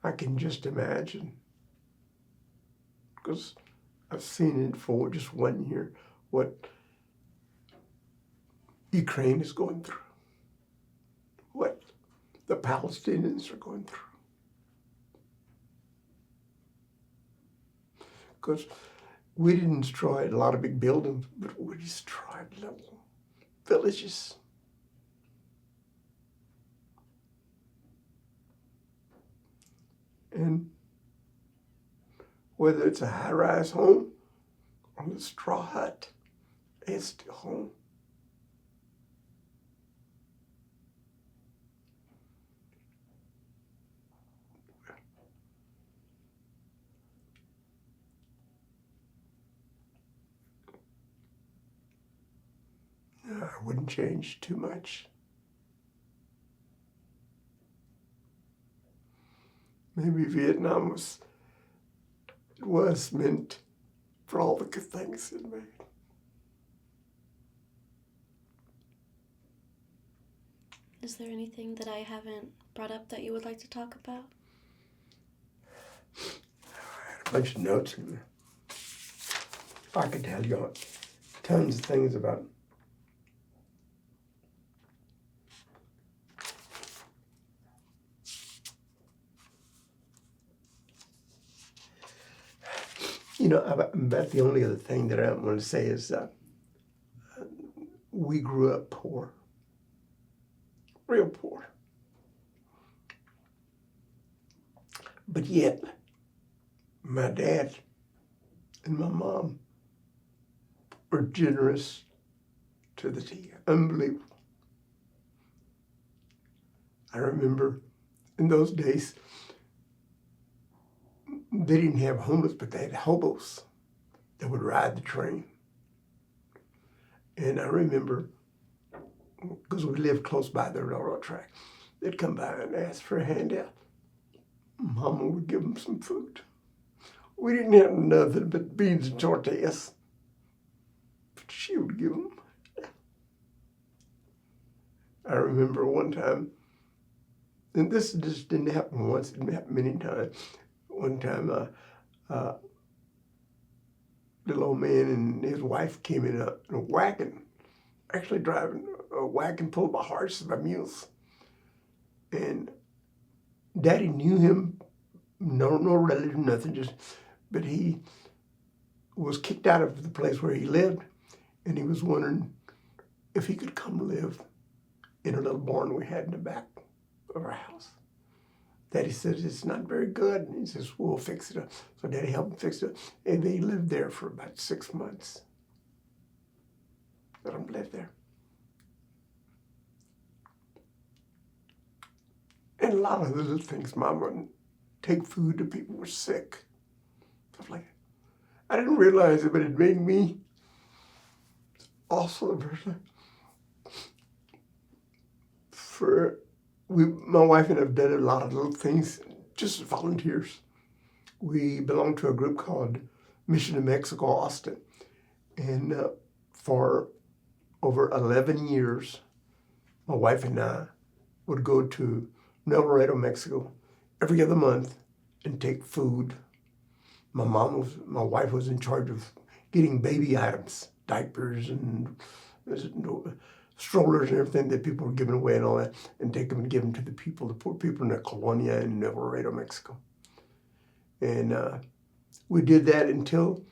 I can just imagine, because I've seen it for just 1 year, what Ukraine is going through, what the Palestinians are going through. Because we didn't destroy a lot of big buildings, but we destroyed little villages. And whether it's a high-rise home or a straw hut, it's still home. I wouldn't change too much. Maybe Vietnam was meant for all the good things it made. Is there anything that I haven't brought up that you would like to talk about? I had a bunch of notes in there. I could tell you tons of things about about the only other thing that I want to say is we grew up poor, real poor. But yet, my dad and my mom were generous to the T. Unbelievable. I remember in those days, they didn't have homeless, but they had hobos that would ride the train. And I remember, because we lived close by the railroad track, they'd come by and ask for a handout. Mama would give them some food. We didn't have nothing but beans and tortillas, but she would give them. I remember one time, and this just didn't happen once, it happened many times. One time, little old man and his wife came in a wagon, actually driving a wagon pulled by horses, by mules. And Daddy knew him, no relative, nothing, but he was kicked out of the place where he lived, and he was wondering if he could come live in a little barn we had in the back of our house. Daddy said, it's not very good. And he says, we'll fix it up. So Daddy helped him fix it. And they lived there for about 6 months. Let them live there. And a lot of little things. Mom wouldn't take food to people who were sick. stuff like that. I didn't realize it, but it made me also the person my wife and I have done a lot of little things, just as volunteers. We belong to a group called Mission to Mexico, Austin. And for over 11 years, my wife and I would go to Maldonado, Mexico every other month and take food. My wife was in charge of getting baby items, diapers and strollers and everything that people were giving away and all that, and take them and give them to the poor people in the colonia in Maldonado, Mexico. And we did that until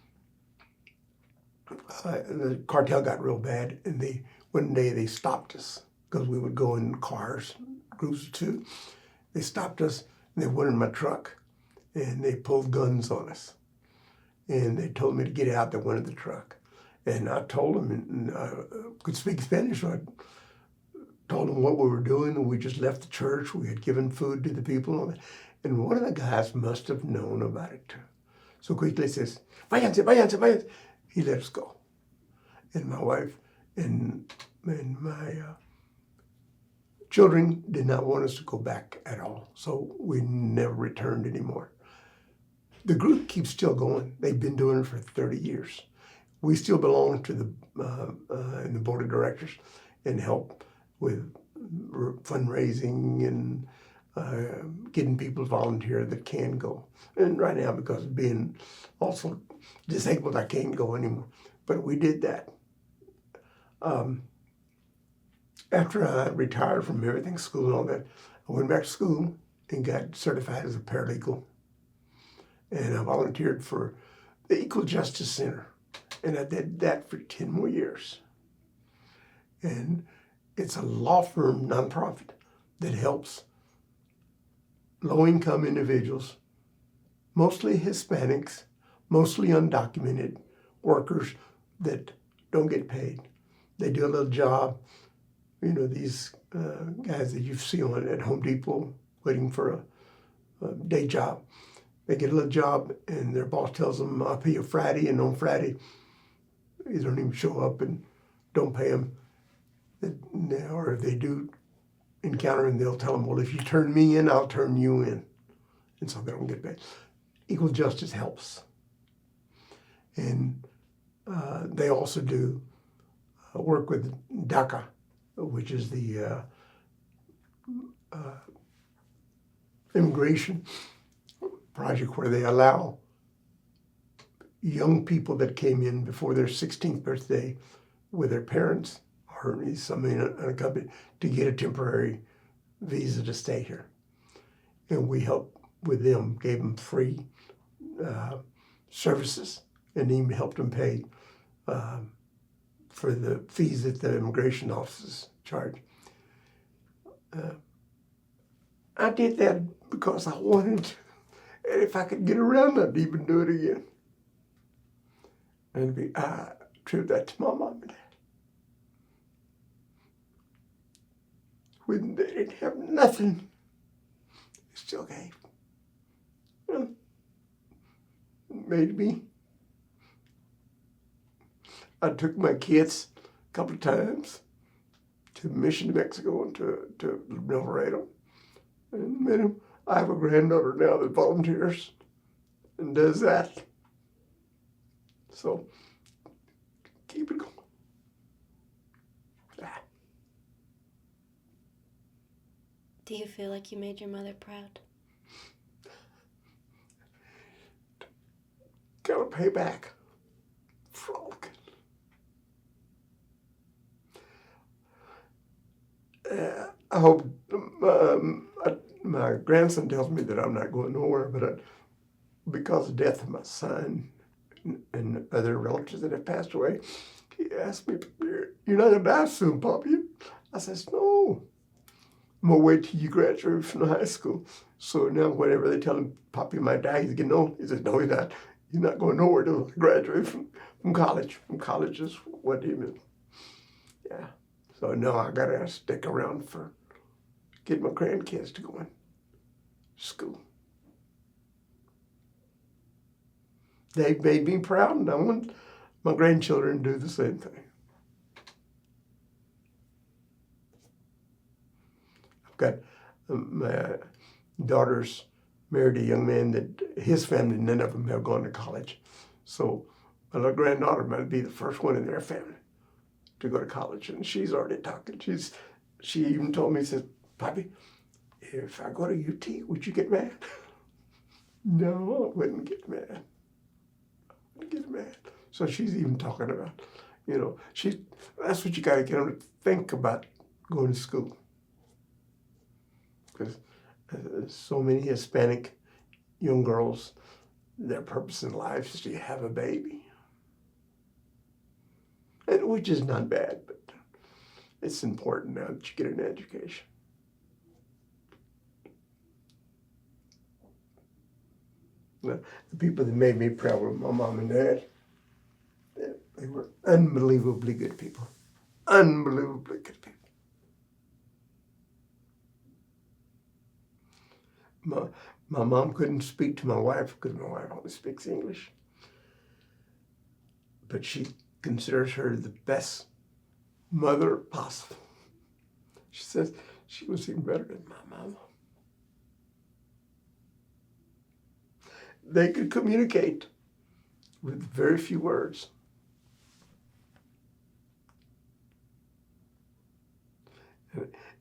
the cartel got real bad, and one day they stopped us because we would go in cars, groups of two. They stopped us, and they went in my truck, and they pulled guns on us. And they told me to get out. They went in the truck. And I told them, and I could speak Spanish, so I told them what we were doing, and we just left the church. We had given food to the people. And one of the guys must have known about it too. So quickly says, váyanse, váyanse, váyanse. He let us go. And my wife and my children did not want us to go back at all. So we never returned anymore. The group keeps still going. They've been doing it for 30 years. We still belong to in the board of directors and help with fundraising and getting people to volunteer that can go. And right now, because of being also disabled, I can't go anymore. But we did that. After I retired from everything, school and all that, I went back to school and got certified as a paralegal. And I volunteered for the Equal Justice Center. And I did that for 10 more years. And it's a law firm, nonprofit, that helps low-income individuals, mostly Hispanics, mostly undocumented workers that don't get paid. They do a little job. You know, these guys that you see at Home Depot waiting for a day job. They get a little job and their boss tells them, I'll pay you Friday, and on Friday, they don't even show up and don't pay them. Or if they do encounter them, they'll tell them, well, if you turn me in, I'll turn you in. And so they don't get paid. Equal justice helps. And they also do work with DACA, which is the immigration project where they allow young people that came in before their 16th birthday with their parents or somebody unaccompanied to get a temporary visa to stay here. And we helped with them, gave them free services, and even helped them pay for the fees that the immigration offices charge. I did that because I wanted to. And if I could get around, I'd even do it again. And I attribute that to my mom and dad. When they didn't have nothing, they still gave. Well, it made me. I took my kids a couple of times to Mission to Mexico and to Maldonado and met them. I have a granddaughter now that volunteers and does that. So keep it going. Do you feel like you made your mother proud? Gotta pay back for all I hope my grandson tells me that I'm not going nowhere, but because of the death of my son and other relatives that have passed away, he asked me, "You're not gonna die soon, Poppy?" I says, "No, I'm gonna wait till you graduate from high school." So now whenever they tell him Poppy might die, he's getting old. He says, "No, he's not. He's not going nowhere till I graduate from college." From college is what he meant. Yeah. So no, I gotta stick around for get my grandkids to go in school. They made me proud, and I want my grandchildren to do the same thing. I've got my daughters married a young man that his family, none of them have gone to college. So my little granddaughter might be the first one in their family to go to college, and she's already talking. She even told me, says, "Poppy, if I go to UT, would you get mad?" No, I wouldn't get mad. I wouldn't get mad. So she's even talking about, that's what you got to get them to think about going to school. Because so many Hispanic young girls, their purpose in life is to have a baby. And which is not bad, but it's important now that you get an education. The people that made me proud were my mom and dad. They were unbelievably good people. Unbelievably good people. My mom couldn't speak to my wife because my wife only speaks English. But she considers her the best mother possible. She says she was even better than my mama. They could communicate with very few words.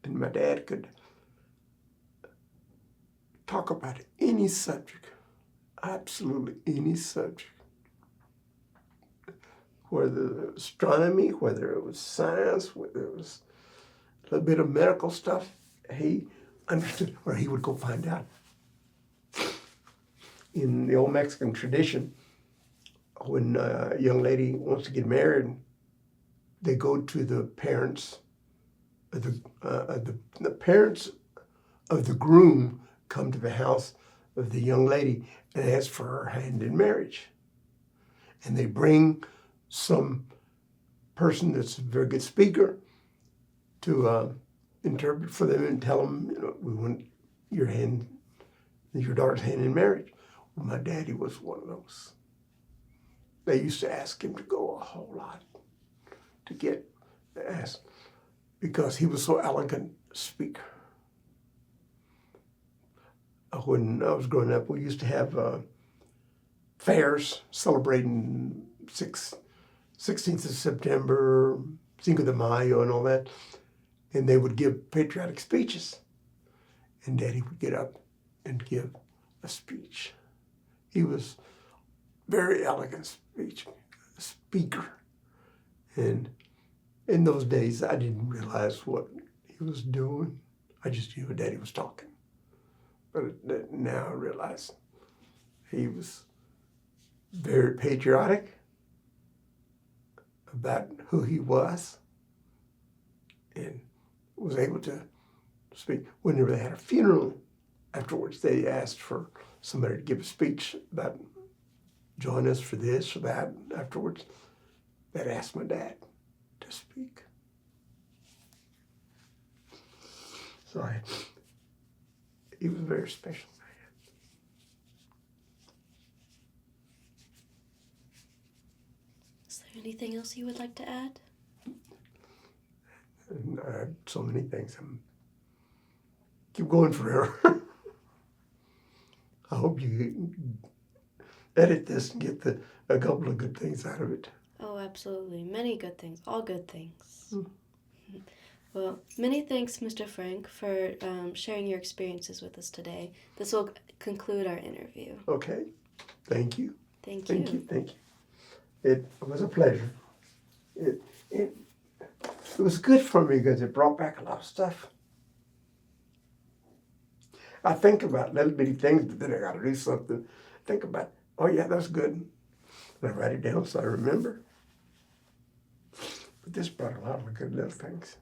And my dad could talk about any subject, absolutely any subject. Whether it was astronomy, whether it was science, whether it was a little bit of medical stuff, he understood, or he would go find out. In the old Mexican tradition, when a young lady wants to get married, they go to the parents. The parents of the groom come to the house of the young lady and ask for her hand in marriage. And they bring some person that's a very good speaker to interpret for them and tell them, we want your daughter's hand in marriage. Well, my daddy was one of those. They used to ask him to go a whole lot to get asked because he was so elegant a speaker. When I was growing up, we used to have fairs celebrating 16th of September, Cinco de Mayo, and all that. And they would give patriotic speeches. And Daddy would get up and give a speech. He was very elegant speaker. And in those days, I didn't realize what he was doing. I just knew Daddy was talking. But now I realize he was very patriotic about who he was and was able to speak. Whenever they had a funeral, afterwards they asked for somebody to give a speech about join us for this or that. Afterwards, they'd ask my dad to speak. So he was a very special man. Is there anything else you would like to add? And I had so many things. Keep going forever. I hope you edit this and get a couple of good things out of it. Oh, absolutely. Many good things. All good things. Well, many thanks, Mr. Frank, for sharing your experiences with us today. This will conclude our interview. Okay. Thank you. Thank you. Thank you. It was a pleasure. It was good for me because it brought back a lot of stuff. I think about little bitty things, but then I got to do something. Think about, oh yeah, that's good. And I write it down so I remember. But this brought a lot of good little things.